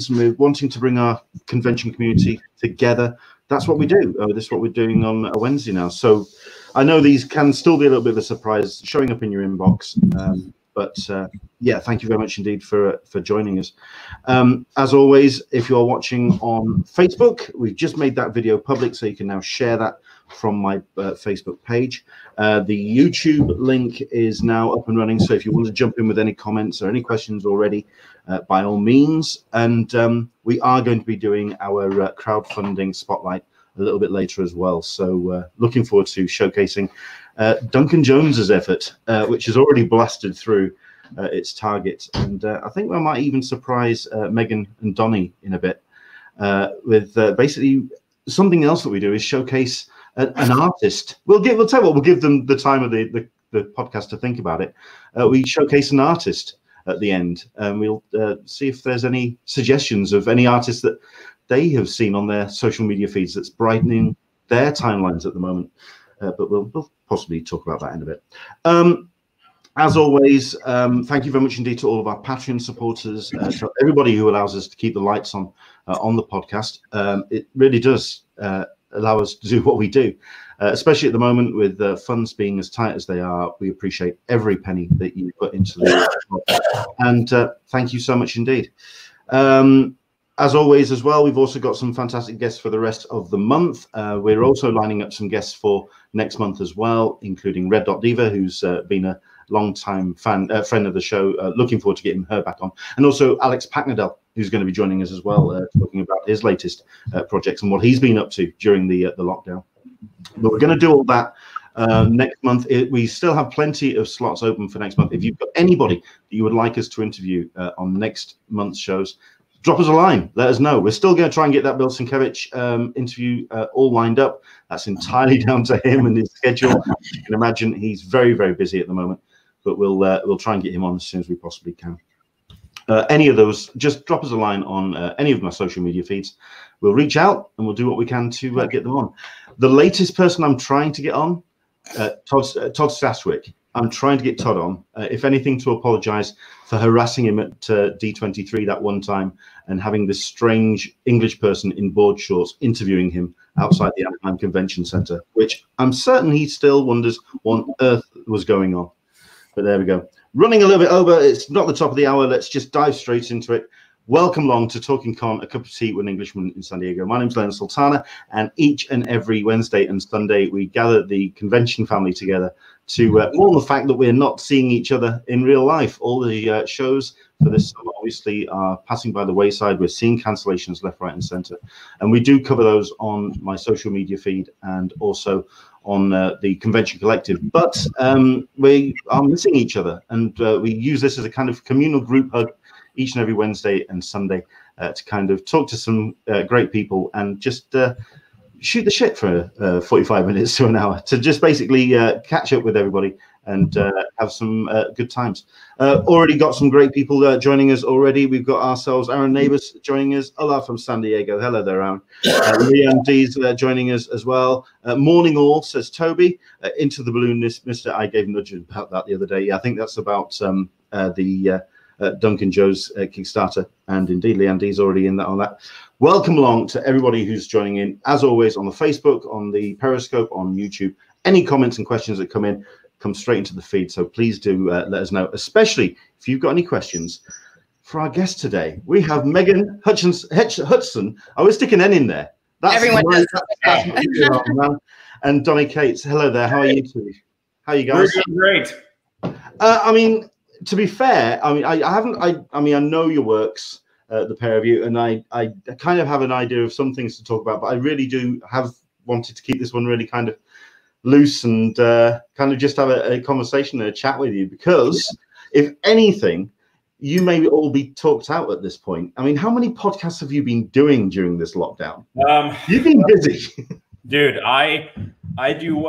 and we're wanting to bring our convention community together. That's what we do. This is what we're doing on a Wednesday now. So I know these can still be a little bit of a surprise showing up in your inbox. But yeah, thank you very much indeed for joining us. As always, if you're watching on Facebook, we've just made that video public, so you can now share that from my Facebook page. The YouTube link is now up and running, so if you want to jump in with any comments or any questions already, by all means. And we are going to be doing our crowdfunding spotlight a little bit later as well. So looking forward to showcasing Duncan Jones's effort, which has already blasted through its target. And I think we might even surprise Megan and Donny in a bit with basically something else that we do is showcase an artist. We'll tell you what, we'll give them the time of the podcast to think about it. We showcase an artist at the end, and we'll see if there's any suggestions of any artists that they have seen on their social media feeds that's brightening their timelines at the moment. But we'll possibly talk about that in a bit. As always, thank you very much indeed to all of our Patreon supporters, to everybody who allows us to keep the lights on the podcast. It really does allow us to do what we do, especially at the moment with funds being as tight as they are. We appreciate every penny that you put into the podcast. And thank you so much indeed. As always as well, we've also got some fantastic guests for the rest of the month. We're also lining up some guests for next month as well, including Red Dot Diva, who's been a long-time friend of the show. Looking forward to getting her back on. And also Alex Packnadell, who's going to be joining us as well, talking about his latest projects and what he's been up to during the lockdown. But we're going to do all that next month. We still have plenty of slots open for next month. If you've got anybody that you would like us to interview on next month's shows, drop us a line. Let us know. We're still going to try and get that Bill Sienkiewicz interview all lined up. That's entirely down to him and his schedule. You can imagine he's very, very busy at the moment. But we'll try and get him on as soon as we possibly can. Any of those, just drop us a line on any of my social media feeds. We'll reach out and we'll do what we can to get them on. The latest person I'm trying to get on, Todd Staswick. I'm trying to get Todd on, if anything, to apologize for harassing him at D23 that one time and having this strange English person in board shorts interviewing him outside the Anaheim Convention Center, which I'm certain he still wonders what on earth was going on. But there we go. Running a little bit over. It's not the top of the hour. Let's just dive straight into it. Welcome along to Talkin Con, a cup of tea with an Englishman in San Diego. My name's Leonard Sultana, and each and every Wednesday and Sunday, we gather the convention family together to mourn the fact that we're not seeing each other in real life. All the shows for this summer obviously are passing by the wayside. We're seeing cancellations left, right, and center. And we do cover those on my social media feed and also on the Convention Collective. But we are missing each other, and we use this as a kind of communal group hug each and every Wednesday and Sunday to kind of talk to some great people and just shoot the shit for 45 minutes to an hour to just basically catch up with everybody and have some good times. Already got some great people joining us already. We've got ourselves Aaron Neighbors joining us. Hola from San Diego. Hello there, Aaron. Leanne D's joining us as well. Morning all, says Toby. Into the Balloon, Mr. I gave a nudge about that the other day. Yeah, I think that's about the Duncan Joe's Kickstarter, and indeed Leanne D's already in that on that. Welcome along to everybody who's joining in, as always, on the Facebook, on the Periscope, on YouTube. Any comments and questions that come in, come straight into the feed. So please do let us know, especially if you've got any questions for our guest today. We have Megan Hutchison. I was sticking N in there. That's everyone does. that's what you are, man. And Donny Cates. Hello there. How are you two? How are you guys? We're doing great. I mean, to be fair, I mean, I know your works, the pair of you, and I kind of have an idea of some things to talk about, but I really do have wanted to keep this one really kind of loose and kind of just have a conversation and a chat with you, because if anything, you may all be talked out at this point. I mean, how many podcasts have you been doing during this lockdown? You've been busy. Dude, I do.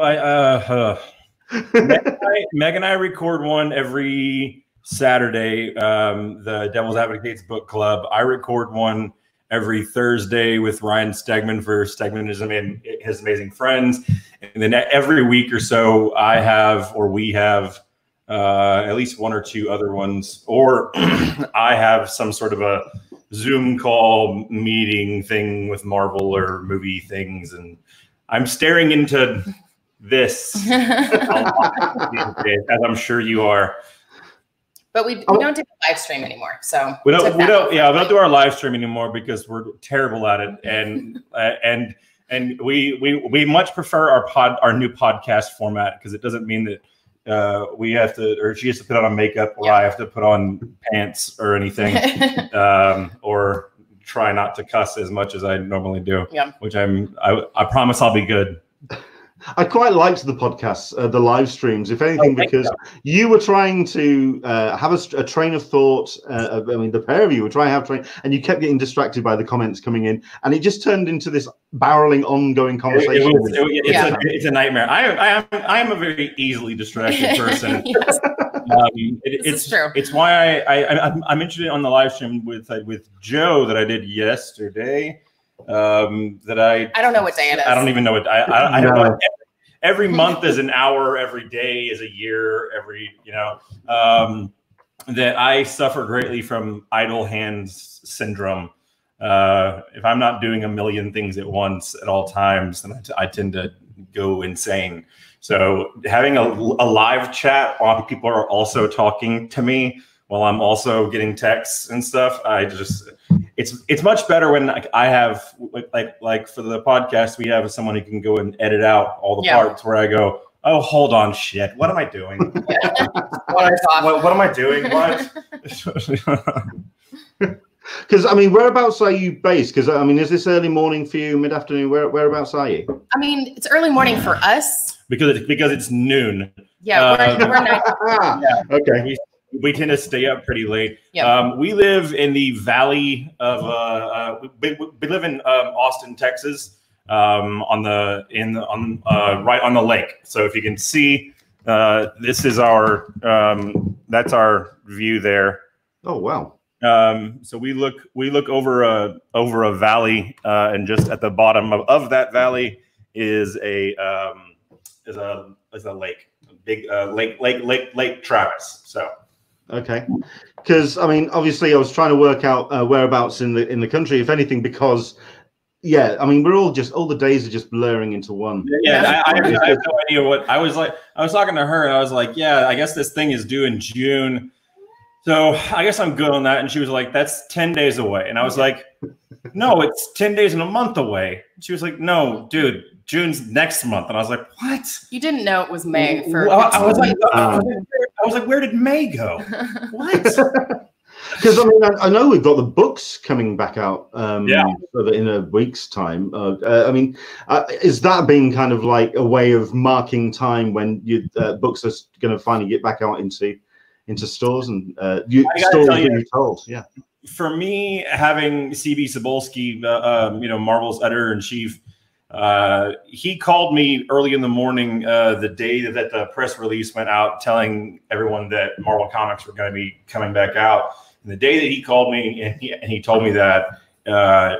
Meg and I record one every Saturday, the Devil's Advocates Book Club. I record one every Thursday with Ryan Stegman for Stegmanism and His Amazing Friends. And then every week or so, we have at least one or two other ones, or I have some sort of a Zoom call meeting thing with Marvel or movie things, and I'm staring into this a lot these days, as I'm sure you are. But we don't do a live stream anymore, so we don't do our live stream anymore because we're terrible at it, and we much prefer our new podcast format, because it doesn't mean that we have to, or she has to put on makeup, or I have to put on pants or anything, or try not to cuss as much as I normally do. Yeah. Which I promise I'll be good. I quite liked the podcasts, the live streams, if anything, because you were trying to have a train of thought. I mean, the pair of you were trying to have train, and you kept getting distracted by the comments coming in, and it just turned into this barreling, ongoing conversation. It's a nightmare. I am a very easily distracted person. Yes. It's true. It's why I mentioned it on the live stream with Joe that I did yesterday. That I don't know what day it is. I don't even know what I don't know. Every month is an hour, every day is a year, that I suffer greatly from idle hands syndrome. If I'm not doing a million things at once at all times, then I tend to go insane. So having a live chat while people are also talking to me while I'm also getting texts and stuff, it's much better when I have like for the podcast, we have someone who can go and edit out all the parts where I go, oh, hold on, shit, what am I doing? What am I doing? What? Because I mean, whereabouts are you based? Because I mean, is this early morning for you, mid afternoon? Whereabouts are you? I mean, it's early morning for us because it's noon. Yeah, we're night. Okay. We tend to stay up pretty late. Yep. We live in the valley of we live in Austin, Texas, right on the lake. So if you can see, this is our that's our view there. Oh wow. So we look over a valley, and just at the bottom of that valley is a lake, big Lake Travis. So. Okay, because I mean, obviously, I was trying to work out whereabouts in the country, if anything, because I mean, we're all the days are just blurring into one. Yeah, I have no idea what I was like. I was talking to her, and I was like, "Yeah, I guess this thing is due in June, so I guess I'm good on that." And she was like, "That's 10 days away," and I was like, "No, it's 10 days and a month away." She was like, "No, dude, June's next month," and I was like, "What?" You didn't know it was May. I was like, where did May go? What? Because I mean, I know we've got the books coming back out in a week's time. I mean, is that being kind of like a way of marking time when you books are going to finally get back out into stores and stores being told? Yeah. For me, having CB Cebulski, Marvel's editor-in-chief, he called me early in the morning the day that the press release went out telling everyone that Marvel Comics were going to be coming back out. And the day that he called me and he told me that, a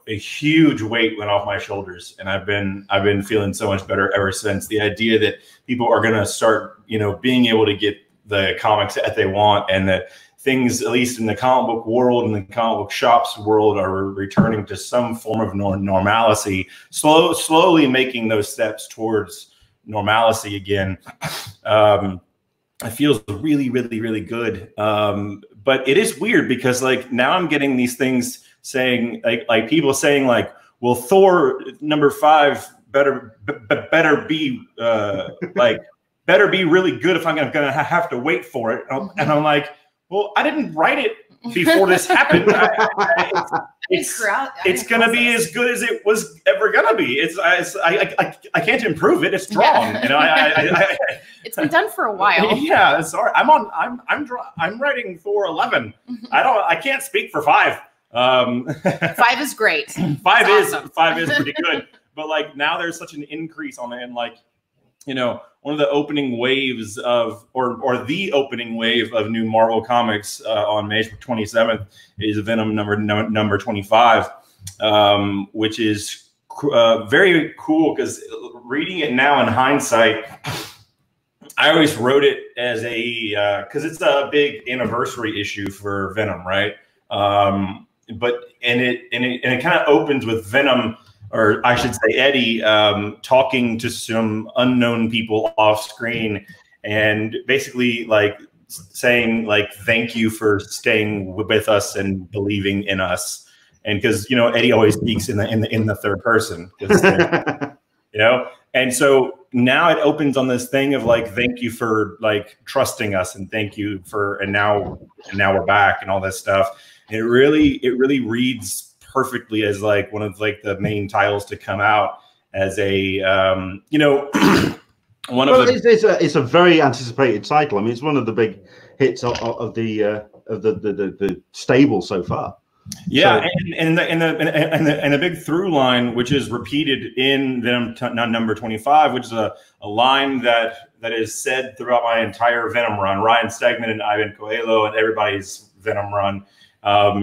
huge weight went off my shoulders, and I've been feeling so much better ever since. The idea that people are going to start, being able to get the comics that they want, and that things, at least in the comic book world and the comic book shops world, are returning to some form of normalcy, slowly making those steps towards normalcy again. It feels really, really, really good. But it is weird because now I'm getting these things saying like people saying well, Thor #5 better be better be really good if I'm gonna have to wait for it. And I'm like, well, I didn't write it before this happened. It's going to be as good as it was ever going to be. I can't improve it. It's drawn. It's been done for a while. Yeah, sorry. I'm writing for 11. I can't speak for 5. 5 is great. 5 is pretty good. But now there's such an increase on it, and one of the opening waves of, or the opening wave of new Marvel comics on May 27th is Venom number 25, which is very cool because reading it now in hindsight, I always wrote it as because it's a big anniversary issue for Venom, right? it kind of opens with Venom, or I should say Eddie, talking to some unknown people off screen, and basically like saying like, thank you for staying with us and believing in us. And because, you know, Eddie always speaks in the third person, you know, and so now it opens on this thing of like, thank you for like trusting us, and thank you for, and now we're back and all this stuff. And it really reads perfectly as like one of like the main titles to come out as a, you know, it's a very anticipated title. I mean, it's one of the big hits of the stable so far. Yeah, so, and the big through line, which is repeated in Venom number 25, which is a line that is said throughout my entire Venom run, Ryan Stegman and Ivan Coelho and everybody's Venom run,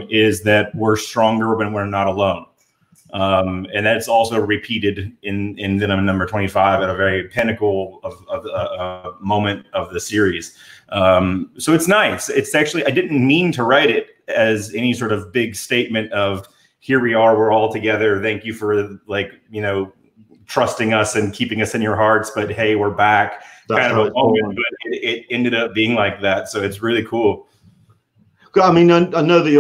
is that we're stronger when we're not alone. And that's also repeated in Venom number 25 at a very pinnacle of moment of the series. So it's nice. It's actually, I didn't mean to write it as any sort of big statement of, here we are, we're all together. Thank you for, like, you know, trusting us and keeping us in your hearts. But hey, we're back. That's kind of a moment, but it ended up being like that. So it's really cool. I mean, I know that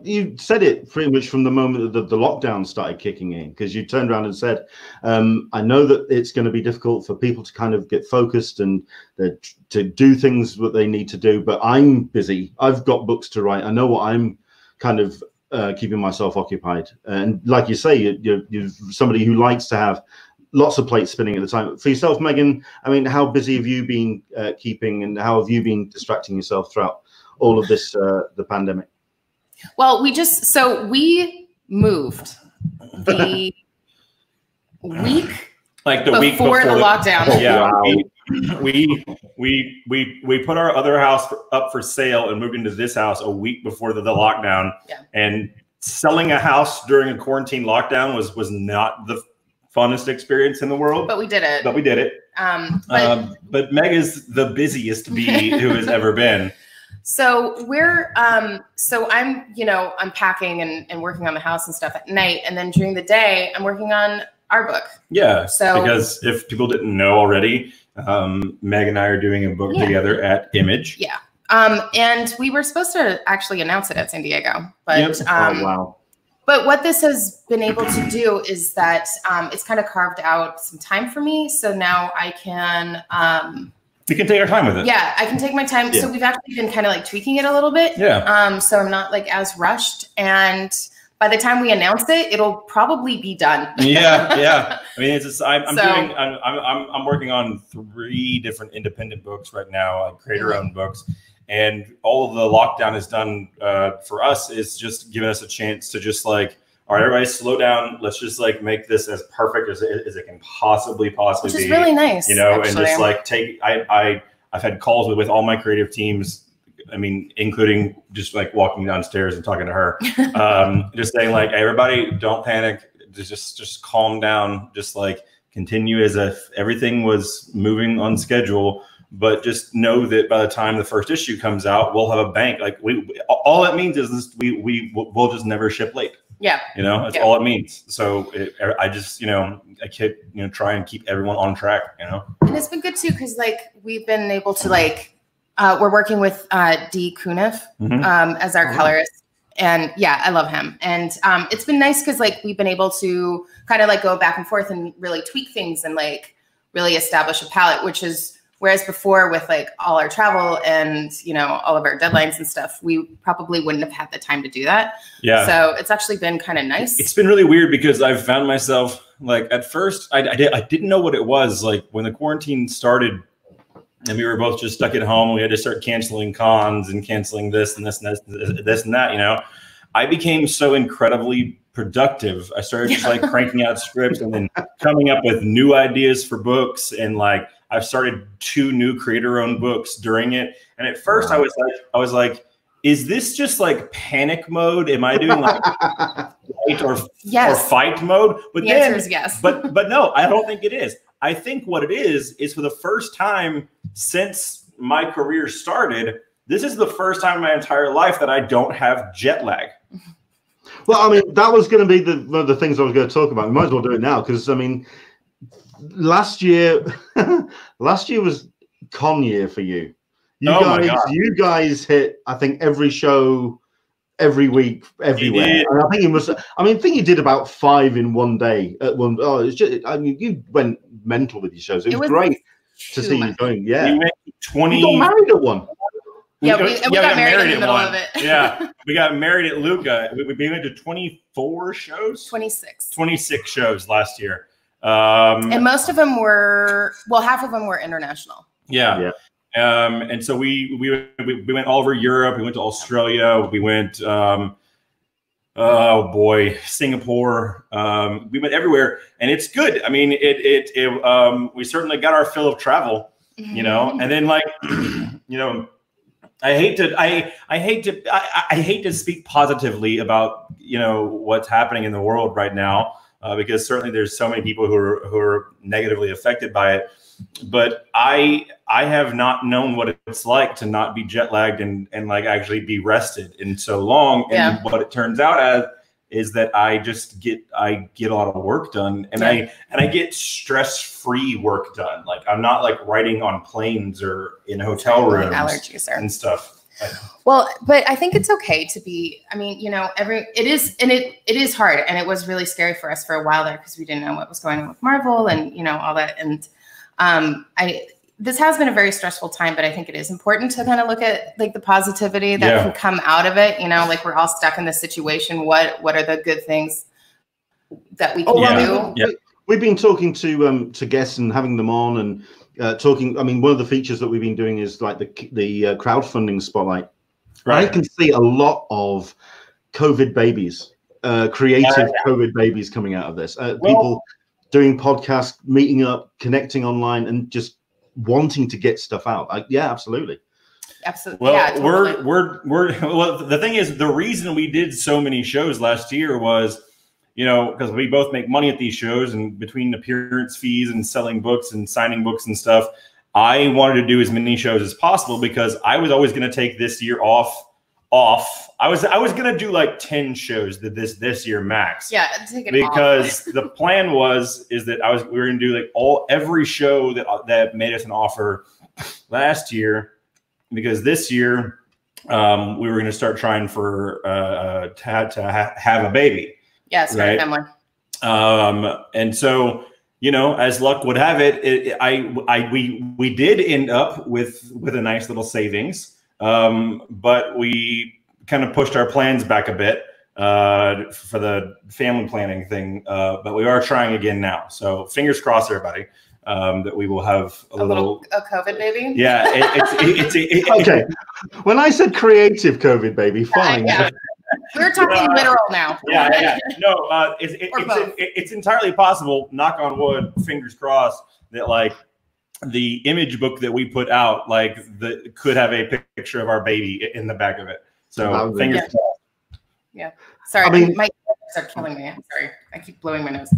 you said it pretty much from the moment that the lockdown started kicking in, because you turned around and said, I know that it's going to be difficult for people to kind of get focused and to do things that they need to do, but I'm busy. I've got books to write. I know what I'm kind of keeping myself occupied. And like you say, you're somebody who likes to have lots of plates spinning at the time. For yourself, Megan, I mean, how busy have you been keeping, and how have you been distracting yourself throughout all of this, the pandemic? Well, we moved the week before the lockdown. Yeah, wow. we put our other house up for sale and moved into this house a week before the lockdown. Yeah. And selling a house during a quarantine lockdown was not the funnest experience in the world. But we did it. But Meg is the busiest bee who has ever been. So we're, so I'm, you know, unpacking and working on the house and stuff at night. And then during the day, I'm working on our book. Yeah. So because if people didn't know already, Meg and I are doing a book together at Image. Yeah. And we were supposed to actually announce it at San Diego, but, oh, wow. But what this has been able to do is that, it's kind of carved out some time for me. So now I can, we can take our time with it. Yeah, I can take my time. Yeah. So we've actually been kind of like tweaking it a little bit. Yeah. So I'm not like as rushed. And by the time we announce it, it'll probably be done. Yeah, yeah. I mean, it's just, I'm working on 3 different independent books right now, like creator-owned books. And all of the lockdown has done for us is just giving us a chance to just like, all right, everybody slow down. Let's just like make this as perfect as it can possibly be. Which is really nice, you know, actually. And just like I've had calls with all my creative teams. I mean, including just like walking downstairs and talking to her, just saying like, hey, everybody, don't panic. Just calm down. Just like continue as if everything was moving on schedule. But just know that by the time the first issue comes out, we'll have a bank. Like all it means is we'll just never ship late. Yeah. You know, that's all it means. So I just, you know, I keep, you know, try and keep everyone on track, you know. And it's been good too, because like we've been able to like, we're working with D. Kuniff as our colorist. And yeah, I love him. And it's been nice because like we've been able to kind of like go back and forth and really tweak things and like really establish a palette, which is, whereas before with like all our travel and, you know, all of our deadlines and stuff, we probably wouldn't have had the time to do that. Yeah. So it's actually been kind of nice. It's been really weird because I've found myself like at first I didn't know what it was. Like when the quarantine started and we were both just stuck at home, we had to start canceling cons and canceling this and this and this and that, you know, I became so incredibly productive. I started just like cranking out scripts and then coming up with new ideas for books. And like, I've started 2 new creator-owned books during it. And at first I was like, is this just like panic mode? Am I doing like flight or fight mode? But the answer is yes. but no, I don't think it is. I think what it is for the first time since my career started, this is the first time in my entire life that I don't have jet lag. Well, I mean, that was going to be one of the things I was going to talk about. We might as well do it now because, I mean, last year was con year for you. You guys hit, I think, every show, every week, everywhere. And I think you must. I mean, I think you did about 5 in one day at one. Oh, it's just. I mean, you went mental with your shows. It was great to see you going. Yeah, we went 20. You got married at one. Yeah, we got married in the middle of it. Yeah, we got married at Luca. We went to 24 shows. 26 shows last year. And most of them were, well, half of them were international. Yeah. And so we went all over Europe. We went to Australia. We went, oh boy, Singapore. We went everywhere, and it's good. I mean, we certainly got our fill of travel, you know. And then, like, you know, I hate to speak positively about, you know, what's happening in the world right now, because certainly there's so many people who are negatively affected by it. But I have not known what it's like to not be jet lagged and like actually be rested in so long. And what it turns out as is that I get a lot of work done, and I get stress-free work done. Like, I'm not like writing on planes or in hotel rooms and stuff. Well, but I think it's okay to be, I mean, you know, it is hard, and it was really scary for us for a while there because we didn't know what was going on with Marvel and, you know, all that. And this has been a very stressful time, but I think it is important to kind of look at like the positivity that can come out of it. You know, like, we're all stuck in this situation. What are the good things that we can do? Yeah. We've been talking to guests and having them on and talking. I mean, one of the features that we've been doing is like the crowdfunding spotlight. Right. I can see a lot of COVID babies, creative COVID babies coming out of this. People doing podcasts, meeting up, connecting online, and just wanting to get stuff out. Yeah, absolutely. Absolutely. Well, yeah, totally. well, the thing is, the reason we did so many shows last year was, you know, because we both make money at these shows, and between appearance fees and selling books and signing books and stuff, I wanted to do as many shows as possible because I was always going to take this year off. I was going to do like 10 shows this year max. Yeah, take it because the plan is that we were going to do like every show that made us an offer last year, because this year we were going to start trying for to have a baby. Yeah, start a family. And so, you know, as luck would have it, we did end up with a nice little savings. But we kind of pushed our plans back a bit for the family planning thing. But we are trying again now. So fingers crossed, everybody, that we will have a COVID baby. Yeah. It's okay. When I said creative COVID baby, fine. Yeah. We're talking literal now. Yeah. No, it's entirely possible, knock on wood, fingers crossed, that like the image book that we put out, like, could have a picture of our baby in the back of it. So fingers crossed. Yeah. Sorry, I mean, my ears are killing me. I'm sorry. I keep blowing my nose.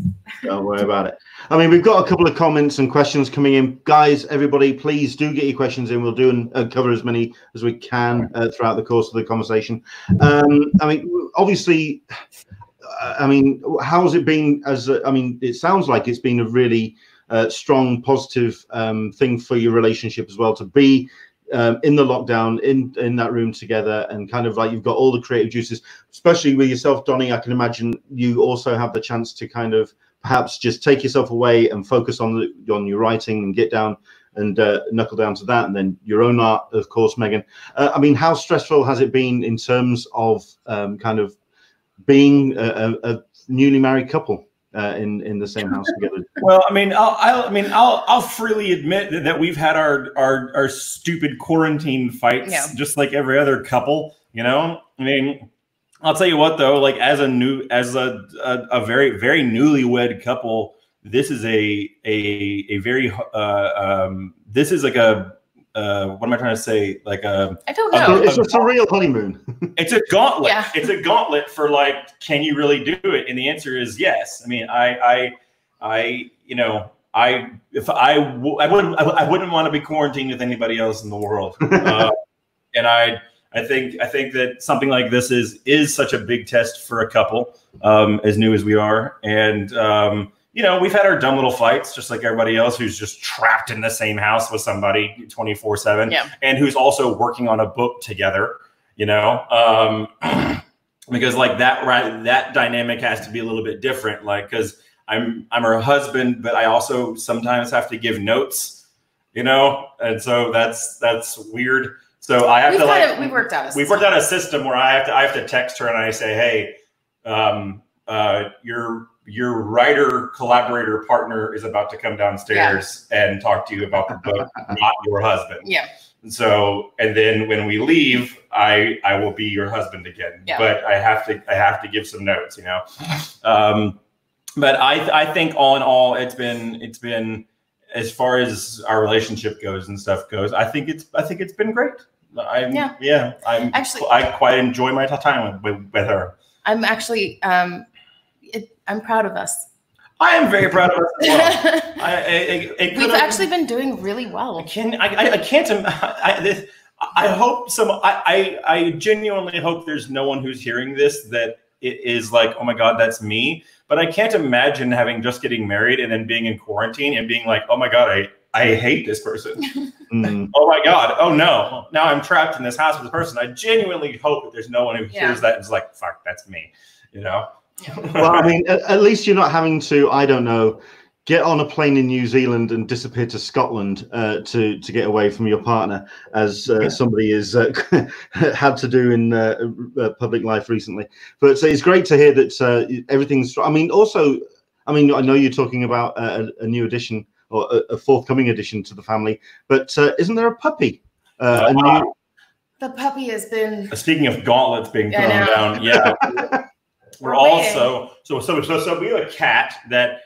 Don't worry about it. I mean, we've got a couple of comments and questions coming in. Guys, everybody, please do get your questions in. We'll do and cover as many as we can throughout the course of the conversation. I mean, obviously, I mean, how's it been I mean, it sounds like it's been a really strong, positive thing for your relationship as well, to be in the lockdown, in that room together, and kind of like you've got all the creative juices, especially with yourself, Donny. I can imagine you also have the chance to kind of perhaps just take yourself away and focus on your writing and get down and knuckle down to that, and then your own art, of course, Megan. I mean, how stressful has it been in terms of kind of being a newly married couple in the same house together? Well, I mean, I'll freely admit that we've had our stupid quarantine fights, just like every other couple. You know, I mean, I'll tell you what though, like as a very, very newlywed couple, this is a very this is like a what am I trying to say? Like I don't know. It's a real honeymoon. It's a gauntlet. Yeah. It's a gauntlet for like, can you really do it? And the answer is yes. I mean, I wouldn't want to be quarantined with anybody else in the world. And I think that something like this is such a big test for a couple, as new as we are. And you know, we've had our dumb little fights, just like everybody else who's just trapped in the same house with somebody 24/7, and who's also working on a book together. You know, because like that dynamic has to be a little bit different. Like, because I'm her husband, but I also sometimes have to give notes. You know, and so that's weird. So I have we've worked out a system where I have to text her and I say, hey, your writer, collaborator, partner is about to come downstairs and talk to you about the book, not your husband. Yeah. And so, and then when we leave, I will be your husband again. Yeah. But I have to give some notes, you know. But I think all in all, it's been as far as our relationship goes and stuff goes, I think it's been great. I quite enjoy my time with her. I'm actually I'm proud of us. I am very proud of us as well. We've actually been doing really well. I hope I genuinely hope there's no one who's hearing this that it is like, oh my God, that's me. But I can't imagine getting married and then being in quarantine and being like, oh my God, I hate this person. Oh my God. Oh no. Now I'm trapped in this house with this person. I genuinely hope that there's no one who hears that and is like, fuck, that's me. You know? Well, I mean, at least you're not having to, I don't know, get on a plane in New Zealand and disappear to Scotland to get away from your partner, as somebody has had to do in public life recently. But it's great to hear that everything's. I mean, also, I know you're talking about a new addition or a forthcoming addition to the family, but isn't there a puppy? The puppy has been. Speaking of gauntlets being thrown down, yeah. We're also so we have a cat that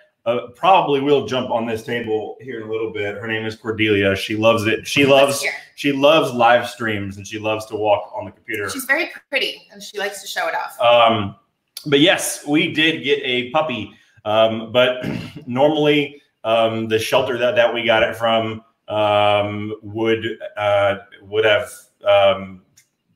probably will jump on this table here in a little bit. Her name is Cordelia. She loves it. She loves live streams and she loves to walk on the computer. She's very pretty and she likes to show it off. But yes, we did get a puppy. But normally the shelter that we got it from would have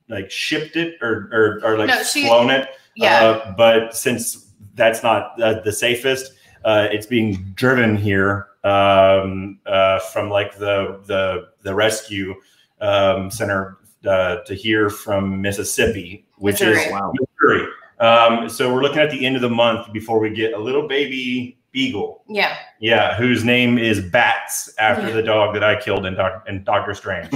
like shipped it or like flown it. Yeah. But since that's not the safest, it's being driven here from like the rescue center to here from Mississippi, which is Missouri. So we're looking at the end of the month before we get a little baby beagle. Yeah. Yeah, whose name is Bats after the dog that I killed in Doctor Strange.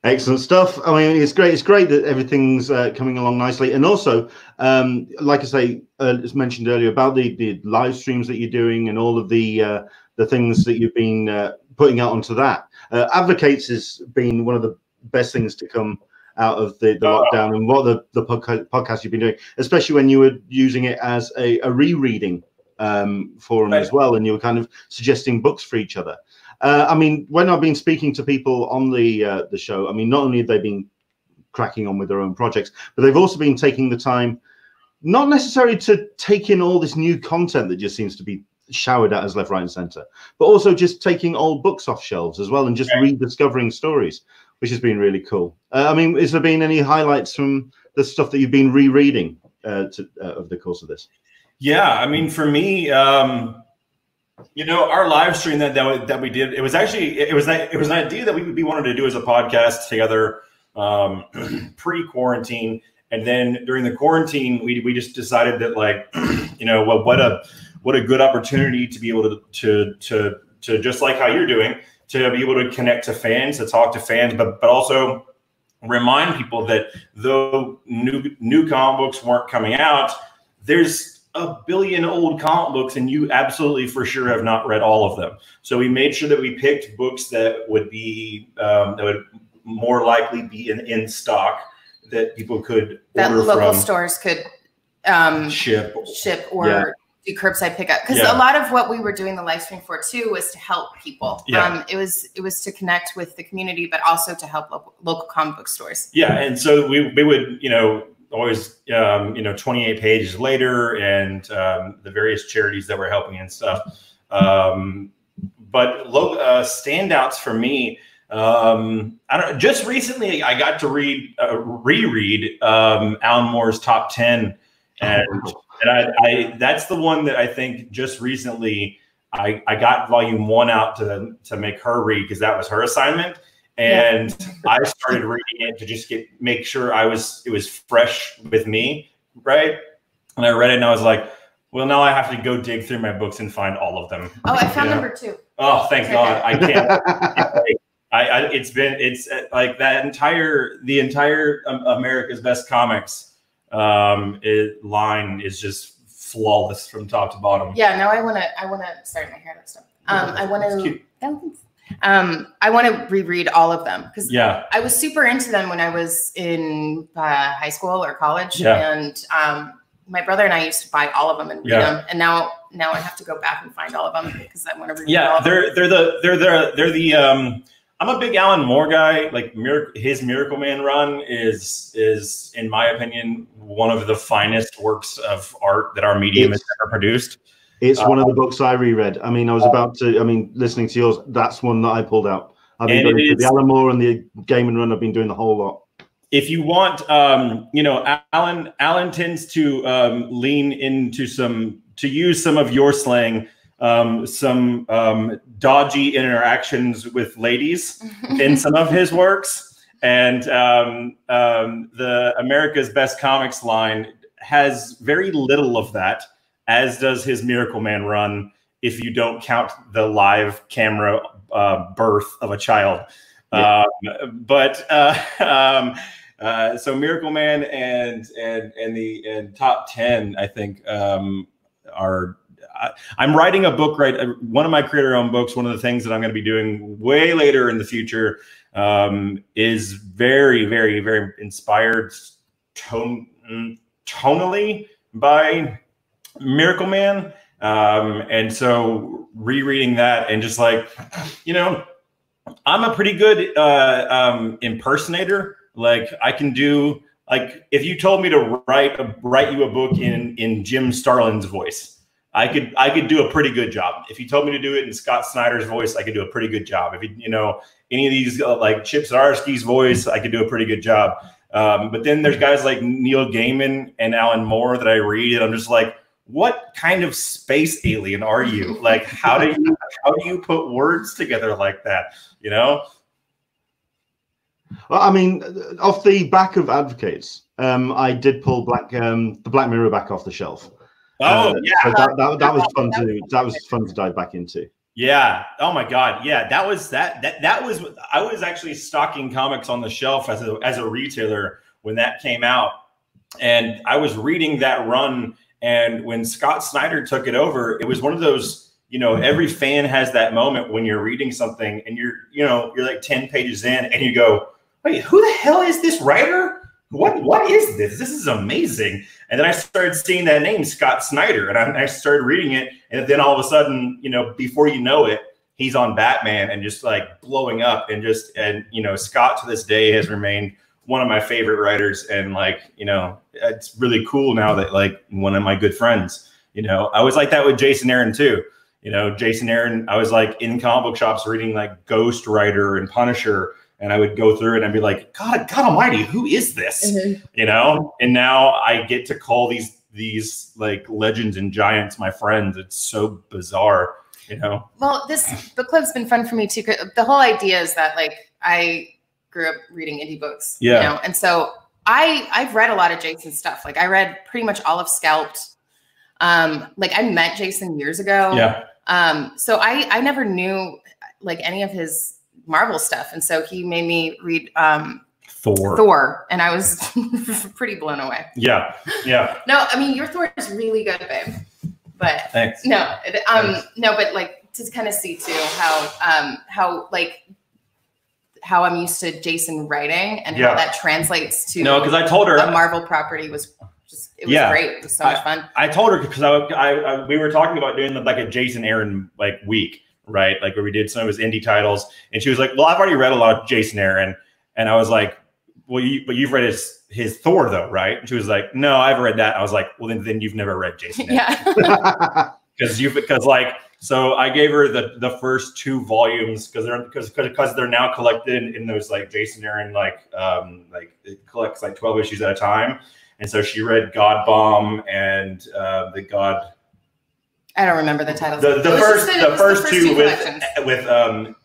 Excellent stuff. I mean, it's great. It's great that everything's coming along nicely. And also, like I say, as mentioned earlier, about the live streams that you're doing and all of the things that you've been putting out onto that. Advocates has been one of the best things to come out of the lockdown and what the podcast you've been doing, especially when you were using it as a rereading forum as well, and you were kind of suggesting books for each other. I mean, when I've been speaking to people on the show, I mean, not only have they been cracking on with their own projects, but they've also been taking the time, not necessarily to take in all this new content that just seems to be showered at us left, right, and center, but also just taking old books off shelves as well and just rediscovering stories, which has been really cool. I mean, has there been any highlights from the stuff that you've been rereading over the course of this? Yeah, I mean, for me, you know, our live stream that we did, it was an idea that we wanted to do as a podcast together pre-quarantine, and then during the quarantine, we just decided that, like, you know, what a good opportunity to be able to just like how you're doing, to be able to connect to fans, to talk to fans, but also remind people that though new comic books weren't coming out, there's a billion old comic books, and you absolutely for sure have not read all of them. So we made sure that we picked books that would be that would more likely be in stock, that people could order local stores could ship or do curbside pickup. Because a lot of what we were doing the live stream for too was to help people. It was to connect with the community, but also to help local comic book stores. Yeah, and so we would, you know, always, you know, 28 pages later, and the various charities that we're helping and stuff. But standouts for me, I don't. Just recently, I got to reread Alan Moore's Top 10, and I that's the one that I think just recently I got volume 1 out to make her read, because that was her assignment, and I started reading it to just make sure it was fresh with me, right? And I read it and I was like, well, now I have to go dig through my books and find all of them. Oh, I found number 2. Oh, thank God! I can't. It's like the entire America's Best Comics line is just flawless from top to bottom. Yeah, now I want to start my hair and stuff. I want to reread all of them, because I was super into them when I was in high school or college, and my brother and I used to buy all of them and read them, and now I have to go back and find all of them because I want to read. All of them. They're the I'm a big Alan Moore guy. Like his Miracle Man run is in my opinion one of the finest works of art that our medium has ever produced. It's one of the books I reread. I mean, I was about to. I mean, listening to yours, that's one that I pulled out. I've been going through the Alan Moore and the Gaiman run. I've been doing the whole lot. If you want, Alan tends to lean into to use some of your slang, some dodgy interactions with ladies in some of his works, and the America's Best Comics line has very little of that, as does his Miracle Man run, if you don't count the live camera birth of a child. So Miracle Man and the Top 10, I think, are. I'm writing a book, one of my creator-owned books. One of the things that I'm going to be doing way later in the future is very, very, very inspired tonally by Miracle Man. And so rereading that and just like, I'm a pretty good impersonator. Like I can do, like, if you told me to write you a book in Jim Starlin's voice, I could do a pretty good job. If you told me to do it in Scott Snyder's voice, I could do a pretty good job. If any of these like Chip Zdarsky's voice, I could do a pretty good job. But then there's guys like Neil Gaiman and Alan Moore that I read, and I'm just like, what kind of space alien are you? Like, how do you put words together like that? Well, I mean, off the back of Advocates, I did pull the Black Mirror back off the shelf. Oh yeah, so that was fun to dive back into. Yeah. Oh my God. Yeah, that was I was actually stocking comics on the shelf as a retailer when that came out, and I was reading that run. And when Scott Snyder took it over, it was one of those, every fan has that moment when you're reading something and you're like 10 pages in and you go, wait, who the hell is this writer? What is this? This is amazing. And then I started seeing that name, Scott Snyder, and I started reading it. And then all of a sudden, before you know it, he's on Batman and just like blowing up, and Scott to this day has remained one of my favorite writers. And like, it's really cool now that like one of my good friends, I was like that with Jason Aaron too. Jason Aaron, I was like in comic book shops reading like Ghost Rider and Punisher. And I would go through it and I'd be like, God Almighty, who is this? And now I get to call these like legends and giants my friends. It's so bizarre, Well, this book club's been fun for me too. The whole idea is that like I grew up reading indie books, and so I've read a lot of Jason's stuff. Like I read pretty much all of Scalped. Like I met Jason years ago. Yeah. So I never knew like any of his Marvel stuff, and so he made me read Thor, and I was pretty blown away. Yeah. No, I mean your Thor is really good, babe. But thanks. No, but like to kind of see too how I'm used to Jason writing and how that translates to because I told her a Marvel property was great. It was so much fun. I told her because we were talking about doing like a Jason Aaron like week. Right, like where we did some of his indie titles, and she was like, "Well, I've already read a lot of Jason Aaron," and I was like, "Well, but you've read his Thor though, right?" And she was like, "No, I've read that." I was like, "Well, then you've never read Jason Aaron." Yeah, because like So I gave her the first 2 volumes because they're now collected in those like Jason Aaron like it collects like 12 issues at a time, and so she read God Bomb and the God. I don't remember the titles. The first two with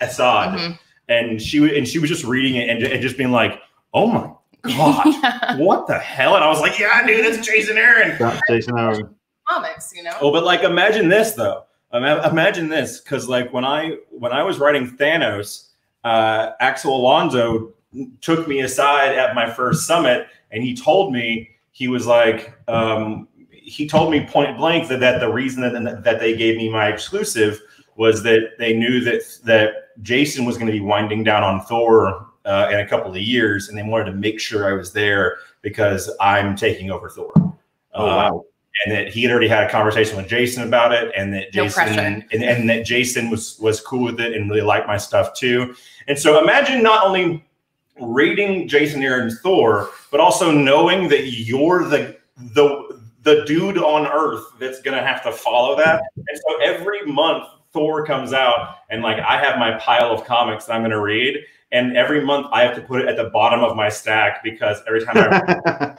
Assad, and she was just reading it and just being like, oh my God, what the hell? And I was like, yeah, dude, that's Jason Aaron. That's Jason Aaron. Comics, you know. Oh, but like, imagine this though. Imagine this, because like when I was writing Thanos, Axel Alonso took me aside at my first summit, and he told me, he was like, he told me point blank that the reason that they gave me my exclusive was that they knew that Jason was going to be winding down on Thor in a couple of years, and they wanted to make sure I was there because I'm taking over Thor. Oh wow. And that he had already had a conversation with Jason about it, and that Jason and that Jason was cool with it and really liked my stuff too. And so imagine not only reading Jason Aaron's Thor, but also knowing that you're the dude on Earth that's gonna have to follow that. And so every month Thor comes out, and like I have my pile of comics that I'm gonna read. And every month I have to put it at the bottom of my stack because every time I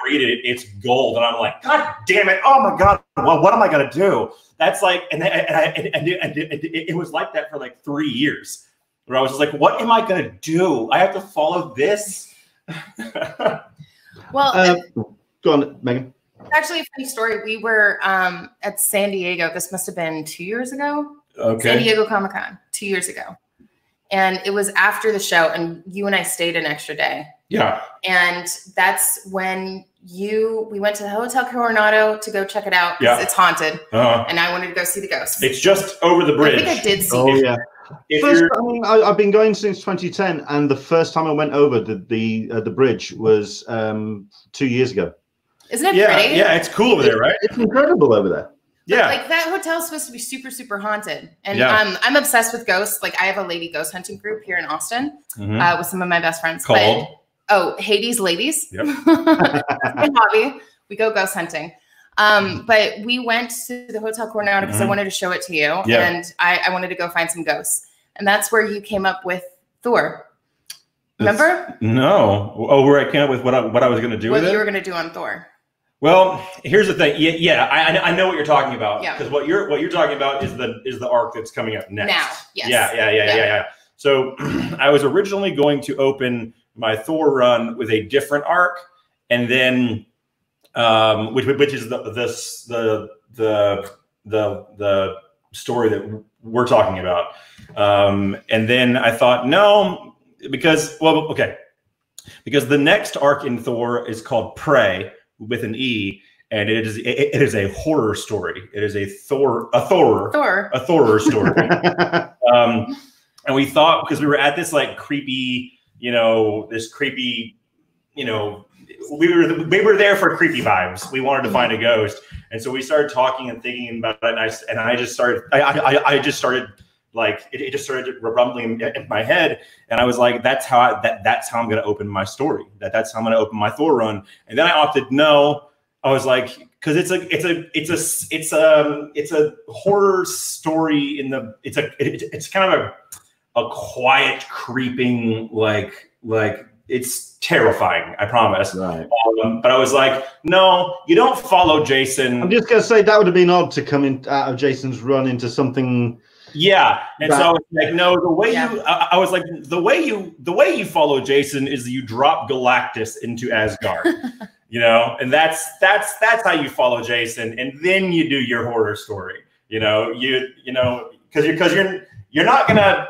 read it, it's gold. And I'm like, God damn it. Oh my God. Well, what am I going to do? That's like, and it was like that for like 3 years where I was just like, what am I going to do? I have to follow this. Well, go on, Megan. Actually, a funny story. We were at San Diego. This must have been 2 years ago. Okay. San Diego Comic-Con 2 years ago. And it was after the show, and you and I stayed an extra day. Yeah. And that's when we went to the Hotel Coronado to go check it out because it's haunted. And I wanted to go see the ghost. It's just over the bridge. I think I did see it. Yeah. I've been going since 2010, and the first time I went over the bridge was 2 years ago. Isn't it pretty? Yeah, it's cool over there, right? It's incredible over there. Yeah, like that hotel is supposed to be super, super haunted, and I'm obsessed with ghosts. Like I have a lady ghost hunting group here in Austin with some of my best friends. Called Hades Ladies. Yep. That's my hobby. We go ghost hunting. But we went to the Hotel Coronado because I wanted to show it to you, and I wanted to go find some ghosts, and that's where you came up with Thor. Remember? No. Oh, where I came up with what I was going to do with it? What you were going to do on Thor. Well, here's the thing. Yeah, I know what you're talking about. Yeah. Because what you're talking about is the arc that's coming up next. Now, yes. Yeah. So I was originally going to open my Thor run with a different arc, and then which is the story that we're talking about. And then I thought no, because the next arc in Thor is called Prey, with an E, and it is a horror story. It is a Thor story. And we thought, because we were at this like creepy, we were there for creepy vibes. We wanted to find a ghost, and so we started talking and thinking about it. And I just started rumbling in my head, and I was like, that's how I'm going to open my story. That's how I'm going to open my Thor run. And then I opted no. I was like, because it's a horror story it's kind of a quiet, creeping, like it's terrifying, I promise. Right. But I was like, no, you don't follow Jason. I'm just going to say that would have been odd to come out of Jason's run into something. Yeah, and so I was like, no, I was like, the way you follow Jason is that you drop Galactus into Asgard, and that's how you follow Jason, and then you do your horror story, because you're not gonna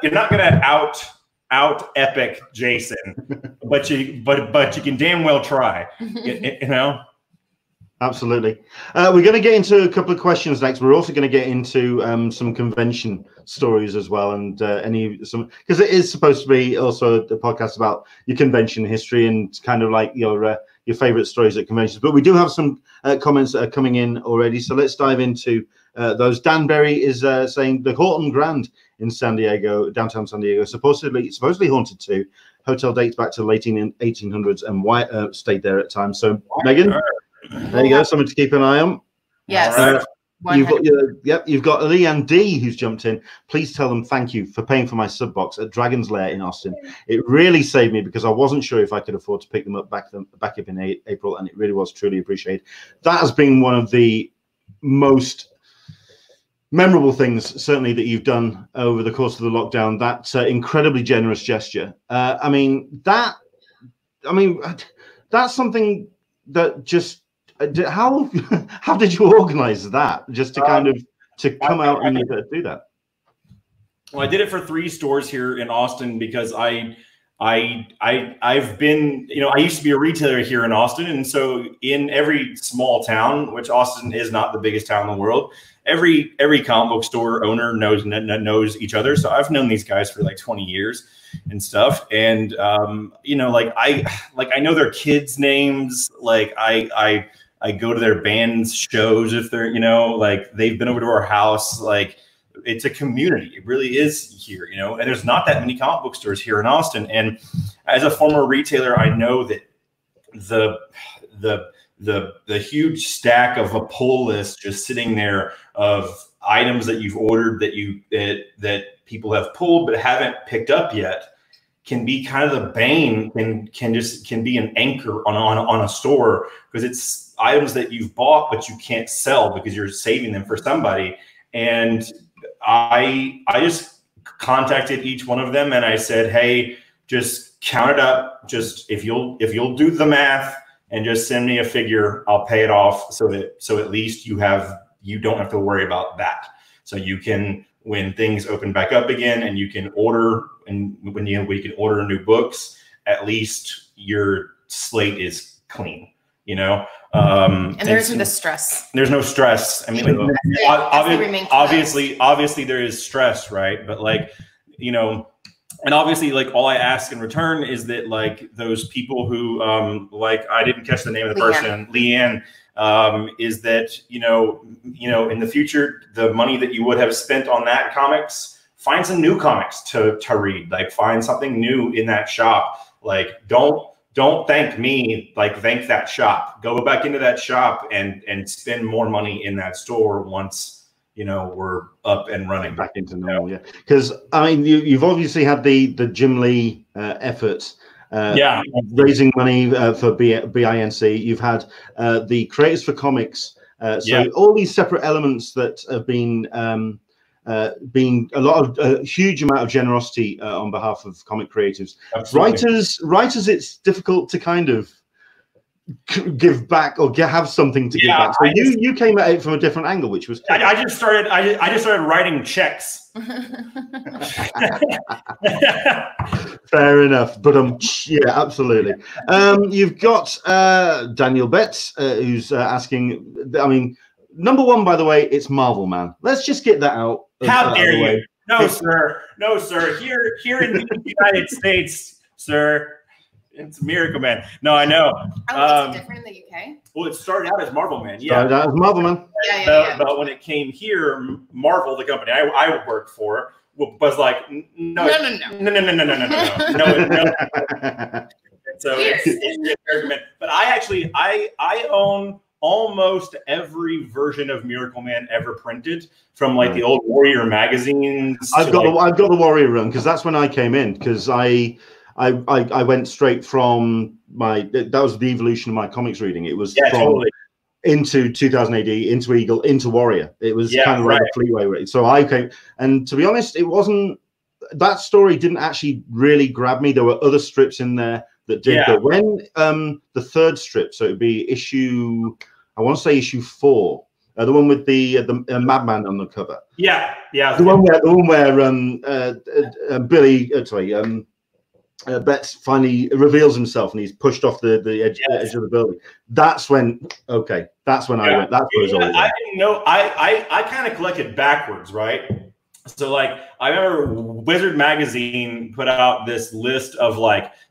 out epic Jason, but you can damn well try, Absolutely. We're going to get into a couple of questions next. We're also going to get into some convention stories as well, and because it is supposed to be also a podcast about your convention history and kind of like your favorite stories at conventions. But we do have some comments that are coming in already, so let's dive into those. Dan Berry is saying the Horton Grand in San Diego, downtown San Diego, supposedly haunted too. Hotel dates back to the late 1800s, and Wyatt stayed there at times. So Megan. There you go, something to keep an eye on. Yes. You've got Leanne D who's jumped in. Please tell them thank you for paying for my sub box at Dragon's Lair in Austin. It really saved me because I wasn't sure if I could afford to pick them up back up in April, and it really was truly appreciated. That has been one of the most memorable things, certainly, that you've done over the course of the lockdown. That incredibly generous gesture. I mean, that's something that just. How did you organize that just to kind of come out and do that? Well, I did it for 3 stores here in Austin because I've been, I used to be a retailer here in Austin, and so in every small town, which Austin is not the biggest town in the world, every comic book store owner knows each other. So I've known these guys for like 20 years and stuff, and I know their kids' names. Like I go to their band's shows if they're, like they've been over to our house. Like it's a community. It really is here, and there's not that many comic book stores here in Austin. And as a former retailer, I know that the huge stack of a pull list just sitting there of items that you've ordered that people have pulled but haven't picked up yet can be kind of the bane and can be an anchor on a store, because it's items that you've bought but you can't sell because you're saving them for somebody. And I just contacted each one of them and I said, hey, just count it up. Just if you'll do the math and just send me a figure, I'll pay it off so at least you don't have to worry about that. So you can, when things open back up again and you can order, and when we can order new books, at least your slate is clean, and there isn't the stress. There's no stress. I mean, obviously there is stress, right? But and obviously, all I ask in return is that those people who I didn't catch the name of the person, Leanne, is that in the future, the money that you would have spent on that comics, find some new comics to read. Find something new in that shop. Don't thank me, thank that shop. Go back into that shop and spend more money in that store once we're up and running back into normal. Yeah, because I mean, you've obviously had the Jim Lee efforts. Raising money for BINC. You've had the Creators for Comics. All these separate elements that have been a huge amount of generosity on behalf of comic creatives. Absolutely. Writers, it's difficult to kind of give back or have something to give back. So you came at it from a different angle, which was cool. I just started writing checks. Fair enough, but yeah, absolutely. You've got Daniel Betts who's asking. I mean, number one, by the way, it's Marvel Man. Let's just get that out. How dare you? No, sir. No, sir. Here in the United States, sir. It's Miracle Man. No, I know. Oh, it's different in the UK? Well, it started out as Marvel Man. Yeah. Started out as Marvel Man. But when it came here, Marvel, the company I worked for, was like, no. So it's argument. But I own almost every version of Miracle Man ever printed, from the old Warrior magazines. I've got the Warrior run, because that's when I came in, because I went straight from that was the evolution of my comics reading. It was into 2000 AD, into Eagle, into Warrior. It was kind of like a Fleetway. So I came, and to be honest, that story didn't actually really grab me. There were other strips in there that did. But when the third strip, so it would be I want to say issue 4, the one with the Madman on the cover. The one where Billy, Betts finally reveals himself and he's pushed off the edge of the building. That's when I went. That's where I went. I didn't know. I kind of collected backwards, right? So I remember Wizard Magazine put out this list of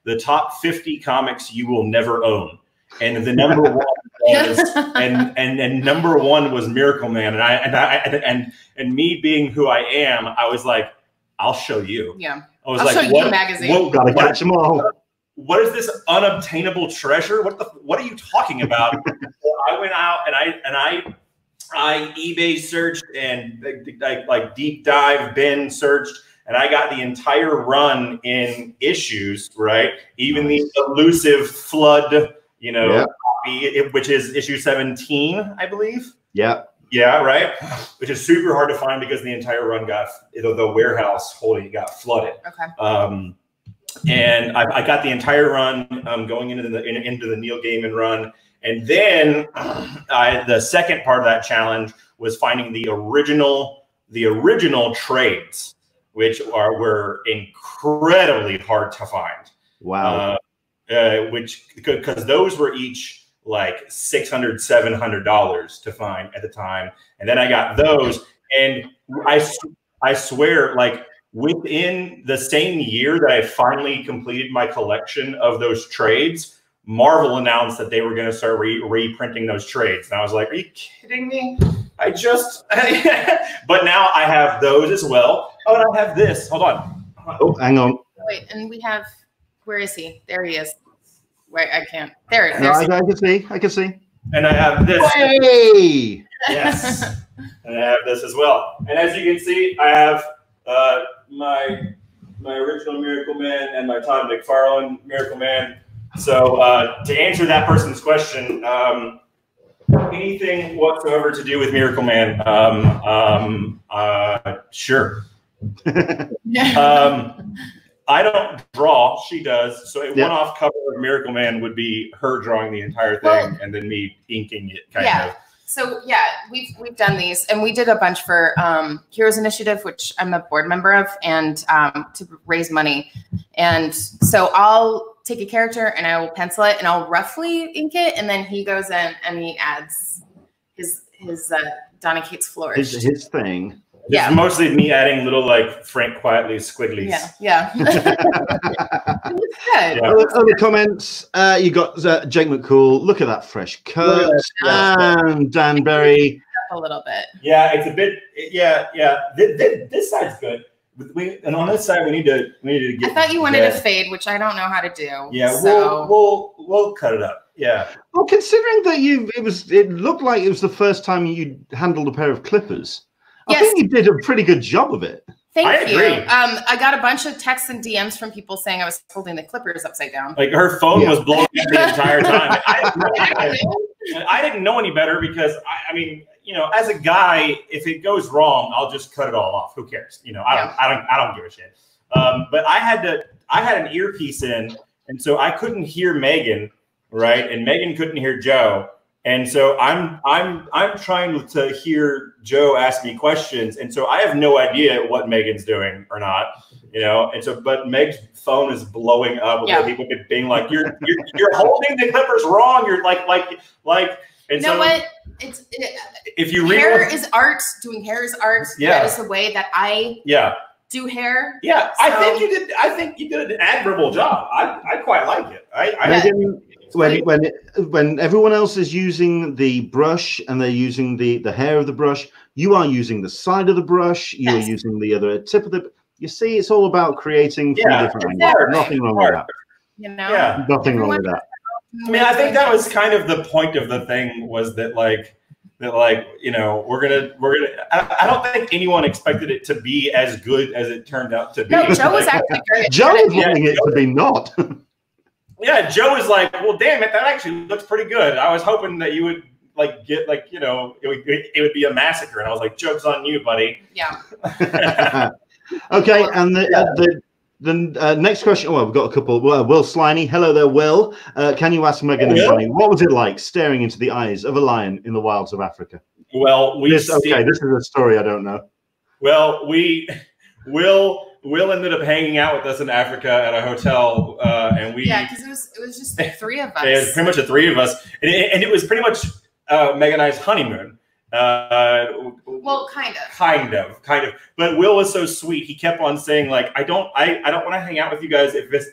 the top 50 comics you will never own, and the number one was and number one was Miracle Man, and me being who I am, I was like, I'll show you. Yeah. I was I'll show you a magazine. Gotta catch them all. What is this unobtainable treasure? What are you talking about? So I went out and I eBay searched and like deep dive bin searched, and I got the entire run in issues, right? Even the elusive flood, you know, copy, which is issue 17, I believe. Yeah. Yeah, right. Which is super hard to find because the entire run got, the warehouse holding it got flooded. Okay. And I got the entire run going into the Neil Gaiman run. And then the second part of that challenge was finding the original trades, which were incredibly hard to find. Wow. Because those were each like $600, $700 to find at the time. And then I got those, and I swear, like within the same year that I finally completed my collection of those trades, Marvel announced that they were going to start reprinting those trades. And I was like, are you kidding me? But now I have those as well. Oh, and I have this. Hold on. Oh, hang on. Wait, and we have, where is he? There he is. Wait, I can't. There it is. No, I can see. And I have this. Hey! Yes. And I have this as well. And as you can see, I have my original Miracle Man and my Todd McFarlane Miracle Man. So to answer that person's question, anything whatsoever to do with Miracle Man, sure. I don't draw, she does. So a one-off cover of Miracle Man would be her drawing the entire thing and then me inking it kind of. So yeah, we've done these, and we did a bunch for Heroes Initiative, which I'm a board member of, and to raise money. And so I'll take a character and I will pencil it and I'll roughly ink it, and then he goes in and he adds his Donny Cates flourish. His thing. It's mostly me adding little like Frank Quietly squigglies. Yeah. Good. Other comments. You got Jake McCool. Look at that fresh coat. And Dan Berry. A little bit. Yeah, it's a bit. Yeah. This side's good. And on this side, we need to get. I thought you wanted a fade, which I don't know how to do. Yeah, so. we'll cut it up. Yeah. Well, considering that it looked like it was the first time you handled a pair of clippers. Yes. I think you did a pretty good job of it. Thank you. I got a bunch of texts and DMs from people saying I was holding the clippers upside down. Like her phone was blowing up the entire time. I didn't know any better because I mean, you know, as a guy, if it goes wrong, I'll just cut it all off. Who cares? You know, I don't give a shit. But I had an earpiece in, and so I couldn't hear Megan, right? And Megan couldn't hear Joe. And so I'm trying to hear Joe ask me questions, and so I have no idea what Megan's doing or not, you know. And so, but Meg's phone is blowing up with people being like, "You're holding the clippers wrong. You're like." And you know what? If you hair is art. Doing hair is art. Yeah, that is the way that I do hair. Yeah, so. I think you did an admirable job. I quite like it. Megan, when everyone else is using the brush and they're using the hair of the brush, you are using the side of the brush. You're using the other tip of the. You see, it's all about creating from different angles. Nothing wrong with that. You know, nothing wrong with that. I mean, I think that was kind of the point of the thing was that you know, we're gonna. I don't think anyone expected it to be as good as it turned out to be. No, Joe was actually great. Joe was wanting it to be not. Yeah, Joe was like, well, damn it, that actually looks pretty good. I was hoping that you would like get like, you know, it would be a massacre. And I was like, joke's on you, buddy. Yeah. Okay, and the next question. Well, we've got a couple. Will Sliney, hello there, Will. Can you ask Megan and Johnny, what was it like staring into the eyes of a lion in the wilds of Africa? Well, this is a story I don't know. Well, Will ended up hanging out with us in Africa at a hotel, and we because it was just the three of us. It was pretty much the three of us, and it was pretty much Meg and I's honeymoon. Well, kind of. But Will was so sweet. He kept on saying like, I don't want to hang out with you guys if this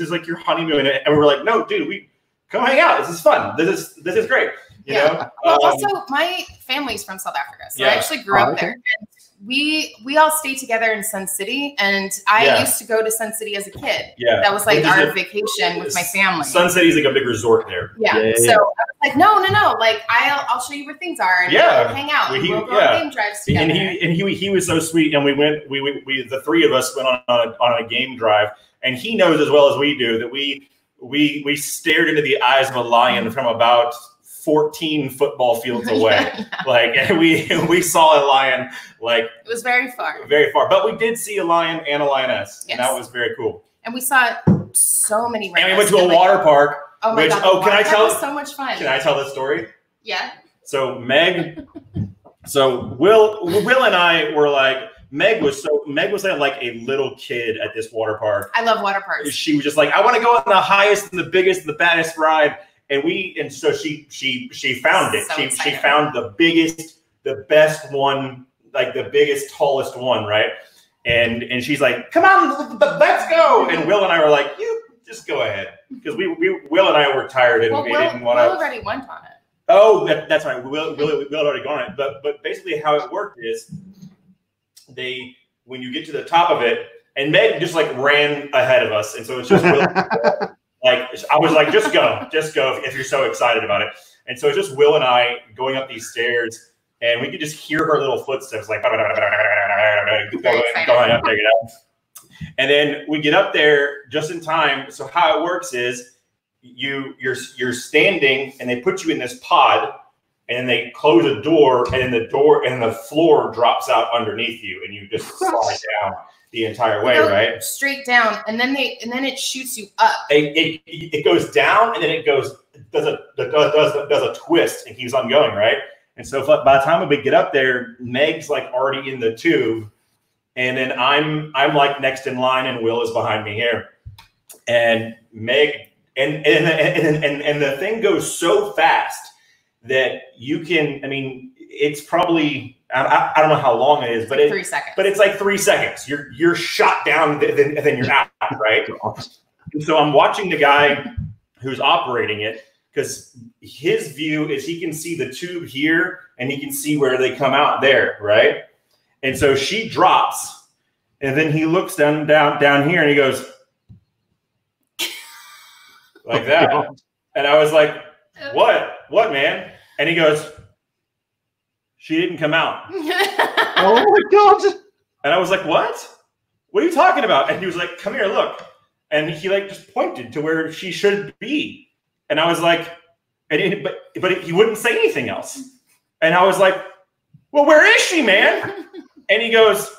is like your honeymoon. And we were like, no, dude, come hang out. This is fun. This is great. You know. Well, also my family's from South Africa, so I actually grew up there. And we all stay together in Sun City, and I used to go to Sun City as a kid. Yeah, that was like our vacation with my family. Sun City's like a big resort there. So I was like, no, like I'll show you where things are, and we'll hang out. We'll go on game drives together. And he was so sweet, and we the three of us went on a game drive, and he knows as well as we do that we stared into the eyes of a lion from about 14 football fields away. Like, and we saw a lion, like, it was very far, but we did see a lion and a lioness. And that was very cool. And we saw so many rhinos. And we went to a water park. Oh my God, can I tell? That was so much fun. Can I tell this story? Yeah. So Will and I were like, Meg was like a little kid at this water park. I love water parks. She was just like, I want to go on the highest and the biggest and the baddest ride. And so she found it. So she found the biggest, the best one, like the biggest, tallest one, right? And she's like, come on, let's go. And Will and I were like, you just go ahead, because Will and I were tired and we didn't want to. Will already went on it. Oh, that's right. Will already gone on it. But basically how it worked is when you get to the top of it, and Meg just like ran ahead of us, and so it's just Will. Like, I was like, just go if you're so excited about it. And so it's just Will and I going up these stairs, and we could just hear her little footsteps like going up there, you know. And then we get up there just in time. So how it works is you're standing, and they put you in this pod, and then they close a door, and then the floor drops out underneath you, and you just slide down the entire way, right? Straight down, and then it shoots you up. It goes down, and then it does a twist and keeps on going, right? And so by the time we get up there, Meg's like already in the tube, and then I'm like next in line, and Will is behind me here, and Meg and the thing goes so fast that you can. I mean, it's probably. I don't know how long it is, but 3 seconds. But it's like 3 seconds. You're shot down, and then you're out, right? And so I'm watching the guy who's operating it, because his view is he can see the tube here, and he can see where they come out there, right? And so she drops, and then he looks down here, and he goes like that. And I was like, "What, man?" And he goes, she didn't come out. Oh my God. And I was like, what? What are you talking about? And he was like, come here, look. And he like just pointed to where she should be. And I was like, but he wouldn't say anything else. And I was like, well, where is she, man? And he goes,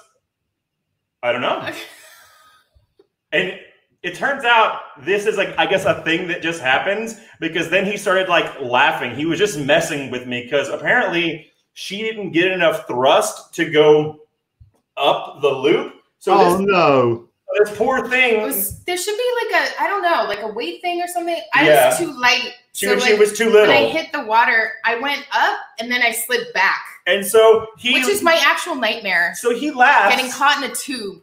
I don't know. And it turns out this is like, I guess, a thing that just happens, because then he started like laughing. He was just messing with me, because apparently she didn't get enough thrust to go up the loop. So this poor thing. There should be like I don't know, like a weight thing or something. I was too light. She was too little. When I hit the water, I went up and then I slid back. And so which is my actual nightmare. So he laughs. Getting caught in a tube.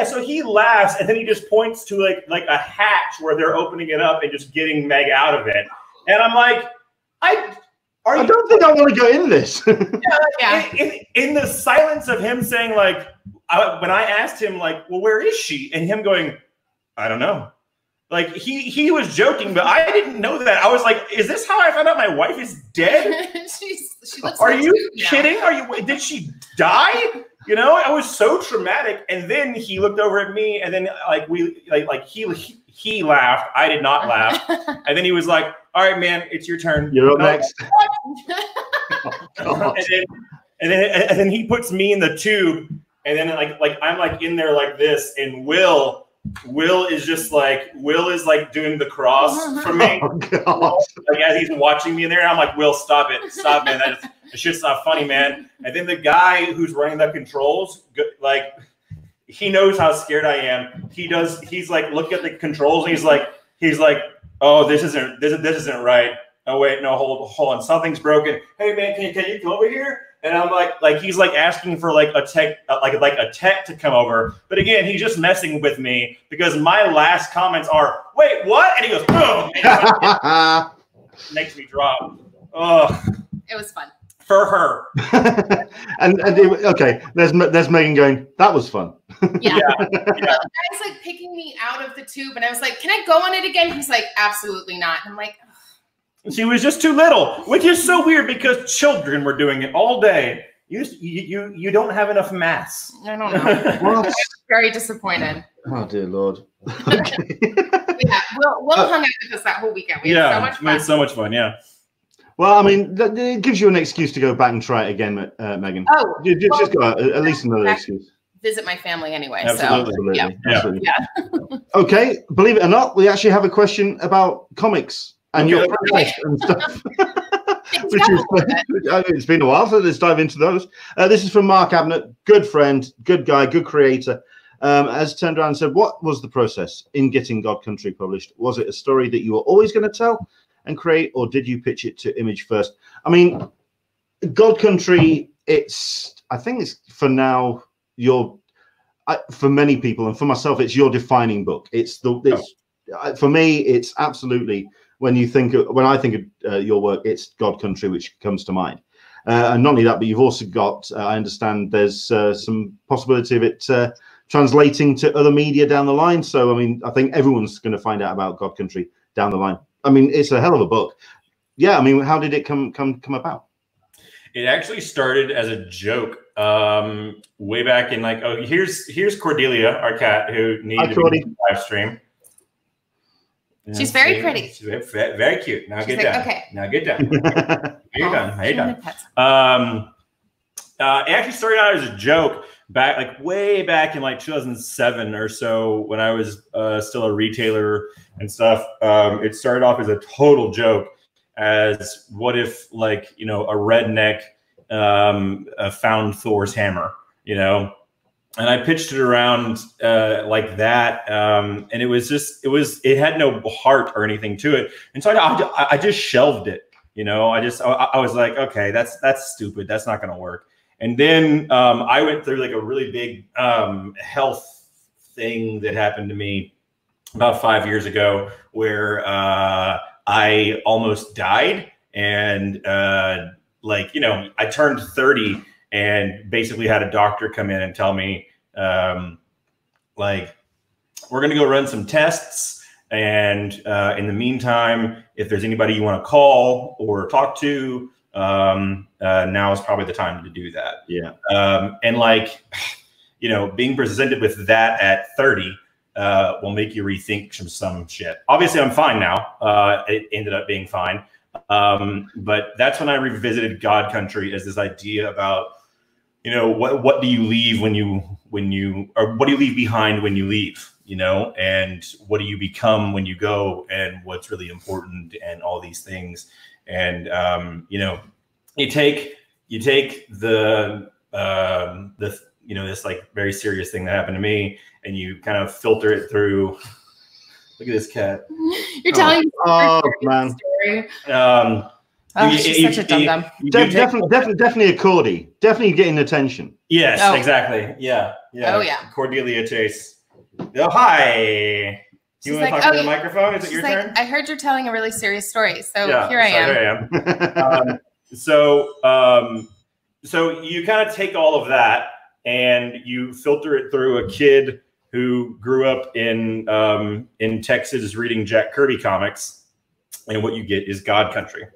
So he laughs, and then he just points to like a hatch where they're opening it up and just getting Meg out of it. And I'm like, I don't think I want to go in this. In the silence of him saying, like, when I asked him, like, well, where is she? And him going, I don't know. Like, he was joking, but I didn't know that. I was like, is this how I found out my wife is dead? she looks Are you kidding? Did she die? You know, I was so traumatic. And then he looked over at me, and then he laughed. I did not laugh. And then he was like, all right, man, it's your turn. You're up next. and then he puts me in the tube, and then like I'm like in there like this, and Will is just like doing the cross for me. Oh, like as he's watching me in there, and I'm like, Will, stop it, man. That shit's not funny, man. And then the guy who's running the controls, like, he knows how scared I am. He's like, look at the controls, and he's like, oh, this isn't right. Oh wait, no, hold on, something's broken. Hey man, can you come over here? And I'm like he's like asking for like a tech, like a tech to come over. But again, he's just messing with me, because my last comments are, wait, what? And he goes, boom, and makes me drop. Oh, it was fun. for her. Okay, there's Megan going, that was fun. Yeah. The guy's like picking me out of the tube, and I was like, can I go on it again? He's like, absolutely not. I'm like, ugh. She was just too little, which is so weird because children were doing it all day. You don't have enough mass. I don't know. Well, I'm very disappointed. Oh dear Lord. Okay. Yeah, Will hung out with us that whole weekend. We had so much fun. We had so much fun. Yeah. Well, I mean, it gives you an excuse to go back and try it again, Megan. Oh, you just got at least another excuse. Visit my family anyway. Absolutely. So, Absolutely. Okay, believe it or not, we actually have a question about comics and your process and stuff. It's been a while, so let's dive into those. This is from Mark Abnett, good friend, good guy, good creator. Has turned around and said, what was the process in getting God Country published? Was it a story that you were always going to tell and create, or did you pitch it to Image first? I mean, God Country, I think it's for now for many people and for myself, it's your defining book. For me, it's absolutely, when I think of your work, it's God Country which comes to mind. And not only that, but you've also got, I understand there's some possibility of it translating to other media down the line. So, I mean, I think everyone's going to find out about God Country down the line. I mean, it's a hell of a book. Yeah, I mean, how did it come about? It actually started as a joke way back in here's Cordelia, our cat, who needed to be live stream. She's very pretty. She's very cute. Now get down. Okay. Now get down. You're done. How you done? It actually started out as a joke way back in 2007 or so, when I was still a retailer and stuff. It started off as a total joke, as what if a redneck found Thor's hammer, and I pitched it around like that, and it had no heart or anything to it, and so I just shelved it. I was like, okay, that's stupid. That's not going to work. And then I went through a really big health thing that happened to me about 5 years ago, where I almost died, and I turned 30 and basically had a doctor come in and tell me, we're going to go run some tests, and in the meantime, if there's anybody you want to call or talk to, now is probably the time to do that. Yeah. And being presented with that at 30 will make you rethink some shit. Obviously, I'm fine now. It ended up being fine. But that's when I revisited God Country as this idea about, what do you leave or what do you leave behind when you leave, and what do you become when you go, and what's really important, and all these things. And, you take the this very serious thing that happened to me, and you kind of filter it through. Look at this cat. You're telling man. Story. She's such a dum-dum. Definitely a Cordy. Definitely getting attention. Yes, exactly. Yeah. Oh, yeah. Cordelia Chase. Oh, hi. Do you want to talk to the microphone? Is it your turn? I heard you're telling a really serious story, so here I am. So you kind of take all of that and you filter it through a kid who grew up in Texas reading Jack Kirby comics, and what you get is God Country.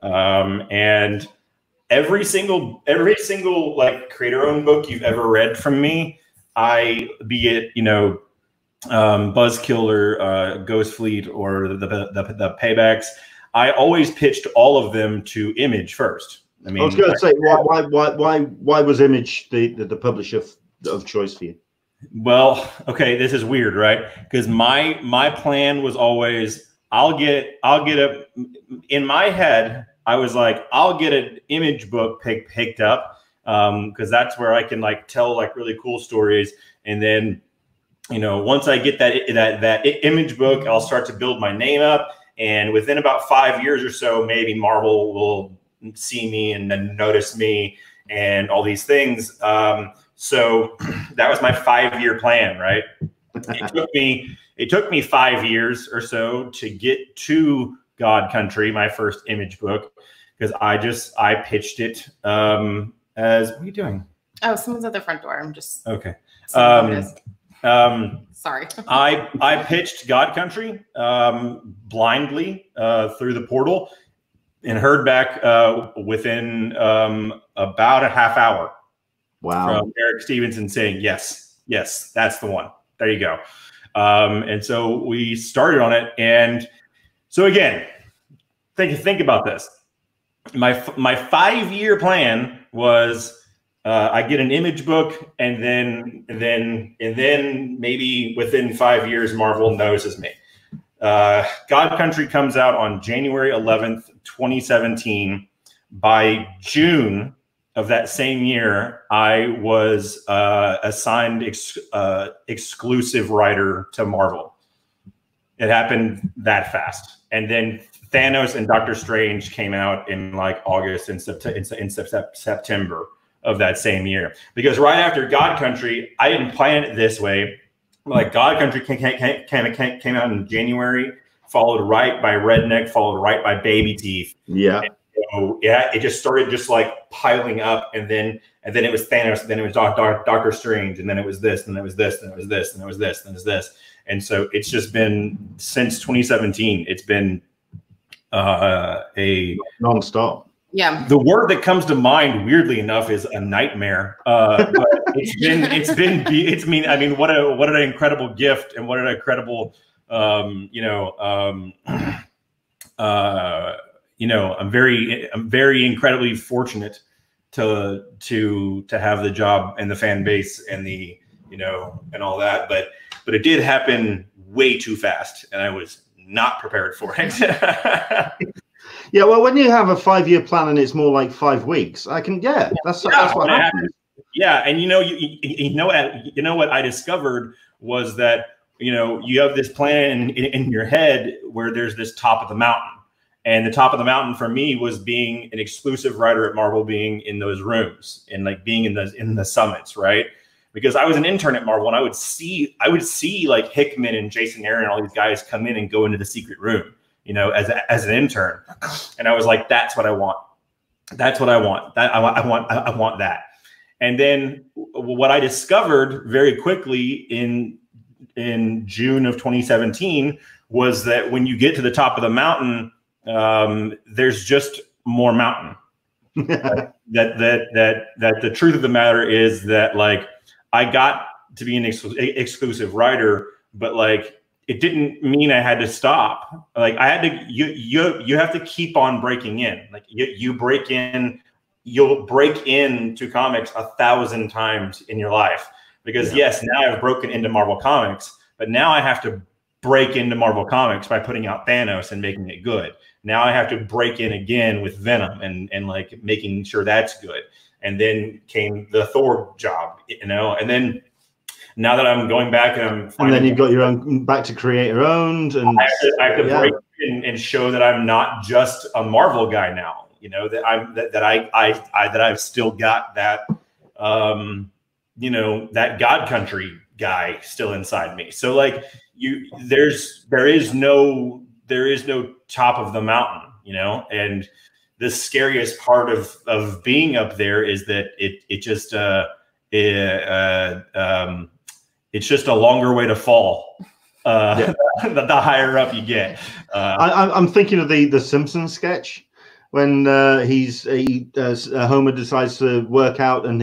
And every single creator-owned book you've ever read from me, be it Buzzkiller, Ghost Fleet, or the Paybacks, I always pitched all of them to Image first. I mean, I was going to say, why was Image the publisher of choice for you? Well, okay, this is weird, right? Because my plan was always, in my head, I was like, I'll get an Image book picked up, because that's where I can tell really cool stories, and then once I get that Image book, I'll start to build my name up, and within about 5 years or so, maybe Marvel will see me and then notice me and all these things. So that was my 5-year plan, right? It took me 5 years or so to get to God Country, my first Image book, because I pitched it as, what are you doing? Oh, someone's at the front door. I'm just okay. Sorry. I pitched God Country blindly through the portal, and heard back within about a half hour. Wow. From Eric Stevenson saying, yes, that's the one. There you go. And so we started on it. And so again, think about this. My 5-year plan was I get an image book, and then maybe within 5 years, Marvel notices me. God Country comes out on January 11th, 2017. By June of that same year, I was assigned exclusive writer to Marvel. It happened that fast. And then Thanos and Doctor Strange came out in like August and September of that same year. Because right after God Country, I didn't plan it this way. Like God Country came out in January, followed right by Redneck, followed right by Baby Teeth. Yeah. And so, yeah, it just started just like piling up, and then it was Thanos, and then it was Doctor Strange, and then it was this, and then it was this, and it was this, and it was this, and it was this. And so it's just been since 2017. It's been a non-stop. Yeah. The word that comes to mind, weirdly enough, is a nightmare. But I mean, what an incredible gift, and what an incredible, I'm very incredibly fortunate to have the job and the fan base and the, and all that. But it did happen way too fast, and I was not prepared for it. Yeah, well, when you have a 5-year plan and it's more like 5 weeks, that's what happens. Yeah, and you know what I discovered was that you have this plan in your head where there's this top of the mountain, and the top of the mountain for me was being an exclusive writer at Marvel, being in those rooms and like being in the summits, right? Because I was an intern at Marvel, and I would see like Hickman and Jason Aaron and all these guys come in and go into the secret room, as an intern. And I was like, that's what I want. That's what I want. I want that. And then what I discovered very quickly in June of 2017 was that when you get to the top of the mountain, there's just more mountain. that the truth of the matter is that, like, I got to be an exclusive writer, but like, it didn't mean I had to stop. Like, I had to, you have to keep on breaking in. Like you'll break into comics 1,000 times in your life, because yes, now I've broken into Marvel Comics, but now I have to break into Marvel Comics by putting out Thanos and making it good. Now I have to break in again with Venom and like making sure that's good. And then came the Thor job, and then now that I'm going back and then you've got your own back to creator owned, and I have to break in and show that I'm not just a Marvel guy now, that I've still got that, that God Country guy still inside me. So like there is no top of the mountain, and the scariest part of being up there is that it's just a longer way to fall. The higher up you get. I'm thinking of the Simpsons sketch when Homer decides to work out, and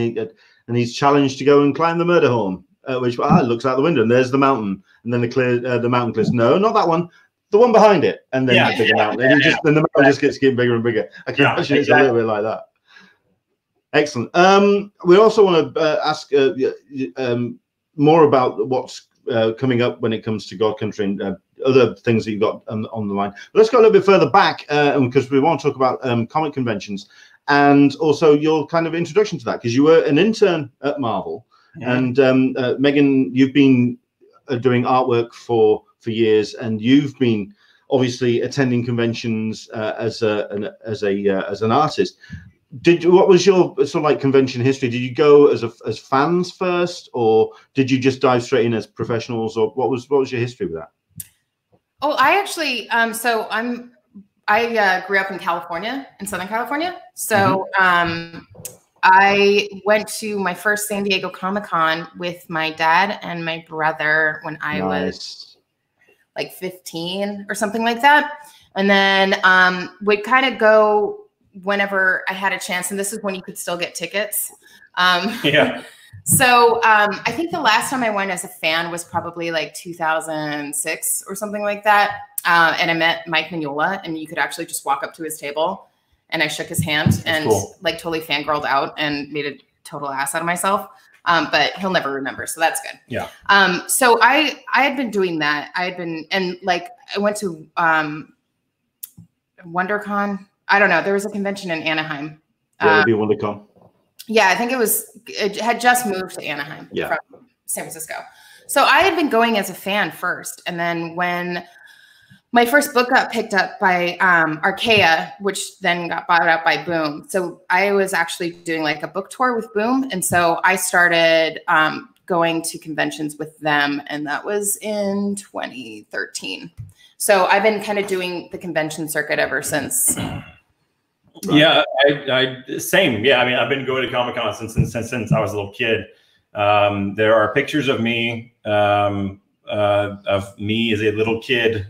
he's challenged to go and climb the murder horn, which looks out the window, and there's the mountain, and then the mountain clears. No, not that one. The one behind it, and then the bigger mountain, and then the mountain just gets getting bigger and bigger. I can imagine it's a little bit like that. Excellent. We also want to ask more about what's coming up when it comes to God Country and other things that you've got on the line. But let's go a little bit further back, because we want to talk about comic conventions and also your kind of introduction to that, because you were an intern at Marvel, and Megan, you've been doing artwork for years, and you've been obviously attending conventions as an artist. What was your sort of like convention history? Did you go as fans first, or did you just dive straight in as professionals, or what was your history with that? Oh, I actually, so I grew up in California, in Southern California. So I went to my first San Diego Comic-Con with my dad and my brother when I was like 15 or something like that. And then we'd kind of go whenever I had a chance. And this is when you could still get tickets. So I think the last time I went as a fan was probably like 2006 or something like that. And I met Mike Mignola, and you could actually just walk up to his table, and I shook his hand and like totally fangirled out and made a total ass out of myself. But he'll never remember. So that's good. Yeah. So I had been doing that. And like, I went to WonderCon. I don't know. There was a convention in Anaheim. Yeah, it'd be WonderCon. Yeah, I think it had just moved to Anaheim from San Francisco. So I had been going as a fan first. And then when my first book got picked up by Archaea, which then got bought out by Boom. So I was actually doing like a book tour with Boom. And so I started going to conventions with them. And that was in 2013. So I've been kind of doing the convention circuit ever since. Yeah, I same. Yeah, I mean, I've been going to Comic-Con since I was a little kid. There are pictures of me as a little kid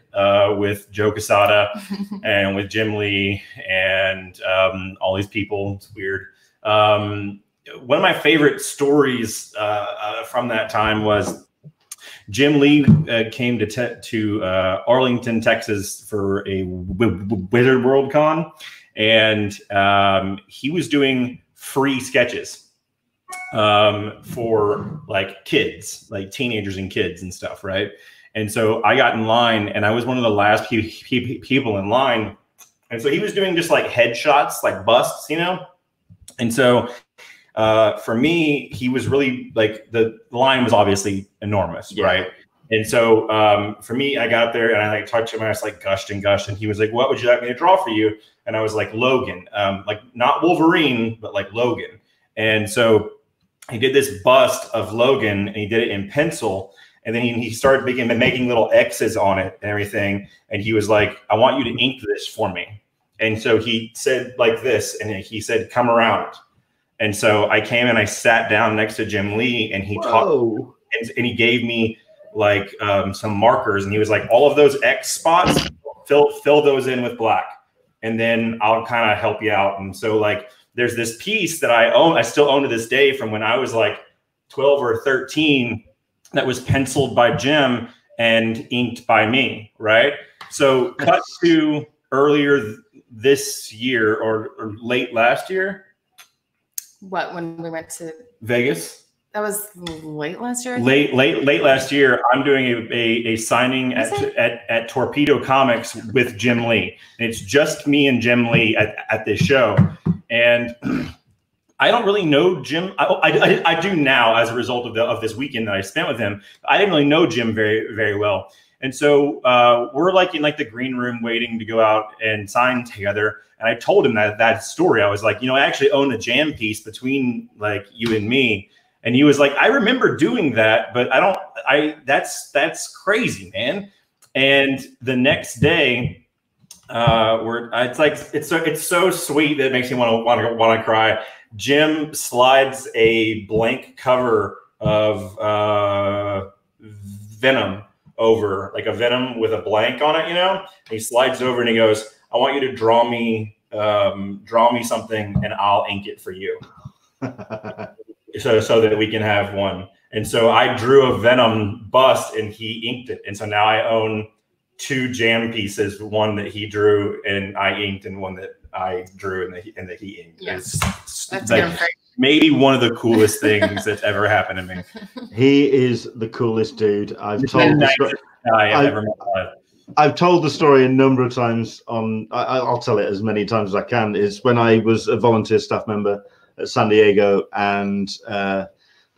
with Joe Quesada and with Jim Lee and all these people. It's weird. One of my favorite stories from that time was Jim Lee came to Arlington, Texas for a Wizard World Con. And he was doing free sketches for like kids, like teenagers and kids and stuff, right? And so I got in line, and I was one of the last people in line. And so he was doing just like headshots, like busts, you know? And so for me, he was really like, the line was obviously enormous, right? And so for me, I got up there and I like talked to him, and I was like gushed and gushed. And he was like, "What would you like me to draw for you?" And I was like, Logan, like not Wolverine, but like Logan. And so he did this bust of Logan, and he did it in pencil. And then he started making little X's on it and everything. And he was like, "I want you to ink this for me." And so he said like this, and he said, "Come around." And so I came and I sat down next to Jim Lee, and he talked, and he gave me like some markers, and he was like, "All of those X spots, fill those in with black, and then I'll kind of help you out." And so like, there's this piece that I still own to this day from when I was like 12 or 13 that was penciled by Jim and inked by me, right? So cut to earlier this year or late last year. What, when we went to Vegas? That was late last year. Late last year. I'm doing a signing at Torpedo Comics with Jim Lee, and it's just me and Jim Lee at this show. And I don't really know Jim. I do now as a result of this weekend that I spent with him. I didn't really know Jim very, very well. And so we're like in like the green room waiting to go out and sign together. And I told him that story. I was like, I actually own a jam piece between like you and me. And he was like, "I remember doing that, but that's crazy, man." And the next day, it's so sweet that it makes me want to cry. Jim slides a blank cover of Venom over, like a Venom with a blank on it, And he slides over and he goes, "I want you to draw me something, and I'll ink it for you." So that we can have one. And so I drew a Venom bust, and he inked it. And so now I own 2 jam pieces, one that he drew and I inked, and one that I drew and that he inked. Yes. That's like maybe one of the coolest things that's ever happened to me. He is the coolest dude. I've told the story a number of times I'll tell it as many times as I can. Is when I was a volunteer staff member at San Diego, and the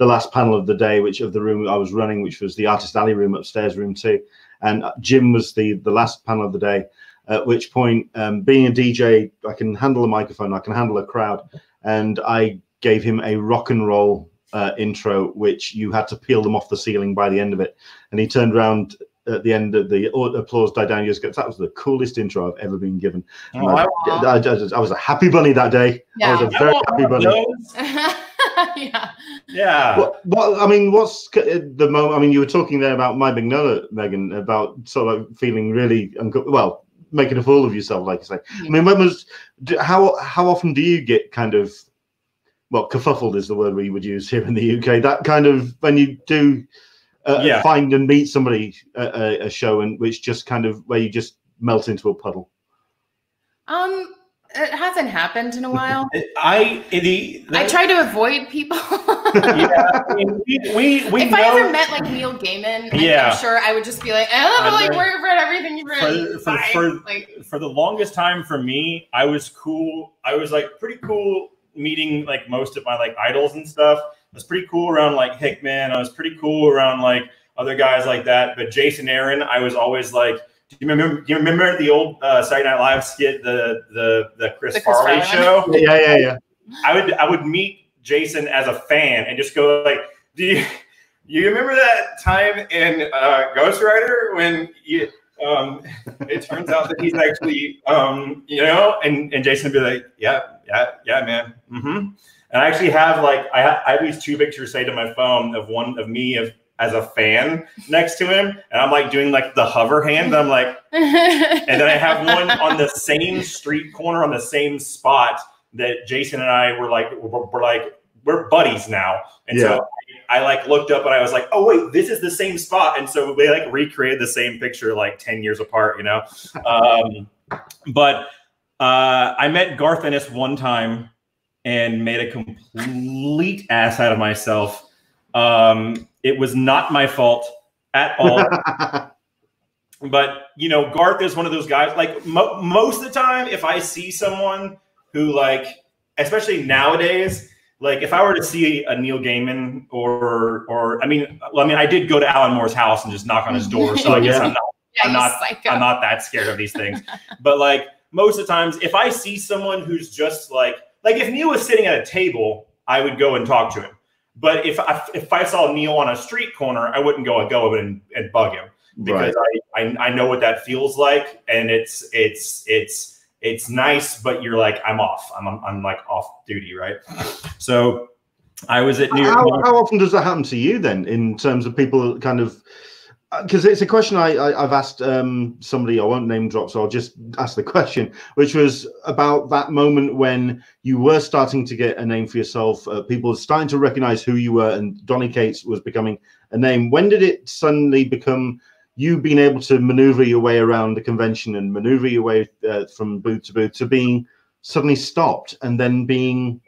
last panel of the day, of the room I was running, which was the Artist Alley room upstairs, room 2, and Jim was the last panel of the day. At which point, being a DJ, I can handle a microphone, I can handle a crowd, and I gave him a rock and roll intro, which you had to peel them off the ceiling by the end of it. And he turned around at the end of the applause died down, you just go, that was the coolest intro I've ever been given. Oh, I was a happy bunny that day. Yeah. I was a very happy bunny. Yeah. What I mean, what's the moment? I mean, you were talking there about My Big Nugget, Megan, about sort of feeling really well, making a fool of yourself, like you say. I mean, how often do you get kind of, well, kerfuffled is the word we would use here in the UK. That kind of, when you do find and meet somebody at a show, and which just kind of where you just melt into a puddle. It hasn't happened in a while. I try to avoid people. Yeah, I mean, if I ever met like Neil Gaiman, I'm sure I would just be like, I love like word for everything you've written. For the longest time, for me, I was cool. I was like pretty cool meeting like most of my like idols and stuff. I was pretty cool around like Hickman. I was pretty cool around like other guys like that. But Jason Aaron, I was always like, do you remember the old Saturday Night Live skit, the Chris Farley show? Yeah. I would meet Jason as a fan and just go like, do you remember that time in Ghost Rider when you it turns out that he's actually you know, and Jason would be like, yeah, man. And I actually have like I have these two pictures saved on my phone of one of me as a fan next to him, and I'm like doing like the hover hand. I'm like, and then I have one on the same street corner on the same spot that Jason and I were like, we're buddies now. And so I like looked up and I was like, oh wait, this is the same spot. And so they like recreated the same picture like 10 years apart, you know? But I met Garth Ennis one time and made a complete ass out of myself. It was not my fault at all. But, you know, Garth is one of those guys, like most of the time, if I see someone who like, especially nowadays, like if I were to see a Neil Gaiman or I mean, I did go to Alan Moore's house and just knock on his door. So I guess I'm not that scared of these things. But like most of the times, if I see someone who's just like if Neil was sitting at a table, I would go and talk to him. But if I saw Neil on a street corner, I wouldn't go over and bug him, because I know what that feels like, and it's nice, but you're like, I'm off. I'm like off duty, right? So I was at New York. How often does that happen to you then, in terms of people kind of? Because it's a question I've asked somebody, I won't name drop, so I'll just ask the question, which was about that moment when you were starting to get a name for yourself, people were starting to recognize who you were, and Donny Cates was becoming a name. When did it suddenly become you being able to maneuver your way around the convention and maneuver your way from booth to booth to being suddenly stopped and then being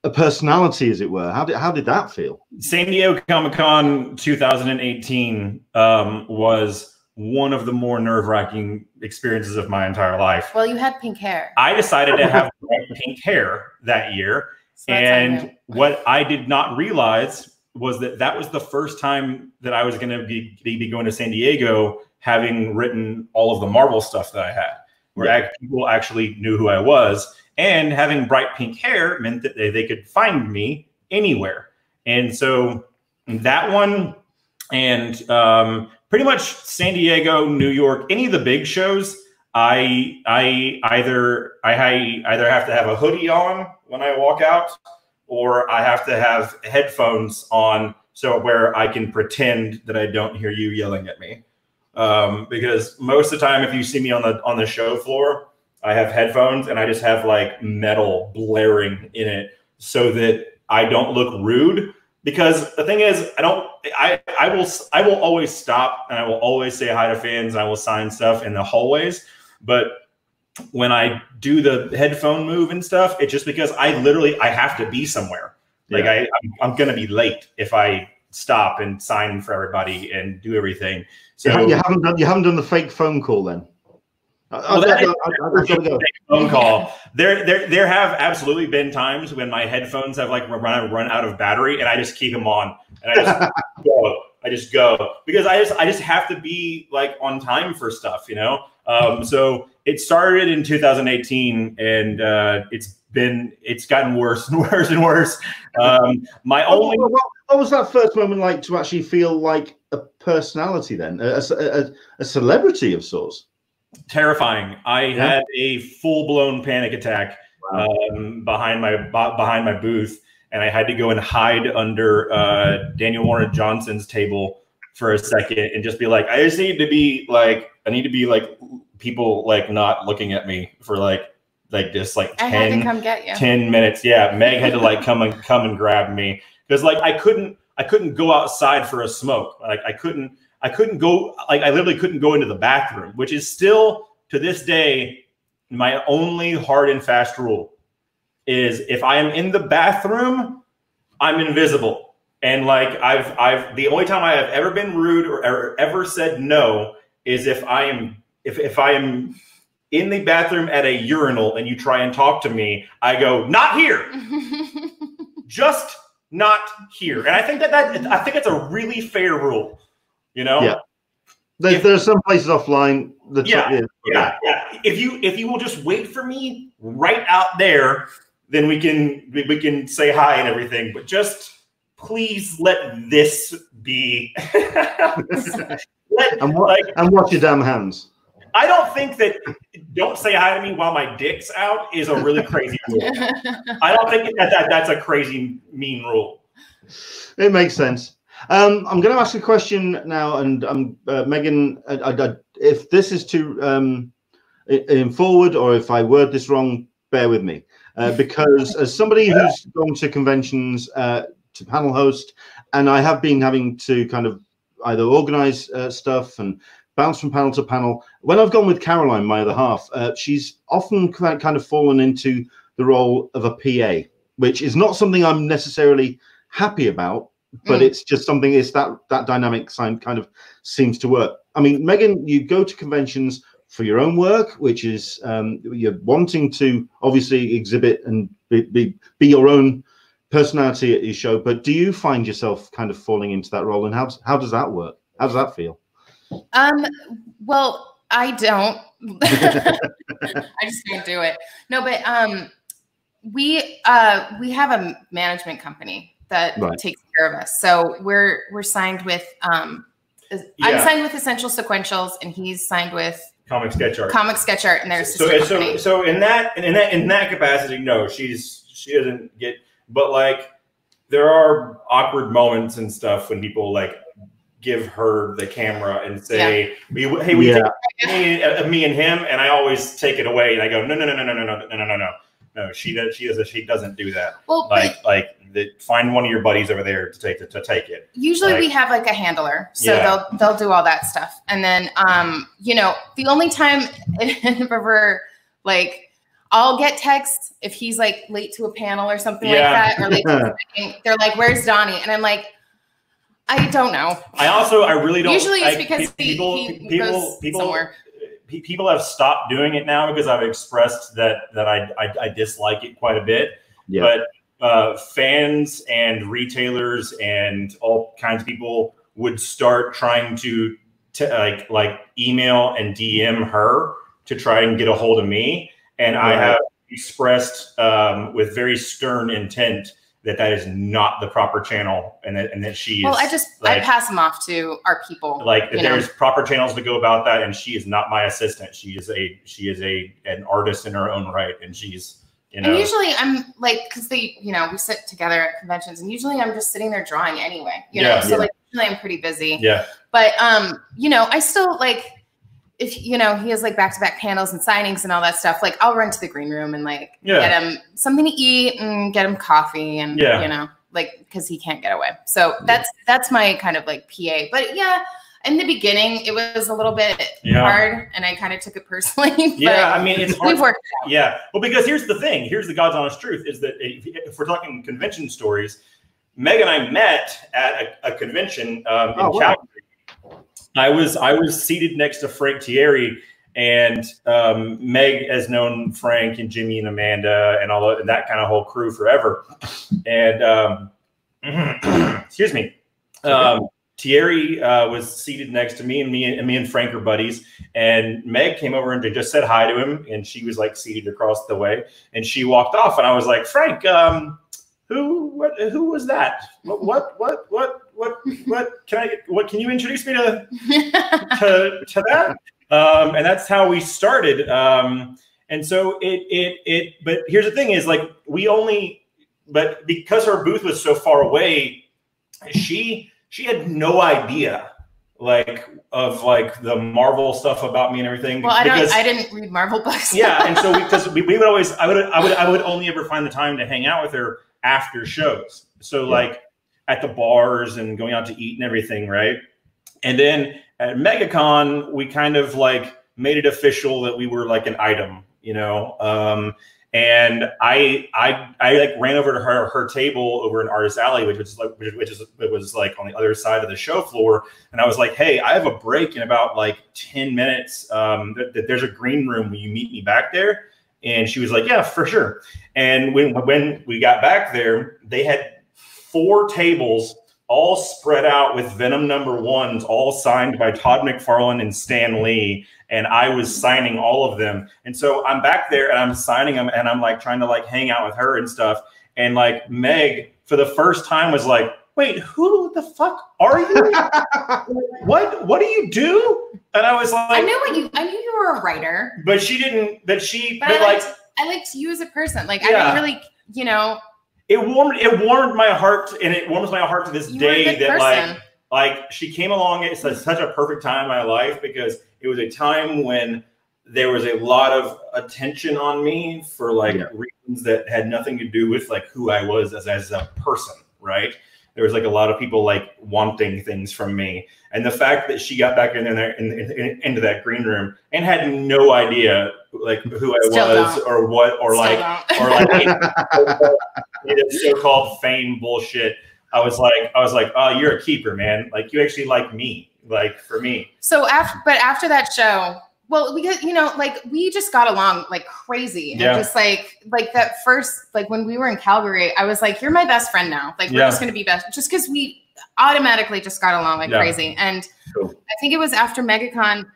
a personality, as it were? How did that feel? San Diego Comic-Con 2018 was one of the more nerve-wracking experiences of my entire life. Well, you had pink hair. I decided to have pink hair that year, so and what I did not realize was that was the first time that I was going to be going to San Diego, having written all of the Marvel stuff that I had, where people actually knew who I was. And having bright pink hair meant that they could find me anywhere. And so that one, and pretty much San Diego, New York, any of the big shows, I either have to have a hoodie on when I walk out, or I have to have headphones on, so where I can pretend that I don't hear you yelling at me. Because most of the time, if you see me on the show floor, I have headphones and I just have like metal blaring in it so that I don't look rude. Because the thing is, I will always stop and I will always say hi to fans and I will sign stuff in the hallways. But when I do the headphone move and stuff, it's just because I have to be somewhere. Like I'm going to be late if I stop and sign for everybody and do everything. So you haven't done the fake phone call then? Well, phone call. There have absolutely been times when my headphones have like run out of battery, and I just keep them on, and I just go because I just have to be like on time for stuff, you know. So it started in 2018, and it's gotten worse and worse and worse. What was that first moment like, to actually feel like a personality then, a celebrity of sorts? Terrifying. I had a full-blown panic attack behind my booth, and I had to go and hide under Daniel Warren Johnson's table for a second and just be like, I just need to be like, people like not looking at me for like just like 10 minutes. Yeah, Meg had to like come and grab me because like I couldn't go outside for a smoke. Like I couldn't go, like I literally couldn't go into the bathroom, which is still to this day my only hard and fast rule is if I am in the bathroom, I'm invisible. And like the only time I have ever been rude or ever said no is if I am in the bathroom at a urinal and you try and talk to me, I go, not here. Just not here. And I think I think it's a really fair rule, you know? Yeah. There's some places offline that yeah. If you will just wait for me right out there, then we can say hi and everything. But just please let this be. And watch your damn hands. I don't think that don't say hi to me while my dick's out is a really crazy rule. I don't think that's a crazy mean rule. It makes sense. I'm going to ask a question now, and Megan, if this is too in forward or if I word this wrong, bear with me. Because as somebody who's gone to conventions to panel host, and I have been having to kind of either organize stuff and bounce from panel to panel. When I've gone with Caroline, my other half, she's often kind of fallen into the role of a PA, which is not something I'm necessarily happy about, but it's just something, it's that dynamic kind of seems to work. I mean, Megan, you go to conventions for your own work, which is you're wanting to obviously exhibit and be your own personality at your show, but do you find yourself kind of falling into that role, and how does that work? How does that feel? Well, I don't. I just can't do it. No, but we have a management company that takes care of us. So we're signed with I'm signed with Essential Sequentials, and he's signed with Comic Sketch Art. And there's so in that capacity, no, she doesn't get. But like, there are awkward moments and stuff when people like give her the camera and say, "We take me and him," and I always take it away and I go, "No, she doesn't do that." Well, find one of your buddies over there to take it. Usually we have like a handler, so they'll do all that stuff, and then you know, the only time ever like. I'll get texts if he's like late to a panel or something like that, or late to something. They're like, "Where's Donnie?" And I'm like, "I don't know." I really don't. Usually it's because he goes somewhere. People have stopped doing it now because I've expressed that I dislike it quite a bit. Yeah. But fans and retailers and all kinds of people would start trying to like email and DM her to try and get a hold of me. And I have expressed with very stern intent that is not the proper channel, and that she is. Well, I pass them off to our people. Like there's proper channels to go about that, and she is not my assistant. She is an artist in her own right, and she's And usually I'm like, because we sit together at conventions, and usually I'm just sitting there drawing anyway. So like usually I'm pretty busy. Yeah. But I still like. If he has like back-to-back panels and signings and all that stuff, like I'll run to the green room and like get him something to eat and get him coffee and like because he can't get away. So that's my kind of like PA. But yeah, in the beginning it was a little bit hard, and I kind of took it personally. Yeah, I mean it's hard. We've worked it out. Yeah, well, because here's the thing. Here's the God's honest truth: is that if we're talking convention stories, Meg and I met at a convention in Calgary. I was seated next to Frank Thierry, and Meg has known Frank and Jimmy and Amanda and all that kind of whole crew forever. And excuse me, Thierry was seated next to me, and me and Frank are buddies. And Meg came over and just said hi to him, and she was like seated across the way, and she walked off, and I was like, Frank, who was that? What can you introduce me to that? And that's how we started. And so but here's the thing is like, but because her booth was so far away, she had no idea of the Marvel stuff about me and everything. Well, I didn't read Marvel books. Yeah. And so because we would always, I would only ever find the time to hang out with her after shows. So like at the bars and going out to eat and everything. Right. And then at MegaCon, we kind of like made it official that we were like an item, you know? And I like ran over to her table over in Artist Alley, which was like on the other side of the show floor. And I was like, hey, I have a break in about like 10 minutes. There's a green room. Will you meet me back there? And she was like, yeah, for sure. And when we got back there, they had 4 tables all spread out with Venom #1s, all signed by Todd McFarlane and Stan Lee. And I was signing all of them. And so I'm back there and I'm signing them and I'm like trying to like hang out with her and stuff. And like Meg, for the first time, was like, wait, who the fuck are you? What do you do? And I was like, I knew you were a writer. But she didn't, but I liked you as a person. Like, I didn't really, you know. It warmed my heart, and it warms my heart to this day that like she came along at such a perfect time in my life, because it was a time when there was a lot of attention on me for like reasons that had nothing to do with like who I was as a person, right? There was like a lot of people like wanting things from me. And the fact that she got back in there into that green room and had no idea like who I was or what, or so-called fame bullshit. I was like, oh, you're a keeper, man. Like, you actually like me, like, for me. So after that show, well, because, you know, like, we just got along like crazy. And just like that first, like when we were in Calgary, I was like, you're my best friend now. Like, we're just going to be best, just because we automatically just got along like crazy. And I think it was after MegaCon,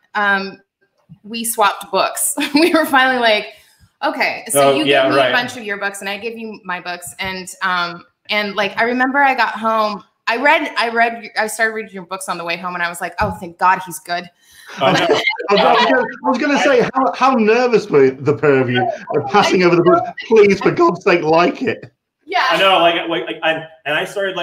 we swapped books. We were finally like, okay, so you give me a bunch of your books and I give you my books. And like, I remember I got home, I started reading your books on the way home, and I was like, oh, thank God he's good. I was going to say, how nervous were the pair of you passing over the book? Please, for God's sake, like it. Yeah, I know. I started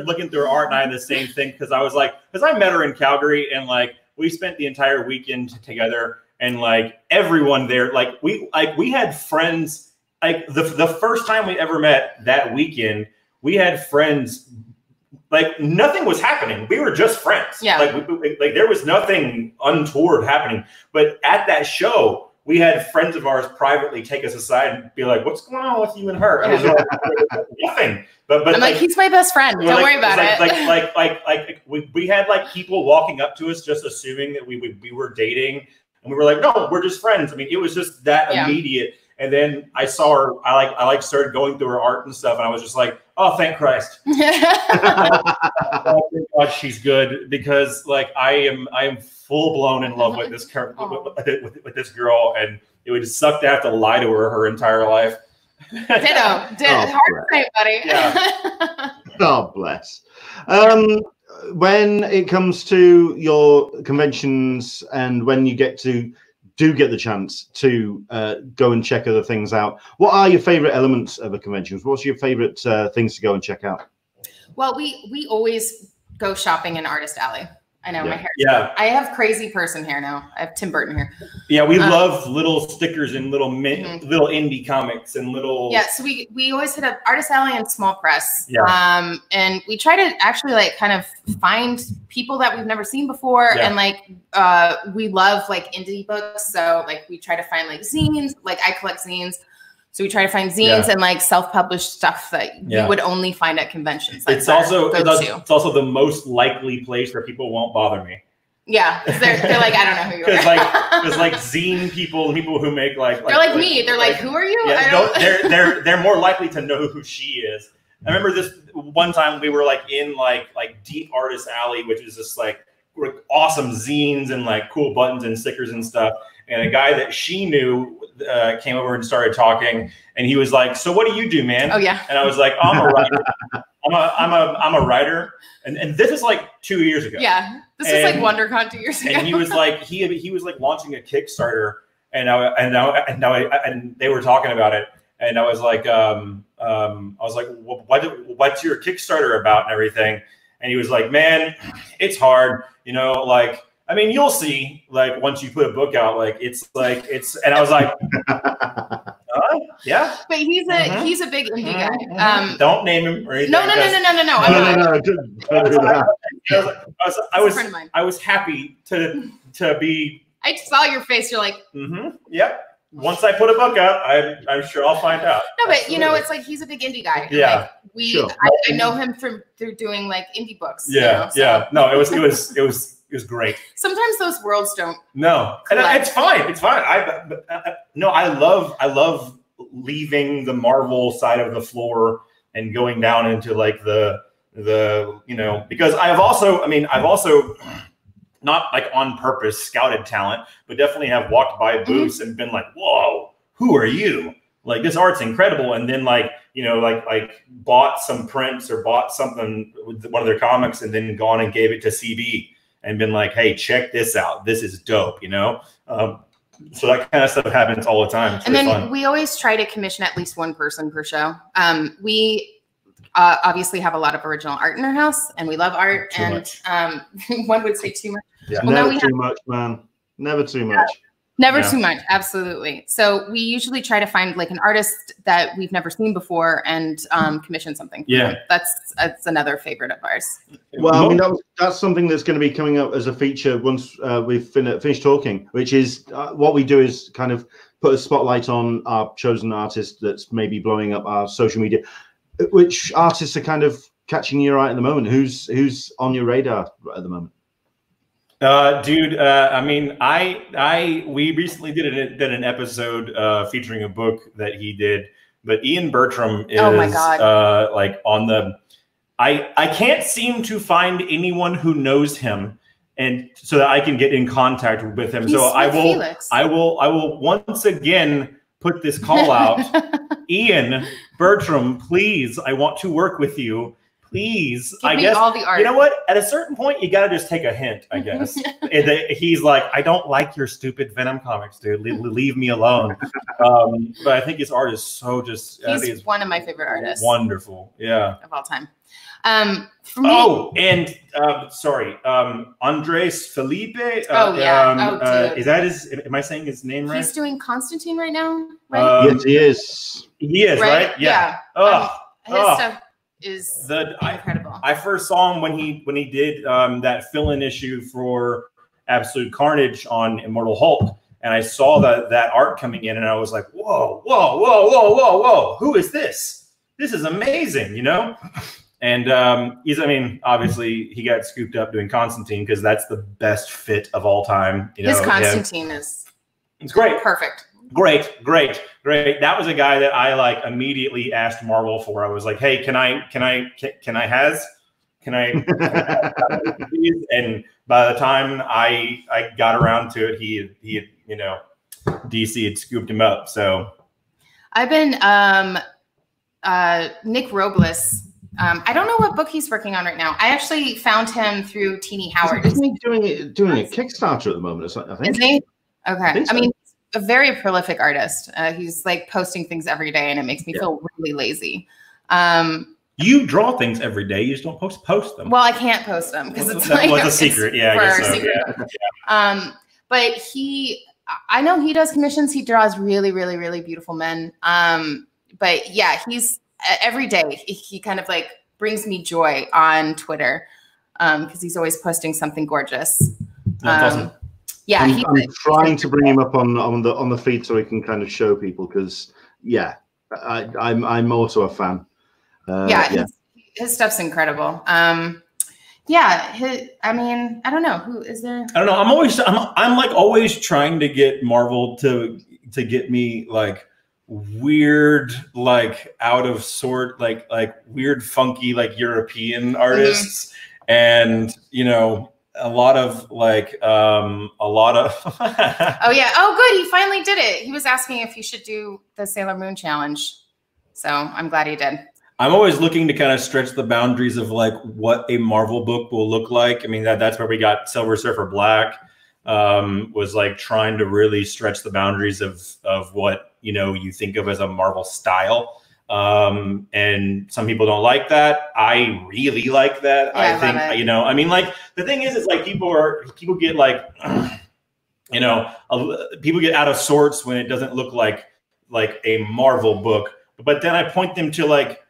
looking through her art, and I had the same thing, because I met her in Calgary, and like we spent the entire weekend together, and like everyone there, we had friends. Like the first time we ever met that weekend, we had friends. Like, nothing was happening. We were just friends. Yeah. Like there was nothing untoward happening. But at that show, we had friends of ours privately take us aside and be like, "What's going on with you and her?" And it was like, nothing. But I'm like, he's my best friend. Don't worry about it. We had like people walking up to us just assuming that we were dating, and we were like, "No, we're just friends." I mean, it was just that immediate. And then I saw her. I started going through her art and stuff, and I was just like, "Oh, thank Christ!" Oh, thank God she's good, because like I am full blown in love with this with this girl, and it would suck to have to lie to her entire life. Ditto. Hard to say, buddy. Yeah. God bless. When it comes to your conventions, and when you get the chance to go and check other things out, what are your favorite elements of a convention? What's your favorite things to go and check out? Well, we always go shopping in Artist Alley. I know my hair. Yeah, I have crazy person hair now. I have Tim Burton hair. Yeah, we love little stickers and little little indie comics and little. Yeah, so we always hit up Artist Alley and Small Press. Yeah. And we try to actually like kind of find people that we've never seen before, and like we love like indie books, so like we try to find like zines. Like, I collect zines. So we try to find zines and like self-published stuff that you would only find at conventions. Like, it's also the most likely place where people won't bother me. Yeah, because they're like, I don't know who you are. Because like zine people who make like they're like me. They're like, who are you? Yeah, they're more likely to know who she is. I remember this one time we were like in like Deep Artist Alley, which is just like awesome zines and like cool buttons and stickers and stuff. And a guy that she knew came over and started talking, and he was like, "So what do you do, man?" Oh yeah. And I was like, "I'm a writer. I'm a writer, and this is like 2 years ago. Yeah, this is like WonderCon 2 years ago. And he was like he was like launching a Kickstarter, and they were talking about it, and I was like well, what's your Kickstarter about and everything, and he was like, man, it's hard, you know, like. I mean, you'll see, like, once you put a book out, like, it's, and I was like, yeah. But he's a big indie guy. Don't name him or anything. No. I was happy to be. I saw your face. You're like, yep. Once I put a book out, I'm sure I'll find out. No, but Absolutely. You know, it's like he's a big indie guy. Yeah. Like, I know him through doing like indie books. Yeah, you know, so. Yeah. No, it was great. Sometimes those worlds don't. No, and it's fine. It's fine. I love leaving the Marvel side of the floor and going down into like the you know, because I've also not like on purpose scouted talent, but definitely have walked by booths and been like, whoa, who are you? Like, this art's incredible. And then like, you know, like bought some prints or bought something with one of their comics and then gone and gave it to CB. And been like, hey, check this out. This is dope, you know? So that kind of stuff happens all the time. It's and really then fun. We always try to commission at least one person per show. We obviously have a lot of original art in our house, and we love art. Too much. One would say too much. Yeah. Well, never too much, man. Never too much. Never too much. Absolutely. So we usually try to find like an artist that we've never seen before and commission something. Yeah. That's another favorite of ours. Well, I mean, that's something that's going to be coming up as a feature once we've finished talking, which is what we do is kind of put a spotlight on our chosen artist that's maybe blowing up our social media. Which artists are kind of catching your eye at the moment? Who's on your radar at the moment? Dude, I mean, we recently did an episode featuring a book that he did, but Ian Bertram is like on the. I can't seem to find anyone who knows him, and so that I can get in contact with him. So I will once again put this call out. Ian Bertram, please, I want to work with you. Please, I guess all the art. You know what? At a certain point, you gotta just take a hint, I guess. He's like, I don't like your stupid Venom comics, dude. Leave me alone. But I think his art is so just. He's one of my favorite artists. Wonderful, yeah, of all time. For me, and sorry, Andres Felipe. Is that his? Am I saying his name right? He's doing Constantine right now, right? Yes, he is. He is, right? Yeah. His stuff is incredible. I first saw him when he did that fill-in issue for Absolute Carnage on Immortal Hulk, and I saw that art coming in, and I was like, whoa, who is this? This is amazing, you know? And obviously he got scooped up doing Constantine because that's the best fit of all time. You know, his Constantine it's great. Perfect. Great. That was a guy that I like immediately asked Marvel for. I was like, hey, can I and by the time I got around to it, he you know, DC had scooped him up. So I've been Nick Robles. I don't know what book he's working on right now. I actually found him through Teeny Howard. Isn't he doing a Kickstarter at the moment? I think. Is he? Okay. I mean, a very prolific artist. He's like posting things every day, and it makes me feel really lazy. You draw things every day. You just don't post them. Well, I can't post them because it's like a secret. Yeah, I guess so. Yeah. But I know he does commissions. He draws really, really, really beautiful men. But yeah, he's every day he kind of like brings me joy on Twitter because he's always posting something gorgeous. That's awesome. Yeah, I'm trying to bring him up on the feed so we can kind of show people because I'm also a fan. His stuff's incredible. I mean, I don't know who is there. I don't know. I'm like always trying to get Marvel to get me like weird, like out of sort, like weird, funky, like European artists, and you know. A lot of oh yeah, oh good, he finally did it. He was asking if he should do the Sailor Moon challenge, so I'm glad he did. I'm always looking to kind of stretch the boundaries of like what a Marvel book will look like. I mean, that's where we got Silver Surfer Black, was like trying to really stretch the boundaries of what, you know, you think of as a Marvel style. And some people don't like that. I really like that. Yeah, I think, you know, I mean, like the thing is, it's like people get like, you know, people get out of sorts when it doesn't look like a Marvel book. But then I point them to like,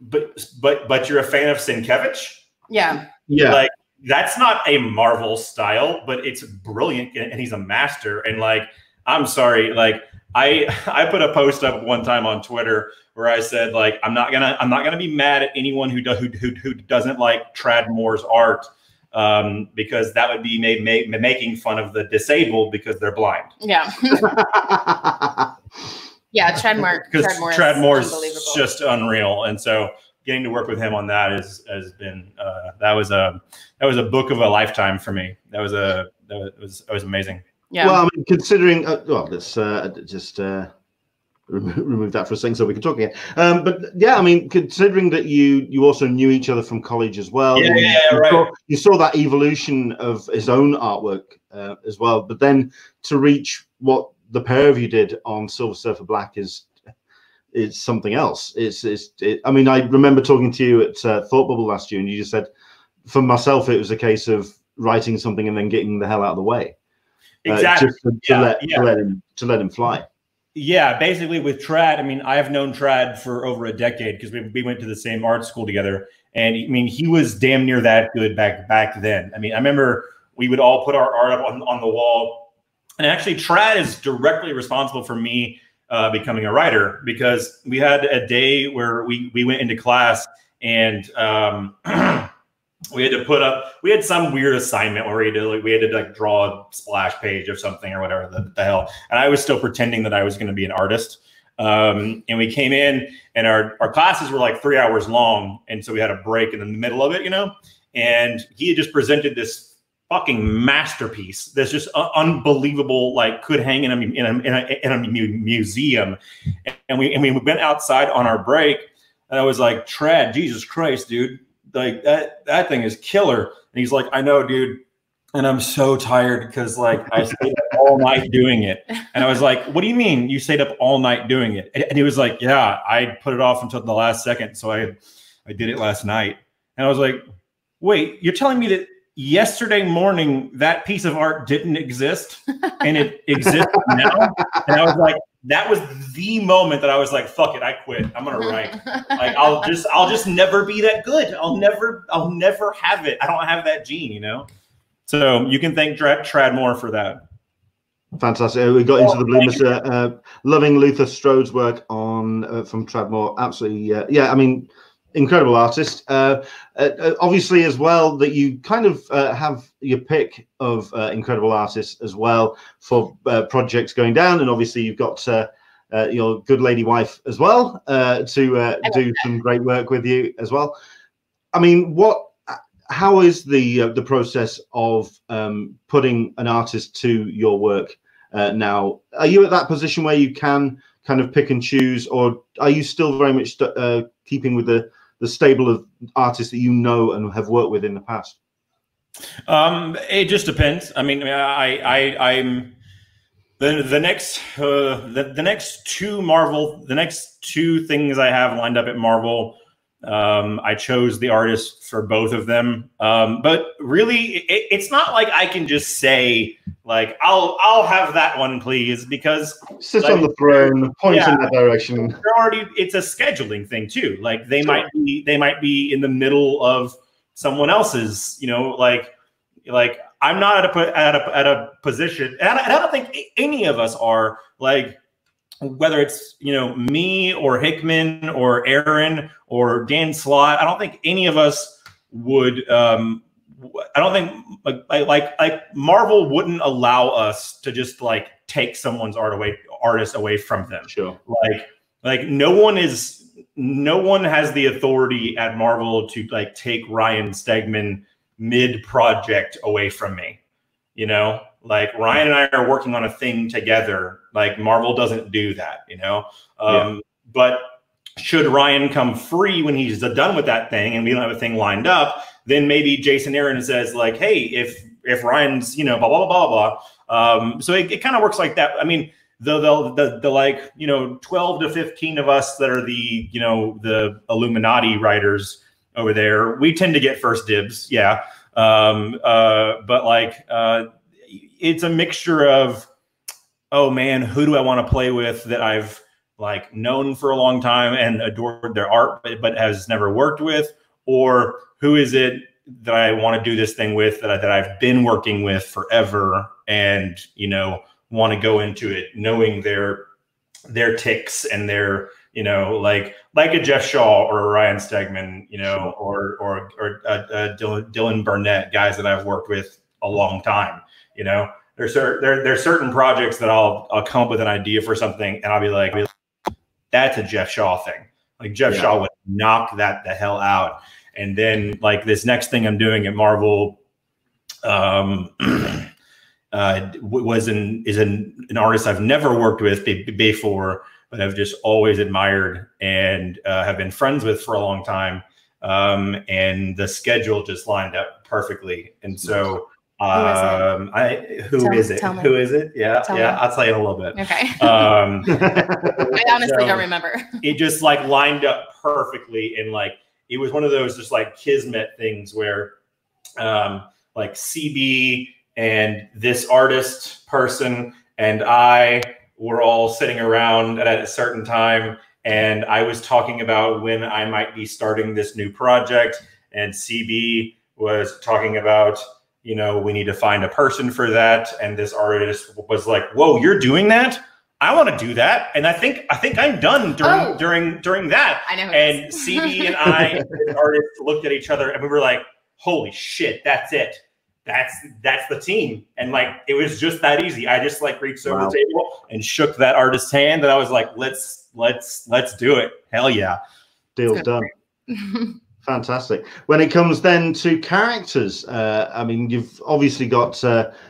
but you're a fan of Sienkiewicz? Yeah. Yeah. Like, that's not a Marvel style, but it's brilliant, and he's a master. And like, I'm sorry, like I put a post up one time on Twitter where I said, like, I'm not gonna be mad at anyone who doesn't like Tradd Moore's art, because that would be making fun of the disabled because they're blind. Yeah. Yeah, Tradd Moore is just unreal, and so getting to work with him on that has been that was a book of a lifetime for me. That was amazing. Yeah. Well, I mean, considering well, let's just remove that for a second so we can talk again. But yeah, I mean, considering that you also knew each other from college as well. Yeah, right. You saw that evolution of his own artwork as well. But then to reach what the pair of you did on Silver Surfer Black is something else. I mean, I remember talking to you at Thought Bubble last year, and you just said, for myself, it was a case of writing something and then getting the hell out of the way. Exactly. To let him fly. Yeah, basically with Tradd, I mean, I have known Tradd for over a decade because we went to the same art school together, and I mean, he was damn near that good back then. I mean, I remember we would all put our art up on the wall. And actually, Tradd is directly responsible for me becoming a writer, because we had a day where we went into class and we had some weird assignment where we had to draw a splash page or something or whatever the hell. And I was still pretending that I was going to be an artist. And we came in, and our classes were like 3 hours long. And so we had a break in the middle of it, you know, and he had just presented this fucking masterpiece that's just unbelievable, like could hang in a museum. And we went outside on our break, and I was like, Tradd, Jesus Christ, dude, like that thing is killer. And he's like, I know, dude, and I'm so tired because like I stayed up all night doing it. And I was like, what do you mean you stayed up all night doing it? And he was like, yeah, I put it off until the last second, so I did it last night. And I was like, wait, you're telling me that yesterday morning that piece of art didn't exist and it exists now? And I was like, that was the moment that I was like, fuck it, I quit. I'm gonna write. Like I'll just never be that good. I'll never have it. I don't have that gene, you know? So you can thank Tradd Moore for that. Fantastic. We got into the bloomers. Loving Luther Strode's work on from Tradd Moore. Absolutely. Yeah, I mean, incredible artist. Obviously, as well, that you kind of have your pick of incredible artists as well for projects going down, and obviously you've got your good lady wife as well to do some great work with you as well. I mean, how is the process of putting an artist to your work now? Are you at that position where you can kind of pick and choose, or are you still very much keeping with the stable of artists that you know and have worked with in the past? It just depends. I mean, I'm the next two things I have lined up at Marvel. I chose the artist for both of them, but really, it's not like I can just say like I'll have that one, please, because sit on the throne, point in that direction. It's a scheduling thing too. Like they might be in the middle of someone else's, you know, like I'm not at a position, and I don't think any of us are, like, whether it's, you know, me or Hickman or Aaron or Dan Slott, I don't think any of us would. I don't think like Marvel wouldn't allow us to just like take someone's artist away from them. Sure. Like no one has the authority at Marvel to like take Ryan Stegman mid-project away from me. You know, like Ryan and I are working on a thing together. Like Marvel doesn't do that, you know? But should Ryan come free when he's done with that thing and we don't have a thing lined up, then maybe Jason Aaron says like, hey, if Ryan's, you know, blah, blah, blah, blah, blah. So it kind of works like that. I mean, the like, you know, 12 to 15 of us that are the, you know, the Illuminati writers over there, we tend to get first dibs. Yeah. But like, it's a mixture of, oh man, who do I want to play with that I've like known for a long time and adored their art, but has never worked with, or who is it that I want to do this thing with that I've been working with forever and, you know, want to go into it knowing their ticks and their, you know, like a Jeff Shaw or a Ryan Stegman, you know, or Dylan Burnett, guys that I've worked with a long time. You know, there's certain projects that I'll come up with an idea for something and I'll be like, that's a Jeff Shaw thing. Like Jeff Shaw would knock that the hell out. And then like this next thing I'm doing at Marvel is an artist I've never worked with before, but I've just always admired and have been friends with for a long time. And the schedule just lined up perfectly. And so who is it? Yeah. I'll tell you in a little bit. Okay. I honestly don't remember. It just like lined up perfectly. And like, it was one of those just like kismet things where like CB and this artist person and I were all sitting around at a certain time. And I was talking about when I might be starting this new project. And CB was talking about, you know, we need to find a person for that. And this artist was like, whoa, you're doing that? I want to do that. And I think I'm done during that. I know. And CB and I, the artist, looked at each other and we were like, holy shit, that's it. That's the team. And like, it was just that easy. I just like reached over the table and shook that artist's hand. And I was like, let's do it. Hell yeah. Deal's done. Fantastic. When it comes then to characters, I mean, you've obviously got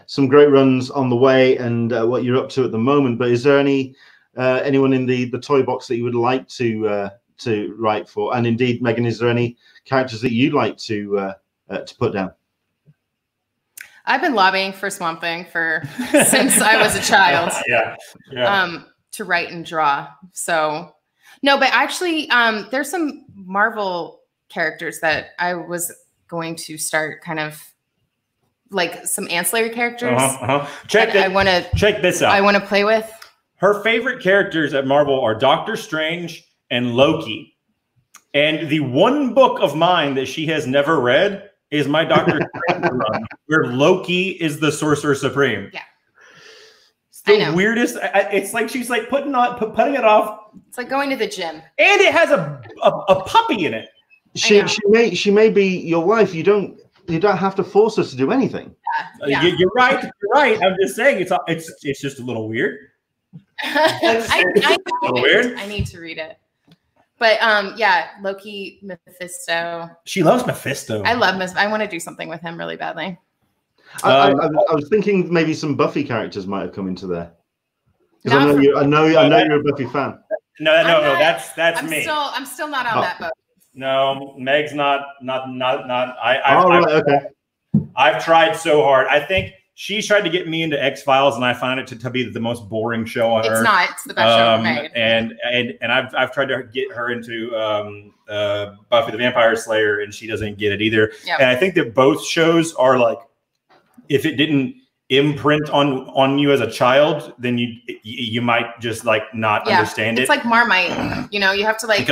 some great runs on the way and what you're up to at the moment, but is there anyone in the toy box that you would like to write for? And indeed, Megan, is there any characters that you'd like to put down? I've been lobbying for Swamp Thing since I was a child. Yeah. To write and draw. So no, but actually, there's some Marvel characters that I was going to start kind of like some ancillary characters. Check this out. I want to play with. Her favorite characters at Marvel are Doctor Strange and Loki. And the one book of mine that she has never read is my Doctor Strange run, where Loki is the Sorcerer Supreme. Yeah. It's the weirdest. It's like she's like putting it off. It's like going to the gym. And it has a puppy in it. She may be your wife. You don't have to force her to do anything. Yeah. You're right. You're right. I'm just saying it's just a little weird. I need to read it. But yeah, Loki, Mephisto. She loves Mephisto. I love Mephisto. I want to do something with him really badly. I was thinking maybe some Buffy characters might have come into there. I know you're a Buffy fan. No, that's me. I'm still not on that boat. No, Meg's not. Okay. I've tried so hard. I think she's tried to get me into X-Files, and I find it to be the most boring show on earth. It's not. It's the best show ever made. And I've tried to get her into Buffy the Vampire Slayer, and she doesn't get it either. Yep. And I think that both shows are like, if it didn't imprint on you as a child, then you might just like not understand it. It's like Marmite, you know, you have to like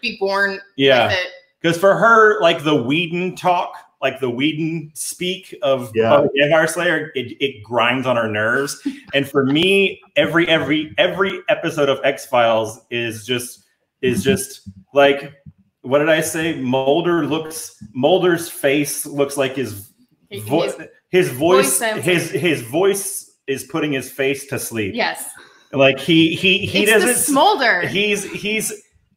be born with it. Because for her, like the Whedon talk, like the Whedon speak of Vampire Slayer, it grinds on her nerves. And for me, every episode of X-Files is just like, what did I say? Mulder's face looks like his voice is putting his face to sleep. Yes. Like he doesn't smolder.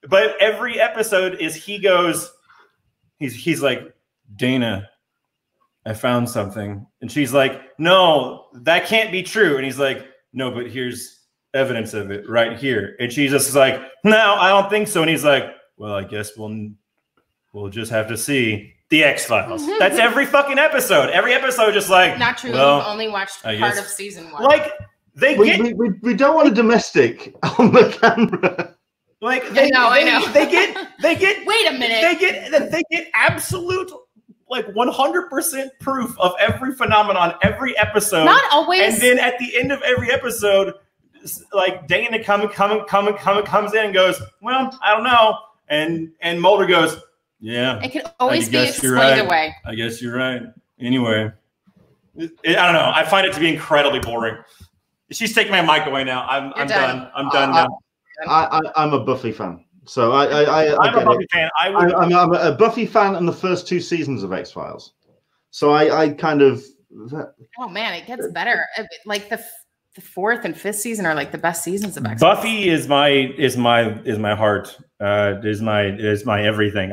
But every episode is he's like, Dana, I found something. And she's like, no, that can't be true. And he's like, no, but here's evidence of it right here. And she's just like, no, I don't think so. And he's like, well, I guess we'll just have to see. The X-Files. That's every fucking episode. Every episode just like, not true. Well, We've only watched part of season 1. Like we don't want a domestic on the camera. Like I know. They get wait a minute. They get absolute like 100% proof of every phenomenon every episode. Not always. And then at the end of every episode, like Dana comes in and goes, well, I don't know. And Mulder goes, yeah. It can always be explained away. I guess you're right. Anyway, I don't know. I find it to be incredibly boring. She's taking my mic away now. I'm done. I'm done now. I'm a Buffy fan. So I'm a Buffy fan. I'm a Buffy fan in the first 2 seasons of X-Files. So I kind of. Oh man, it gets better. Like the 4th and 5th season are like the best seasons of X-Files. Buffy is my heart. Is my everything.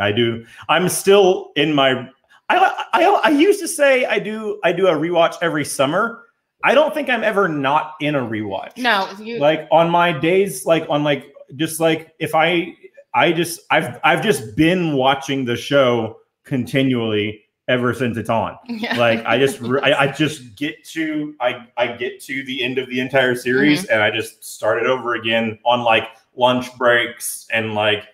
I'm still in my. I used to say I do a rewatch every summer. I don't think I'm ever not in a rewatch. No, like on my days, like on like just like if I've just been watching the show continually ever since it's on. Yeah. Like I just get to the end of the entire series and I just start it over again on like lunch breaks and like,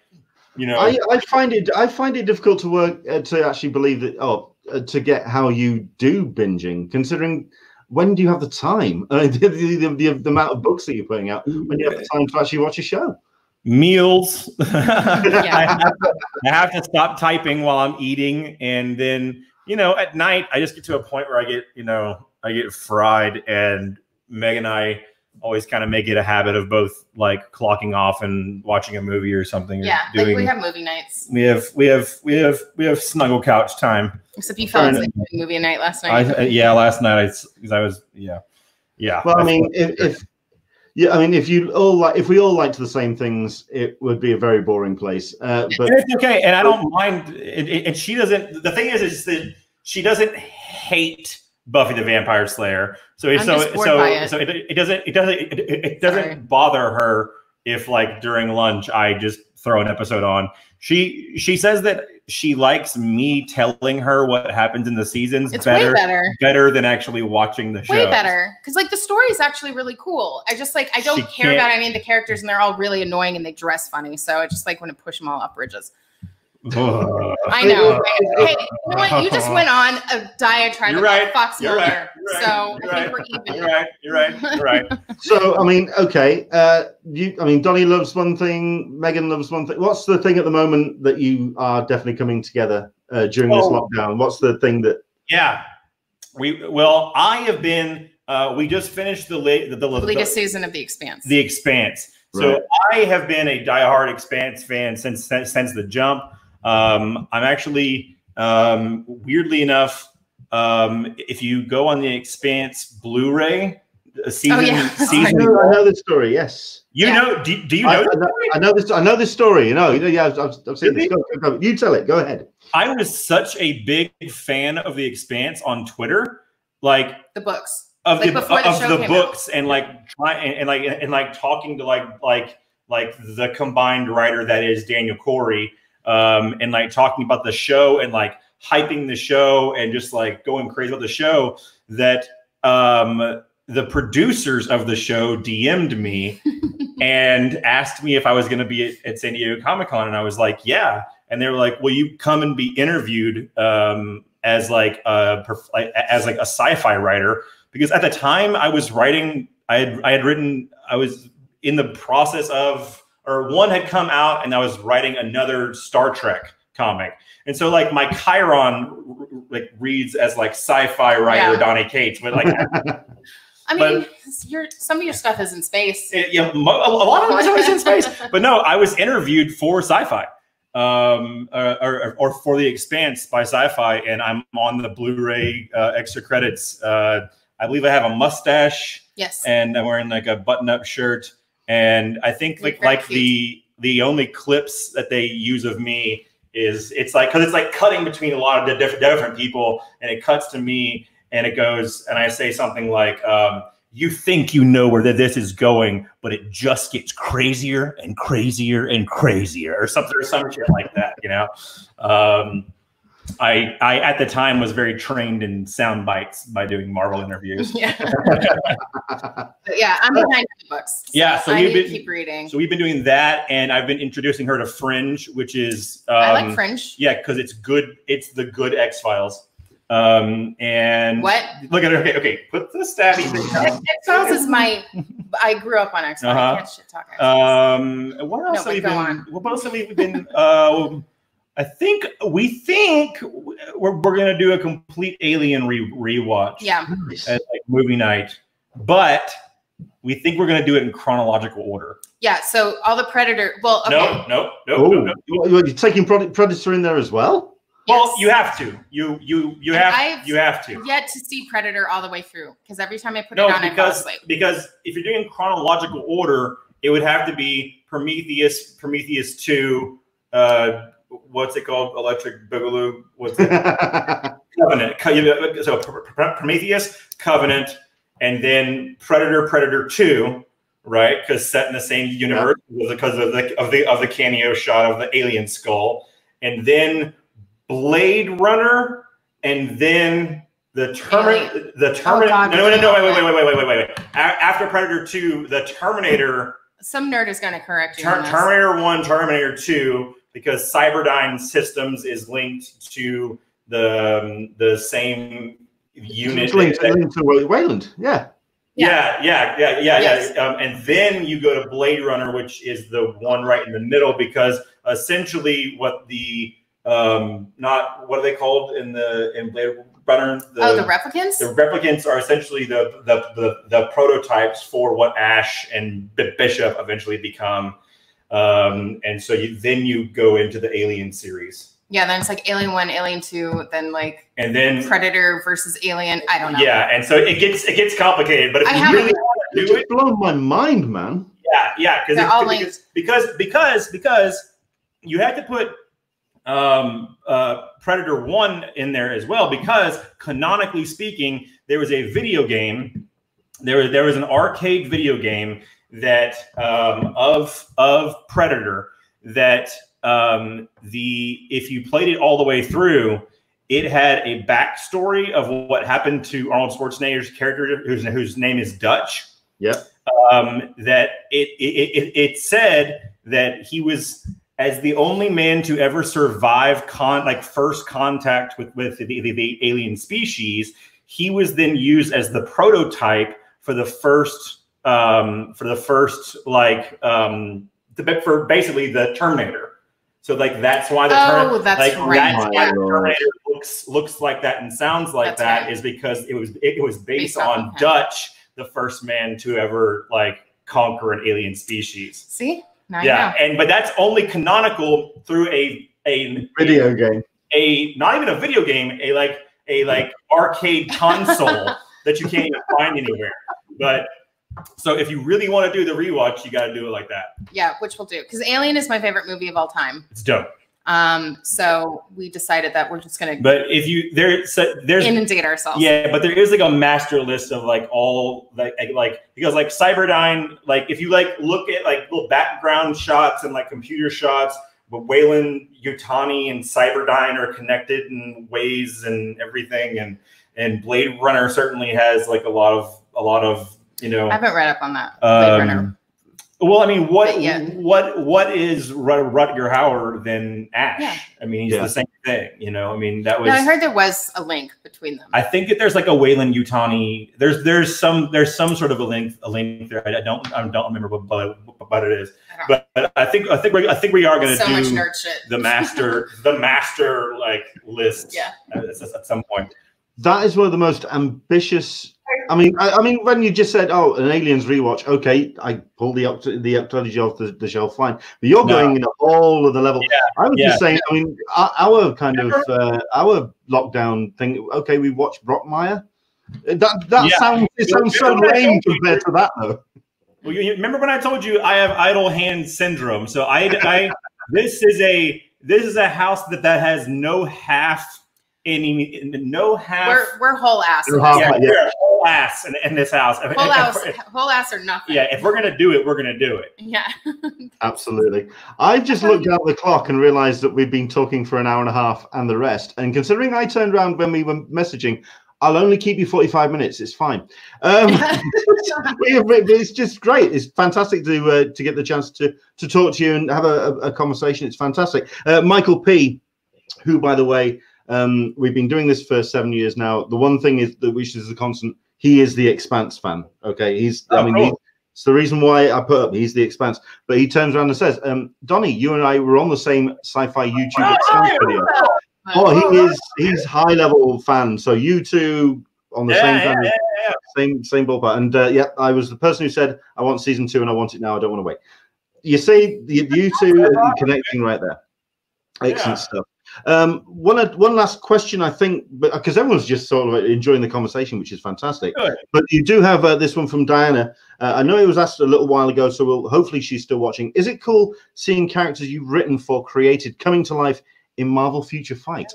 you know. I find it difficult to work to actually believe that to get how you do binging, considering when do you have the time? The amount of books that you're putting out, when you have the time to actually watch a show. Meals. I have to stop typing while I'm eating, and then at night I just get to a point where I get fried, and Meg and I always kind of make it a habit of both like clocking off and watching a movie or something. Yeah, like we have movie nights. We have snuggle couch time. Except you fell asleep during movie night last night. Last night I was. Well, I mean, if we all liked the same things, it would be a very boring place. But it's okay, and I don't mind. And she doesn't. The thing is that she doesn't hate Buffy the Vampire Slayer, so it doesn't bother her if like during lunch I just throw an episode on. She says that she likes me telling her what happens in the seasons. It's better than actually watching the show. Way better, because like the story is actually really cool. I don't care about any of the characters, and they're all really annoying and they dress funny. So I just like want to push them all up bridges. I know. Hey, you know what? You just went on a diatribe about Fox Mulder, so I think we're even. You're right. So I mean, okay. Donnie loves one thing, Megan loves one thing. What's the thing at the moment that you are definitely coming together during this lockdown? What's the thing that? Yeah, I have been. We just finished the latest season of The Expanse. The Expanse. So right. I have been a diehard Expanse fan since the jump. I'm actually, weirdly enough, if you go on the Expanse Blu-ray, season. I know this story. Yes, do you know? I know this. I know this story. I've seen this. Go. You tell it. Go ahead. I was such a big fan of the Expanse on Twitter, like the books. Of the books and talking to like the combined writer that is Daniel Corey, and like talking about the show and like hyping the show and just like going crazy about the show, that the producers of the show DM'd me and asked me if I was going to be at San Diego Comic-Con, and I was like, yeah. And they were like, will you come and be interviewed as like a sci-fi writer? Because at the time I was writing, I was in the process of, or one had come out and I was writing another Star Trek comic. And so like my Chiron like reads as like sci-fi writer Donny Cates, but like, I mean, some of your stuff is in space. A lot of it is in space, but no, I was interviewed for Sci-Fi. Or for The Expanse by Sci-Fi, and I'm on the Blu-ray extra credits. I believe I have a mustache. Yes. And I'm wearing like a button-up shirt. And I think the only clips that they use of me is because it's like cutting between a lot of different people, and it cuts to me and it goes, and I say something like, you think you know where this is going, but it just gets crazier and crazier and crazier, or something, or some shit like that, you know. I at the time was very trained in sound bites by doing Marvel interviews. Yeah, yeah, I'm behind the books. So yeah, so I you've been keep reading. So we've been doing that, and I've been introducing her to Fringe, which is I like Fringe. Yeah, because it's good. It's the good X-Files. And what? Look at her. Okay, put the stabby thing down. X-Files is my. I grew up on X-Files. I can't shit talk X-Files. What else have we been? What else have we been? We think we're gonna do a complete Alien rewatch. Yeah. At like movie night, but we think we're gonna do it in chronological order. Yeah. So all the Predator. Well, okay. No. You're taking Predator in there as well. Well, Yes. you have to. You have to. Yet to see Predator all the way through, because every time I put it on, I fall asleep. Because if you're doing chronological order, it would have to be Prometheus 2. What's it called? Electric Boogaloo. What's it? Covenant. So Prometheus, Covenant, and then Predator 2, right? Because set in the same universe because of the cameo shot of the alien skull, and then Blade Runner, and then the Terminator. Wait. After Predator 2, the Terminator. Some nerd is going to correct you. Terminator 1, Terminator 2. Because Cyberdyne Systems is linked to the same unit. It's linked to Wayland, yeah. And then you go to Blade Runner, which is the one right in the middle, because essentially what the what are they called in Blade Runner? The replicants. The replicants are essentially the prototypes for what Ash and Bishop eventually become. And so then you go into the Alien series. Yeah, then it's like Alien 1, Alien 2, then and then Predator versus Alien. I don't know. Yeah, and so it gets complicated. But if you really want to do it, blown my mind, man. Yeah, because you had to put Predator 1 in there as well, because canonically speaking, there was a video game. There was an arcade video game that of Predator that if you played it all the way through, it had a backstory of what happened to Arnold Schwarzenegger's character, whose name is Dutch. Yep. That it said that he was, as the only man to ever survive first contact with the alien species, he was then used as the prototype for the first for basically the Terminator. So that's why the Terminator looks like that and sounds like that, is because it was based on Dutch, the first man to ever conquer an alien species. See? Now you know. But that's only canonical through a video game. Not even a video game, a arcade console that you can't even find anywhere. But so if you really want to do the rewatch, you got to do it like that. Yeah, which we'll do, because Alien is my favorite movie of all time. It's dope. So we decided that we're just gonna. But if you there's inundate ourselves. Yeah, but there is a master list of all because Cyberdyne, if you look at little background shots and computer shots, but Wayland Yutani and Cyberdyne are connected in ways and everything, and Blade Runner certainly has a lot of. I haven't read up on that. Blade Runner. Well, I mean, what is Rutger Hauer than Ash? Yeah. I mean, he's the same thing. I mean, that was. No, I heard there was a link between them. I think that there's a Wayland Yutani. There's some sort of a link there. I don't remember what it is. But I think we are going to do much nerd shit. the master list. Yeah. At some point. That is one of the most ambitious. I mean, when you just said, "Oh, an Aliens rewatch," okay, I pulled the octology off the shelf, fine. But you're going into all of the level. Yeah, I was just saying. I mean, our kind of our lockdown thing. Okay, we watched Brockmire. That sounds so lame compared to that, though. Well, you remember when I told you I have idle hand syndrome? So this is a house that has no half no half. We're whole ass. We're whole ass in this house. Whole ass or nothing. Yeah, if we're gonna do it, we're gonna do it. Yeah. Absolutely. I just looked at the clock and realized that we've been talking for an hour and a half and the rest. And considering I turned around when we were messaging, I'll only keep you 45 minutes. It's fine. It's just great. It's fantastic to get the chance to talk to you and have a conversation. It's fantastic. Michael P., who, by the way, we've been doing this for 7 years now. The one thing is that which is a constant. He is the Expanse fan. Okay, it's the reason why I put up. He's the Expanse, but he turns around and says, "Donny, you and I were on the same sci-fi YouTube Expanse video." Oh, he's high level fan. So you two on the same ballpark. And yeah, I was the person who said I want season 2 and I want it now. I don't want to wait. You see, you two are connecting right there. Excellent stuff. One last question, I think, because everyone's just sort of enjoying the conversation, which is fantastic. Good. But you do have this one from Diana. I know it was asked a little while ago, so hopefully she's still watching. Is it cool seeing characters you've written for created coming to life in Marvel Future Fight?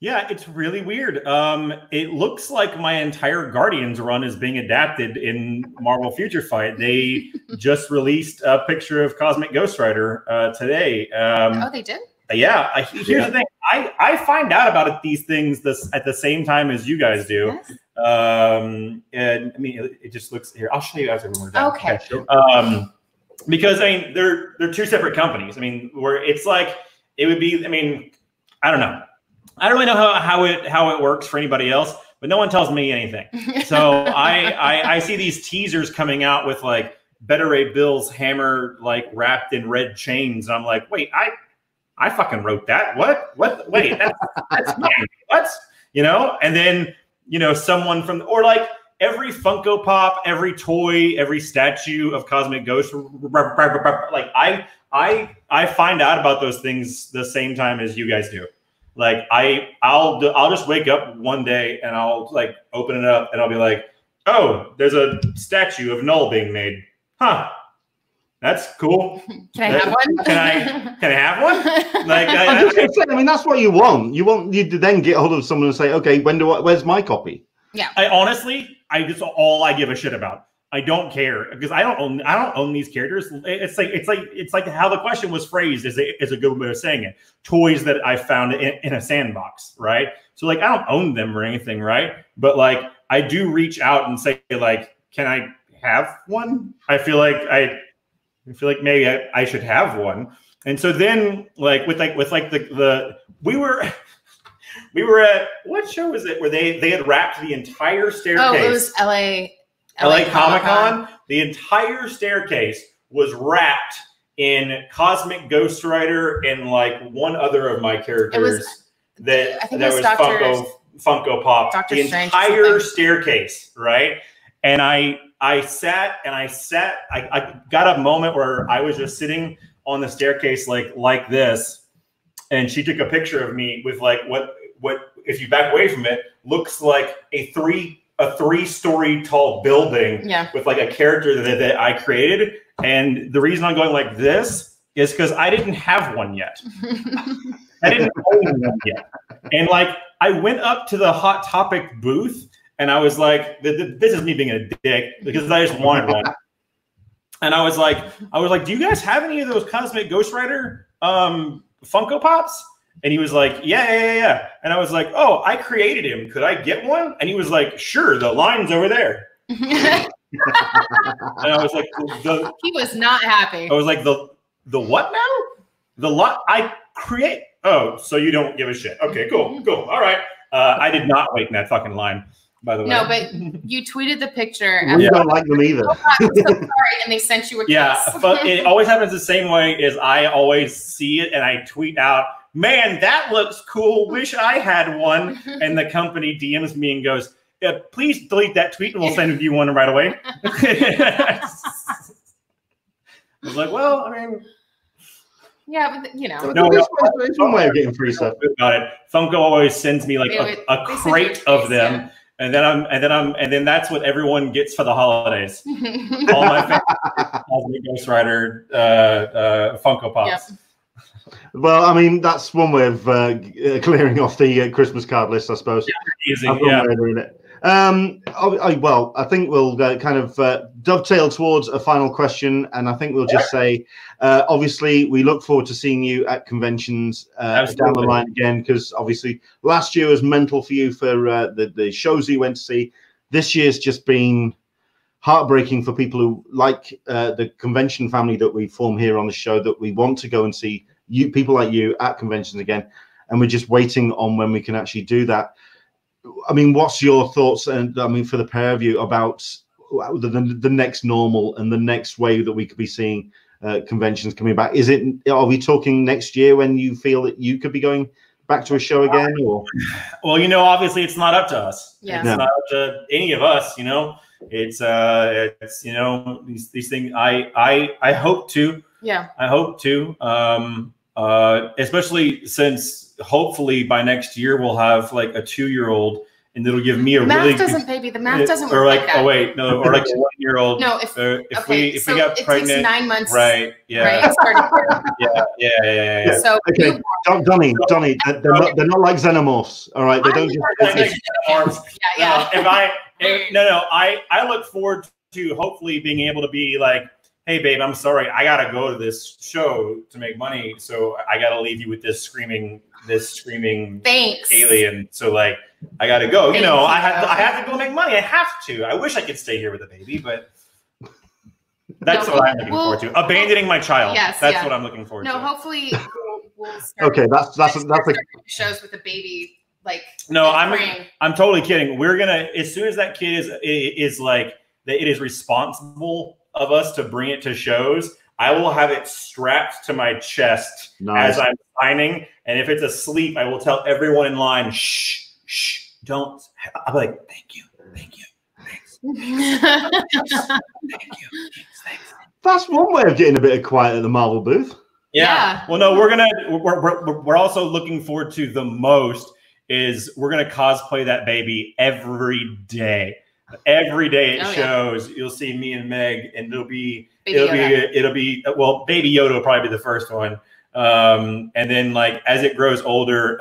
Yeah, it's really weird. It looks like my entire Guardians run is being adapted in Marvel Future Fight. They just released a picture of Cosmic Ghost Rider today. Oh, they did? Yeah. Here's the thing. I find out about these things at the same time as you guys do. Yes. And I mean, it just looks here. I'll show you guys everyone. Okay. Because I mean, they're two separate companies. I mean, where it's like it would be. I mean, I don't know. I don't really know how it works for anybody else, but no one tells me anything. So I see these teasers coming out with like Beta Ray Bill's hammer like wrapped in red chains, and I'm like, wait, I fucking wrote that. What? Wait, that's mine. What? You know? And then, you know, someone from, or like every Funko Pop, every toy, every statue of Cosmic Ghost, like I find out about those things the same time as you guys do. Like I'll just wake up one day and I'll like open it up and I'll be like, oh, there's a statue of Null being made. Huh. That's cool. Can I have one? Can I have one? Like, I mean, that's what you want. You to then get hold of someone and say, okay, where's my copy? Yeah. All I give a shit about. I don't care because I don't own these characters. It's like how the question was phrased is a good way of saying it. Toys that I found in a sandbox, right? So like I don't own them or anything, right? But like I do reach out and say like, can I have one? I feel like maybe I should have one. And so then like with the we were at what show was it where they had wrapped the entire staircase. Oh, it was LA Comic-Con. The entire staircase was wrapped in Cosmic Ghost Rider and like one other of my characters that was Funko Pop. Dr. The entire staircase, right? And I got a moment where I was just sitting on the staircase like this, and she took a picture of me with like what if you back away from it looks like a three-story tall building with like a character that I created. And the reason I'm going like this is because I didn't have one yet. I didn't own one yet. And like I went up to the Hot Topic booth and I was like, this is me being a dick because I just wanted one. And I was like, do you guys have any of those Cosmic Ghost Rider Funko Pops? And he was like, yeah. And I was like, oh, I created him. Could I get one? And he was like, sure, the line's over there. And I was like, he was not happy. I was like, the what now? The lot I create. Oh, so you don't give a shit. Okay, cool. All right. I did not wait in that fucking line, by the way. No, but you tweeted the picture. We don't like them either. Oh, I'm so sorry. And they sent you a case. But it always happens the same way as I always see it and I tweet out, man, that looks cool. Wish I had one. And the company DMs me and goes, yeah, please delete that tweet and we'll send you one right away. I was like, well, I mean, yeah, but you know, there's one way of getting free stuff. About it. Funko always sends me like a crate of them, and then that's what everyone gets for the holidays. All my Cosmic Ghost Rider Funko Pops. Well, I mean, that's one way of clearing off the Christmas card list, I suppose. Yeah, easy. Yeah. Well, I think we'll kind of dovetail towards a final question, and I think we'll just say, obviously, we look forward to seeing you at conventions down the line again, because obviously last year was mental for you for the shows you went to see. This year's just been heartbreaking for people who like the convention family that we form here on the show, that we want to go and see people like you at conventions again, and we're just waiting on when we can actually do that. I mean, what's your thoughts, and I mean, for the pair of you, about the next normal and the next way that we could be seeing conventions coming back? Are we talking next year when you feel that you could be going back to a show again? Or well, you know, obviously it's not up to us. Yeah. It's not up to any of us, you know. It's you know, these things I hope to. Yeah. I hope to. Especially since hopefully by next year we'll have like a 2-year-old, and it'll give me a really the math doesn't or work like that. Oh wait, no, or like a 1-year-old. No, if so we got pregnant, it takes 9 months, right? Yeah, right. yeah. So okay, Donny, they're not like xenomorphs, all right? They don't just. I look forward to hopefully being able to be like, hey babe, I'm sorry, I gotta go to this show to make money, so I gotta leave you with this screaming Thanks. alien. So like, I gotta go. You know, I have to go make money. I have to. I wish I could stay here with the baby, but that's what I'm looking forward to. Abandoning my child. Yes, that's what I'm looking forward to. No, hopefully we'll start. Okay, that's shows with the baby. Like, no, I'm totally kidding. We're gonna, as soon as that kid is like that, it is responsible of us to bring it to shows. I will have it strapped to my chest as I'm signing, and if it's asleep, I will tell everyone in line, shh, don't. I'll be like, thank you, thanks. Thank you, thanks. That's one way of getting a bit of quiet at the Marvel booth. Yeah. Well, no, we're also looking forward to the most is we're gonna cosplay that baby every day. Every day it shows, you'll see me and Meg, and it'll be well, Baby Yoda will probably be the first one, and then like as it grows older,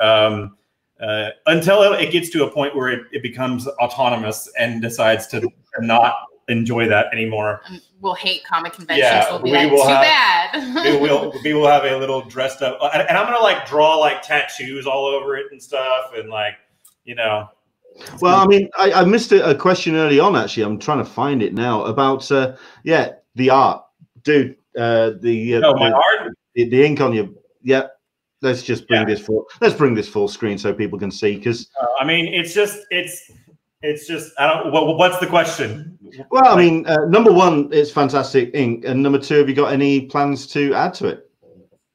until it gets to a point where it becomes autonomous and decides to not enjoy that anymore. We'll hate comic conventions. Yeah, we'll be like, too bad. we will have a little dressed up, and I'm gonna like draw like tattoos all over it and stuff, and like, you know. Well, I mean, I missed a question early on. Actually, I'm trying to find it now about the art, dude. My art, the ink on your Let's just bring this full screen so people can see, because I mean, it's just I don't. What's the question? Well, I mean, number one, it's fantastic ink, and number two, have you got any plans to add to it?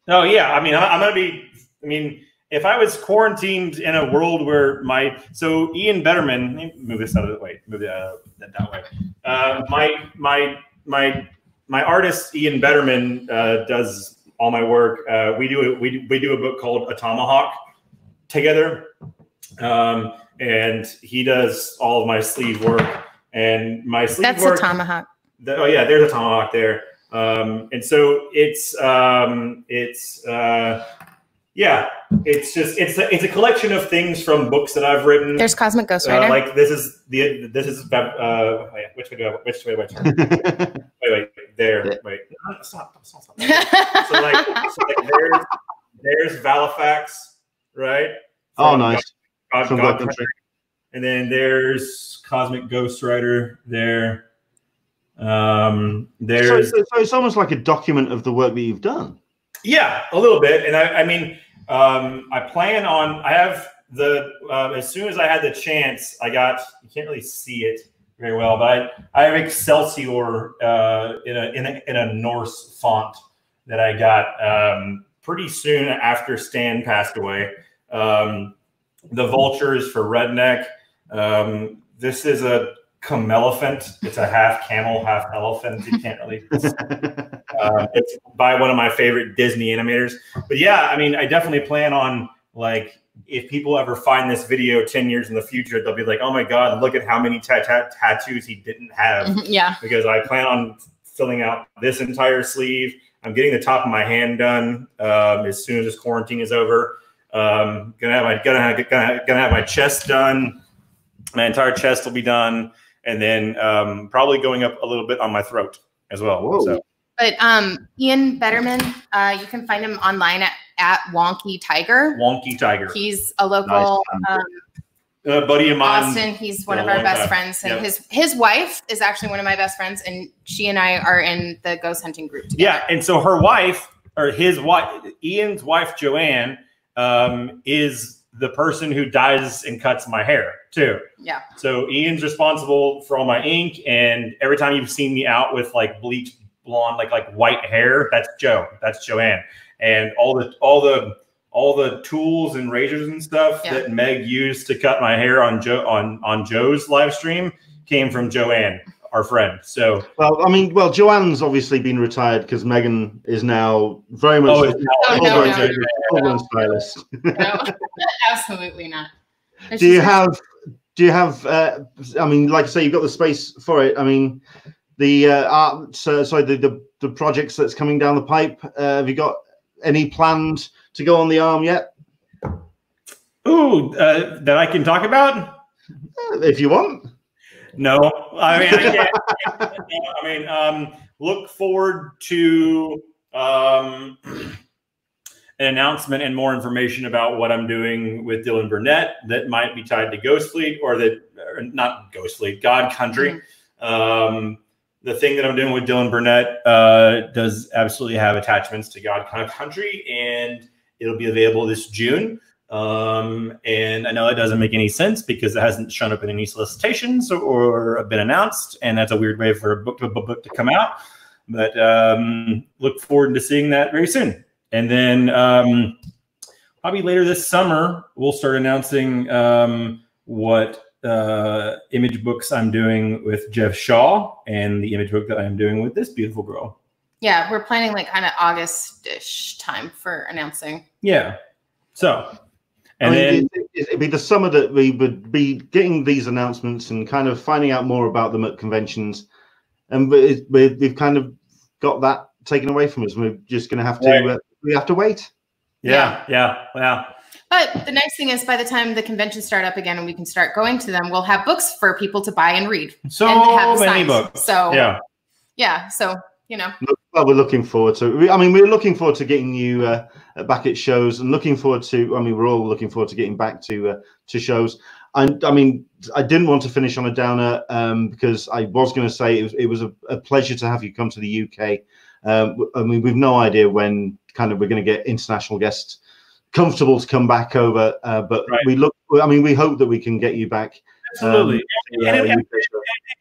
Oh yeah, I mean, I'm gonna be. I mean, if I was quarantined in a world where Ian Betterman, let me move this out of the way, that way. My artist Ian Betterman does all my work. We do a book called A Tomahawk together, and he does all of my sleeve work. And my sleeve work. That's a tomahawk. There's a tomahawk there. And so it's a collection of things from books that I've written. There's Cosmic Ghost Rider. Like this is which way do I turn? wait, there. Wait. Stop. So there's Valifax, right? Oh, nice. God Country. And then there's Cosmic Ghost Rider there. There's so it's almost like a document of the work that you've done. Yeah, a little bit. And I mean, I plan on, I have as soon as I had the chance, you can't really see it very well, but I have Excelsior in a Norse font that I got pretty soon after Stan passed away. The vultures for Redneck. This is a camelephant. It's a half camel, half elephant. You can't really. It's by one of my favorite Disney animators. But yeah, I mean, I definitely plan on, like, if people ever find this video 10 years in the future, they'll be like, "Oh my God, look at how many tattoos he didn't have." Yeah. Because I plan on filling out this entire sleeve, I'm getting the top of my hand done as soon as this quarantine is over. Gonna have my chest done. My entire chest will be done, and then probably going up a little bit on my throat as well. Whoa. So. But Ian Betterman, you can find him online at Wonky Tiger. Wonky Tiger. He's a local buddy of mine. Austin. He's one of our best friends, and his wife is actually one of my best friends, and she and I are in the ghost hunting group together. Yeah, and so her wife, or his wife, Ian's wife, Joanne, is the person who dyes and cuts my hair too. Yeah. So Ian's responsible for all my ink, and every time you've seen me out with like bleached blonde, like white hair, that's Joe. That's Joanne. And all the tools and razors and stuff that Meg used to cut my hair on Joe's live stream came from Joanne, our friend. So Joanne's obviously been retired because Megan is now very much no. stylist. No, absolutely not. Do you have I mean, like I say, you've got the space for it. I mean, the projects that's coming down the pipe, have you got any planned to go on the arm yet? Ooh, that I can talk about? If you want. No, I mean, I can't. I mean, look forward to an announcement and more information about what I'm doing with Dylan Burnett that might be tied to Ghost Fleet, or not Ghost Fleet, God Country. The thing that I'm doing with Dylan Burnett does absolutely have attachments to God Country, and it'll be available this June. And I know it doesn't make any sense because it hasn't shown up in any solicitations or been announced, and that's a weird way for a book to come out. But look forward to seeing that very soon. And then probably later this summer, we'll start announcing what image books I'm doing with Jeff Shaw and the image book that I'm doing with this beautiful girl. Yeah, we're planning like kind of August-ish time for announcing. Yeah. So, and then it'd be the summer that we would be getting these announcements and kind of finding out more about them at conventions. And we've kind of got that taken away from us. We're just going to have to, we have to wait. Yeah. But the nice thing is, by the time the conventions start up again and we can start going to them, we'll have books for people to buy and read. So many books. So yeah. So, you know. Well, we're looking forward to. I mean, we're looking forward to getting you back at shows, and looking forward to. I mean, we're all looking forward to getting back to shows. And I mean, I didn't want to finish on a downer because I was going to say it was a pleasure to have you come to the UK. I mean, we've no idea when kind of we're going to get international guests comfortable to come back over, but we hope that we can get you back. Absolutely.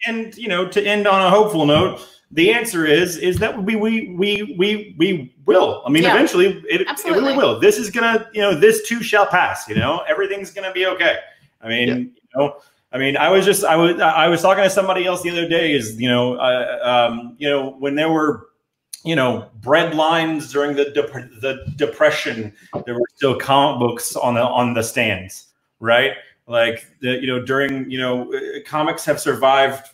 And you know, to end on a hopeful note, the answer is that we will. I mean, eventually it really will. This is gonna, you know, this too shall pass. You know, everything's gonna be okay. I mean, I was talking to somebody else the other day. When there were, bread lines during the Depression, there were still comic books on the stands, right? Like comics have survived,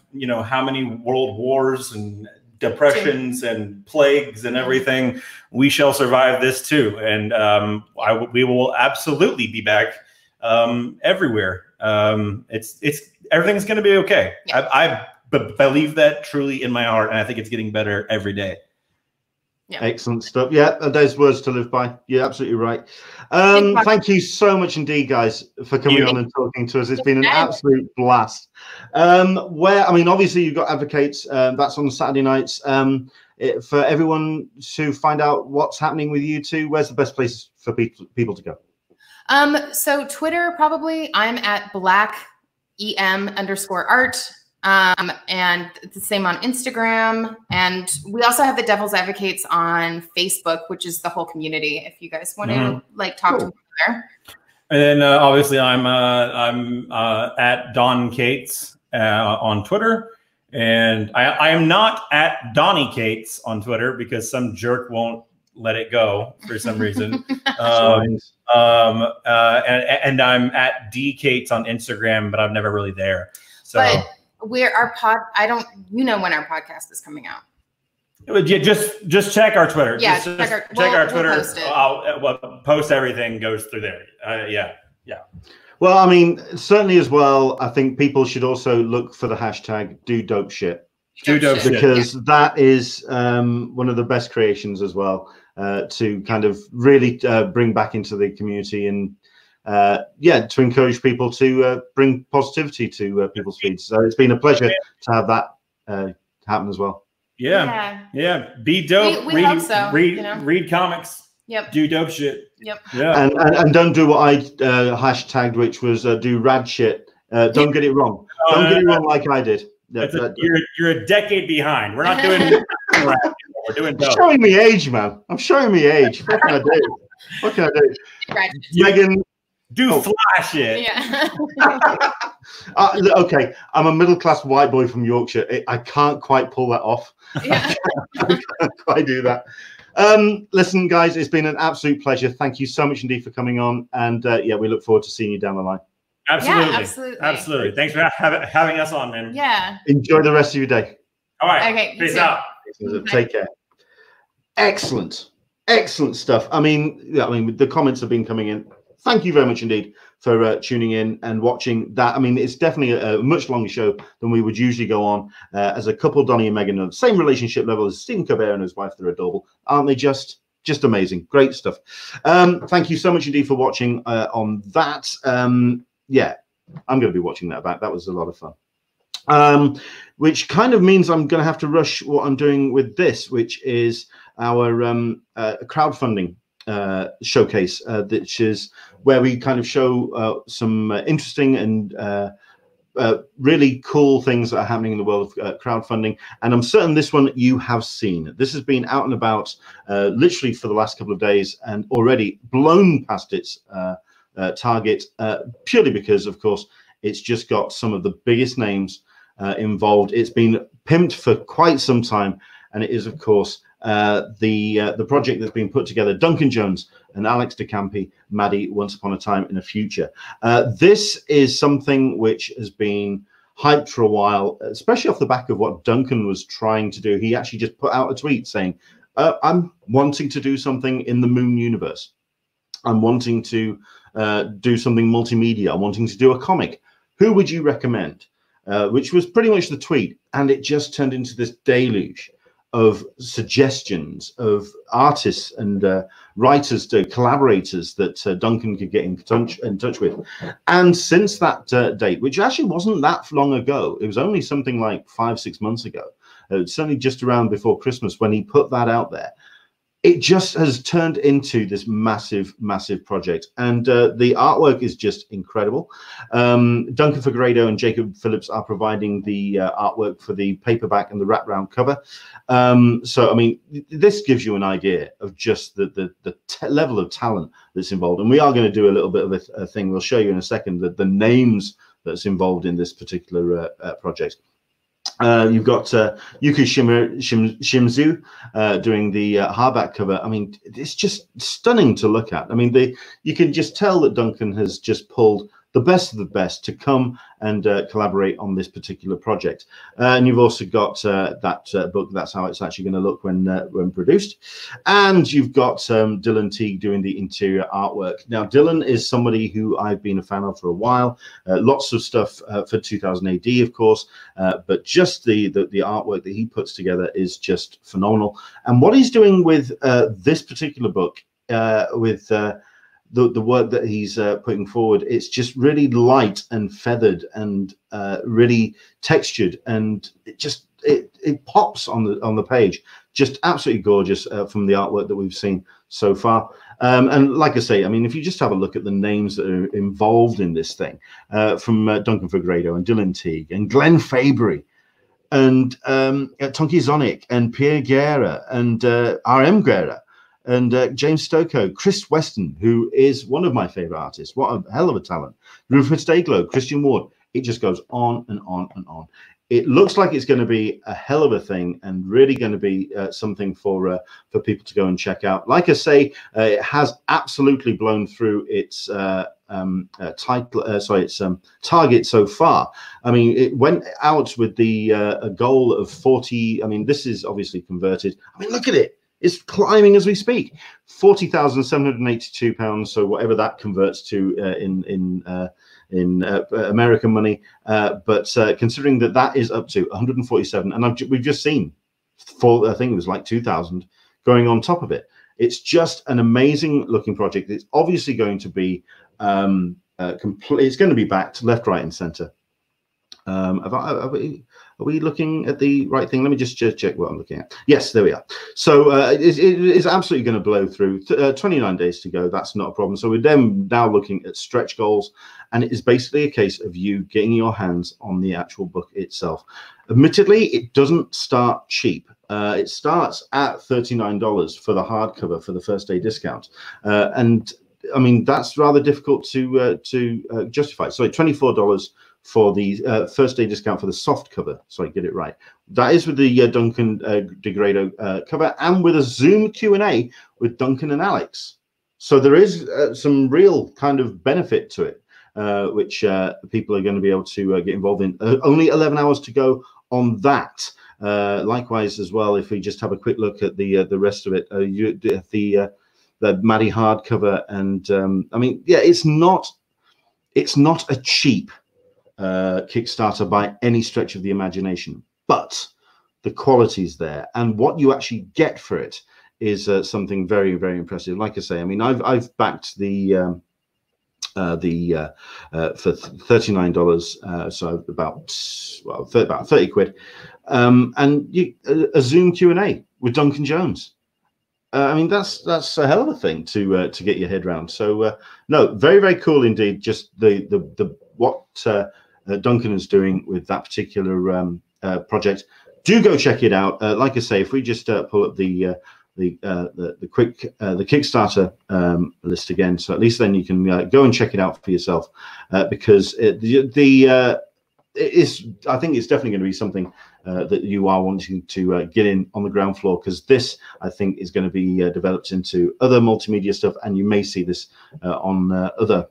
how many world wars and depressions and plagues and everything. We shall survive this too, and we will absolutely be back everywhere. It's everything's going to be okay. Yeah. I believe that truly in my heart, and I think it's getting better every day. Yeah. Excellent stuff. Yeah, there's words to live by. You're absolutely right. Thank you so much indeed, guys, for coming on and talking to us. It's been an absolute blast. Obviously you've got Advocates. That's on Saturday nights. For everyone to find out what's happening with you two, where's the best place for people to go? So Twitter, probably. I'm at BlackEM_art. And it's the same on Instagram. And we also have the Devil's Advocates on Facebook, which is the whole community, if you guys want to talk to me there. And then obviously I'm at Don Cates on Twitter. And I am not at Donny Cates on Twitter because some jerk won't let it go for some reason. And I'm at D Cates on Instagram, but I'm never really there. So. But when our podcast is coming out? Just check our Twitter. Yeah, check our Twitter. We'll post it. I'll post everything goes through there. Yeah. Well, I mean, certainly as well, I think people should also look for the hashtag do dope shit. Do dope shit. Because that is one of the best creations as well, to kind of really bring back into the community and to encourage people to bring positivity to people's feeds. So it's been a pleasure to have that happen as well. Yeah. Be dope. We hope so, read comics. Yep. Do dope shit. Yep. Yeah. And don't do what I hashtagged, which was do rad shit. Don't get it wrong. Don't get it wrong like I did. You're a decade behind. We're not doing rad. We're doing dope. Showing me age, man. I'm showing me age. What can I do? What can I do? Right. Megan. Do flash it. Yeah. Okay, I'm a middle-class white boy from Yorkshire. I can't quite pull that off. Yeah. I can't quite do that. Listen, guys, it's been an absolute pleasure. Thank you so much indeed for coming on. And we look forward to seeing you down the line. Absolutely. Thanks for having us on, man. Yeah. Enjoy the rest of your day. All right. Okay. Peace out. Take care. Excellent stuff. I mean, the comments have been coming in. Thank you very much indeed for tuning in and watching that. I mean, it's definitely a much longer show than we would usually go on. As a couple, Donny and Megan are the same relationship level as Stephen Colbert and his wife. They're adorable. Aren't they just amazing? Great stuff. Thank you so much indeed for watching on that. I'm going to be watching that back. That was a lot of fun. Which kind of means I'm going to have to rush what I'm doing with this, which is our crowdfunding showcase, which is where we kind of show some interesting and really cool things that are happening in the world of crowdfunding. And I'm certain this one you have seen. This has been out and about literally for the last couple of days and already blown past its target, purely because, of course, it's just got some of the biggest names involved. It's been pimped for quite some time, and it is, of course, the project that's been put together, Duncan Jones and Alex DeCampi, Maddie, Once Upon a Time in the Future. This is something which has been hyped for a while, especially off the back of what Duncan was trying to do. He actually just put out a tweet saying, I'm wanting to do something in the Moon universe. I'm wanting to do something multimedia. I'm wanting to do a comic. Who would you recommend? Which was pretty much the tweet. And it just turned into this deluge of suggestions of artists and writers, collaborators that Duncan could get in touch with. And since that date, which actually wasn't that long ago, it was only something like 5-6 months ago, certainly just around before Christmas when he put that out there, it just has turned into this massive project. And the artwork is just incredible. Duncan Figueiredo and Jacob Phillips are providing the artwork for the paperback and the wraparound cover. So, I mean, this gives you an idea of just the level of talent that's involved. And we are going to do a little bit of a thing. We'll show you in a second the names that's involved in this particular project. You've got Yuki Shimizu doing the hardback cover. I mean, it's just stunning to look at. I mean, you can just tell that Duncan has just pulled the best of the best to come and collaborate on this particular project. And you've also got that book. That's how it's actually going to look when produced. And you've got Dylan Teague doing the interior artwork. Now, Dylan is somebody who I've been a fan of for a while. Lots of stuff for 2000 AD, of course, but just the artwork that he puts together is just phenomenal. And what he's doing with this particular book, with the work that he's putting forward, it's just really light and feathered and really textured, and it pops on the page. Just absolutely gorgeous from the artwork that we've seen so far. And like I say, I mean, if you just have a look at the names that are involved in this thing, from Duncan Figueiredo and Dylan Teague and Glenn Fabry and Tonki Zonic and Pierre Guerra and R.M. Guerra and James Stokoe, Chris Weston, who is one of my favorite artists. What a hell of a talent. Rufus Dayglow, Christian Ward. It just goes on and on and on. It looks like it's going to be a hell of a thing and really going to be something for people to go and check out. Like I say, it has absolutely blown through its target so far. I mean, it went out with the a goal of 40. I mean, this is obviously converted. I mean, look at it. It's climbing as we speak. £40,782. So whatever that converts to in American money, but considering that is up to 147, and we've just seen I think it was like 2,000 going on top of it. It's just an amazing looking project. It's obviously going to be it's going to be backed left, right, and center. Are we looking at the right thing? Let me just check what I'm looking at. Yes, there we are. So it is absolutely going to blow through. 29 days to go. That's not a problem. So we're then now looking at stretch goals, and it is basically a case of you getting your hands on the actual book itself. Admittedly, it doesn't start cheap. It starts at $39 for the hardcover for the first day discount, and I mean that's rather difficult to justify. So $24 for the first day discount for the soft cover. Sorry, get it right. That is with the Duncan DeGrado cover and with a Zoom Q&A with Duncan and Alex. So there is some real kind of benefit to it, which people are going to be able to get involved in. Only 11 hours to go on that. Likewise, as well, if we just have a quick look at the rest of it, the Maddie hardcover, and I mean, yeah, it's not a cheap Kickstarter by any stretch of the imagination, but the quality's there, and what you actually get for it is something very, very impressive. Like I say, I mean, I've backed the for $39, so about 30 quid, and a Zoom Q&A with Duncan Jones. I mean, that's a hell of a thing to get your head around. So no, very, very cool indeed. Just the what Duncan is doing with that particular project. Do go check it out. Like I say, if we just pull up the Kickstarter list again, so at least then you can go and check it out for yourself, because it is, I think it's definitely going to be something that you are wanting to get in on the ground floor, because this, I think, is going to be developed into other multimedia stuff, and you may see this on other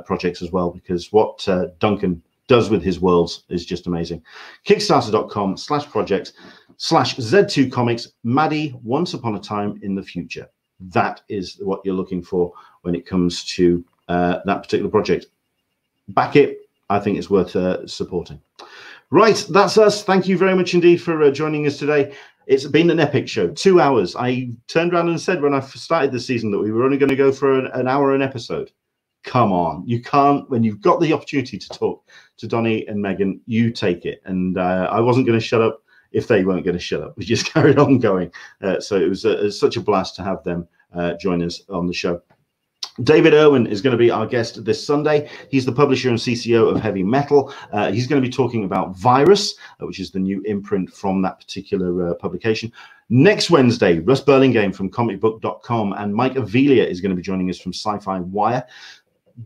projects as well, because what Duncan does with his worlds is just amazing. Kickstarter.com/projects/Z2 Comics, Maddie, Once Upon a Time in the Future. That is what you're looking for when it comes to that particular project. Back it. I think it's worth supporting. Right, that's us. Thank you very much indeed for joining us today. It's been an epic show, 2 hours. I turned around and said when I started the season that we were only going to go for an hour an episode. Come on, you can't, when you've got the opportunity to talk to Donny and Megan, you take it. And I wasn't going to shut up if they weren't going to shut up. We just carried on going. So it was such a blast to have them join us on the show. David Irwin is going to be our guest this Sunday. He's the publisher and CCO of Heavy Metal. He's going to be talking about Virus, which is the new imprint from that particular publication. Next Wednesday, Russ Burlingame from comicbook.com and Mike Avelia is going to be joining us from Sci-Fi Wire.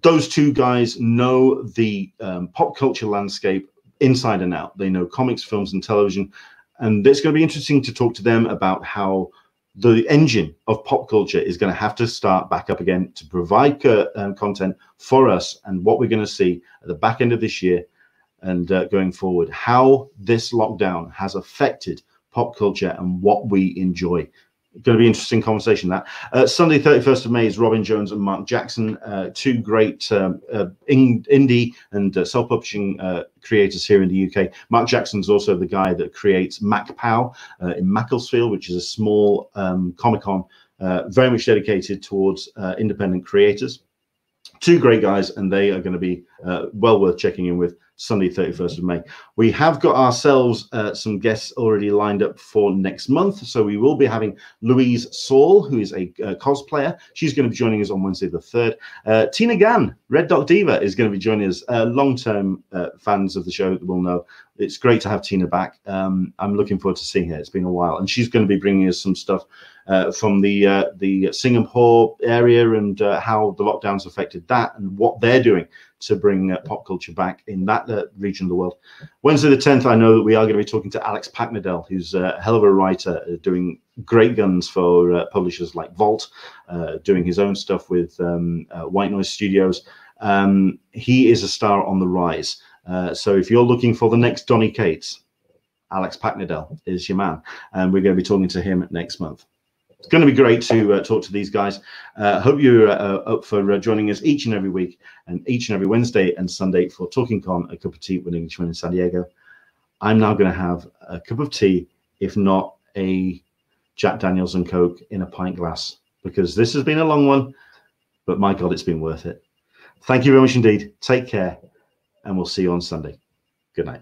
Those two guys know the pop culture landscape inside and out. They know comics, films, and television. And it's going to be interesting to talk to them about how the engine of pop culture is going to have to start back up again to provide content for us, and what we're going to see at the back end of this year and going forward, how this lockdown has affected pop culture and what we enjoy. Going to be an interesting conversation. That Sunday 31st of May is Robin Jones and Mark Jackson, two great indie and self-publishing creators here in the UK. Mark Jackson's also the guy that creates MacPow in Macclesfield, which is a small Comic-Con very much dedicated towards independent creators. Two great guys, and they are going to be well worth checking in with Sunday 31st of May. We have got ourselves some guests already lined up for next month. So we will be having Louise Saul, who is a cosplayer. She's going to be joining us on Wednesday the 3rd. Tina Gann, Red Dot Diva, is going to be joining us. Long-term fans of the show will know it's great to have Tina back. I'm looking forward to seeing her. It's been a while. And she's going to be bringing us some stuff from the Singapore area and how the lockdowns affected that and what they're doing to bring pop culture back in that region of the world. Wednesday the 10th, I know that we are going to be talking to Alex Packnadell, who's a hell of a writer, doing great guns for publishers like Vault, doing his own stuff with White Noise Studios. He is a star on the rise. So if you're looking for the next Donny Cates, Alex Packnadell is your man, and we're going to be talking to him next month. It's going to be great to talk to these guys. Hope you're up for joining us each and every week and each and every Wednesday and Sunday for Talkin Con, a cup of tea with an Englishman in San Diego. I'm now going to have a cup of tea, if not a Jack Daniels and Coke in a pint glass, because this has been a long one, but my God, it's been worth it. Thank you very much indeed. Take care, and we'll see you on Sunday. Good night.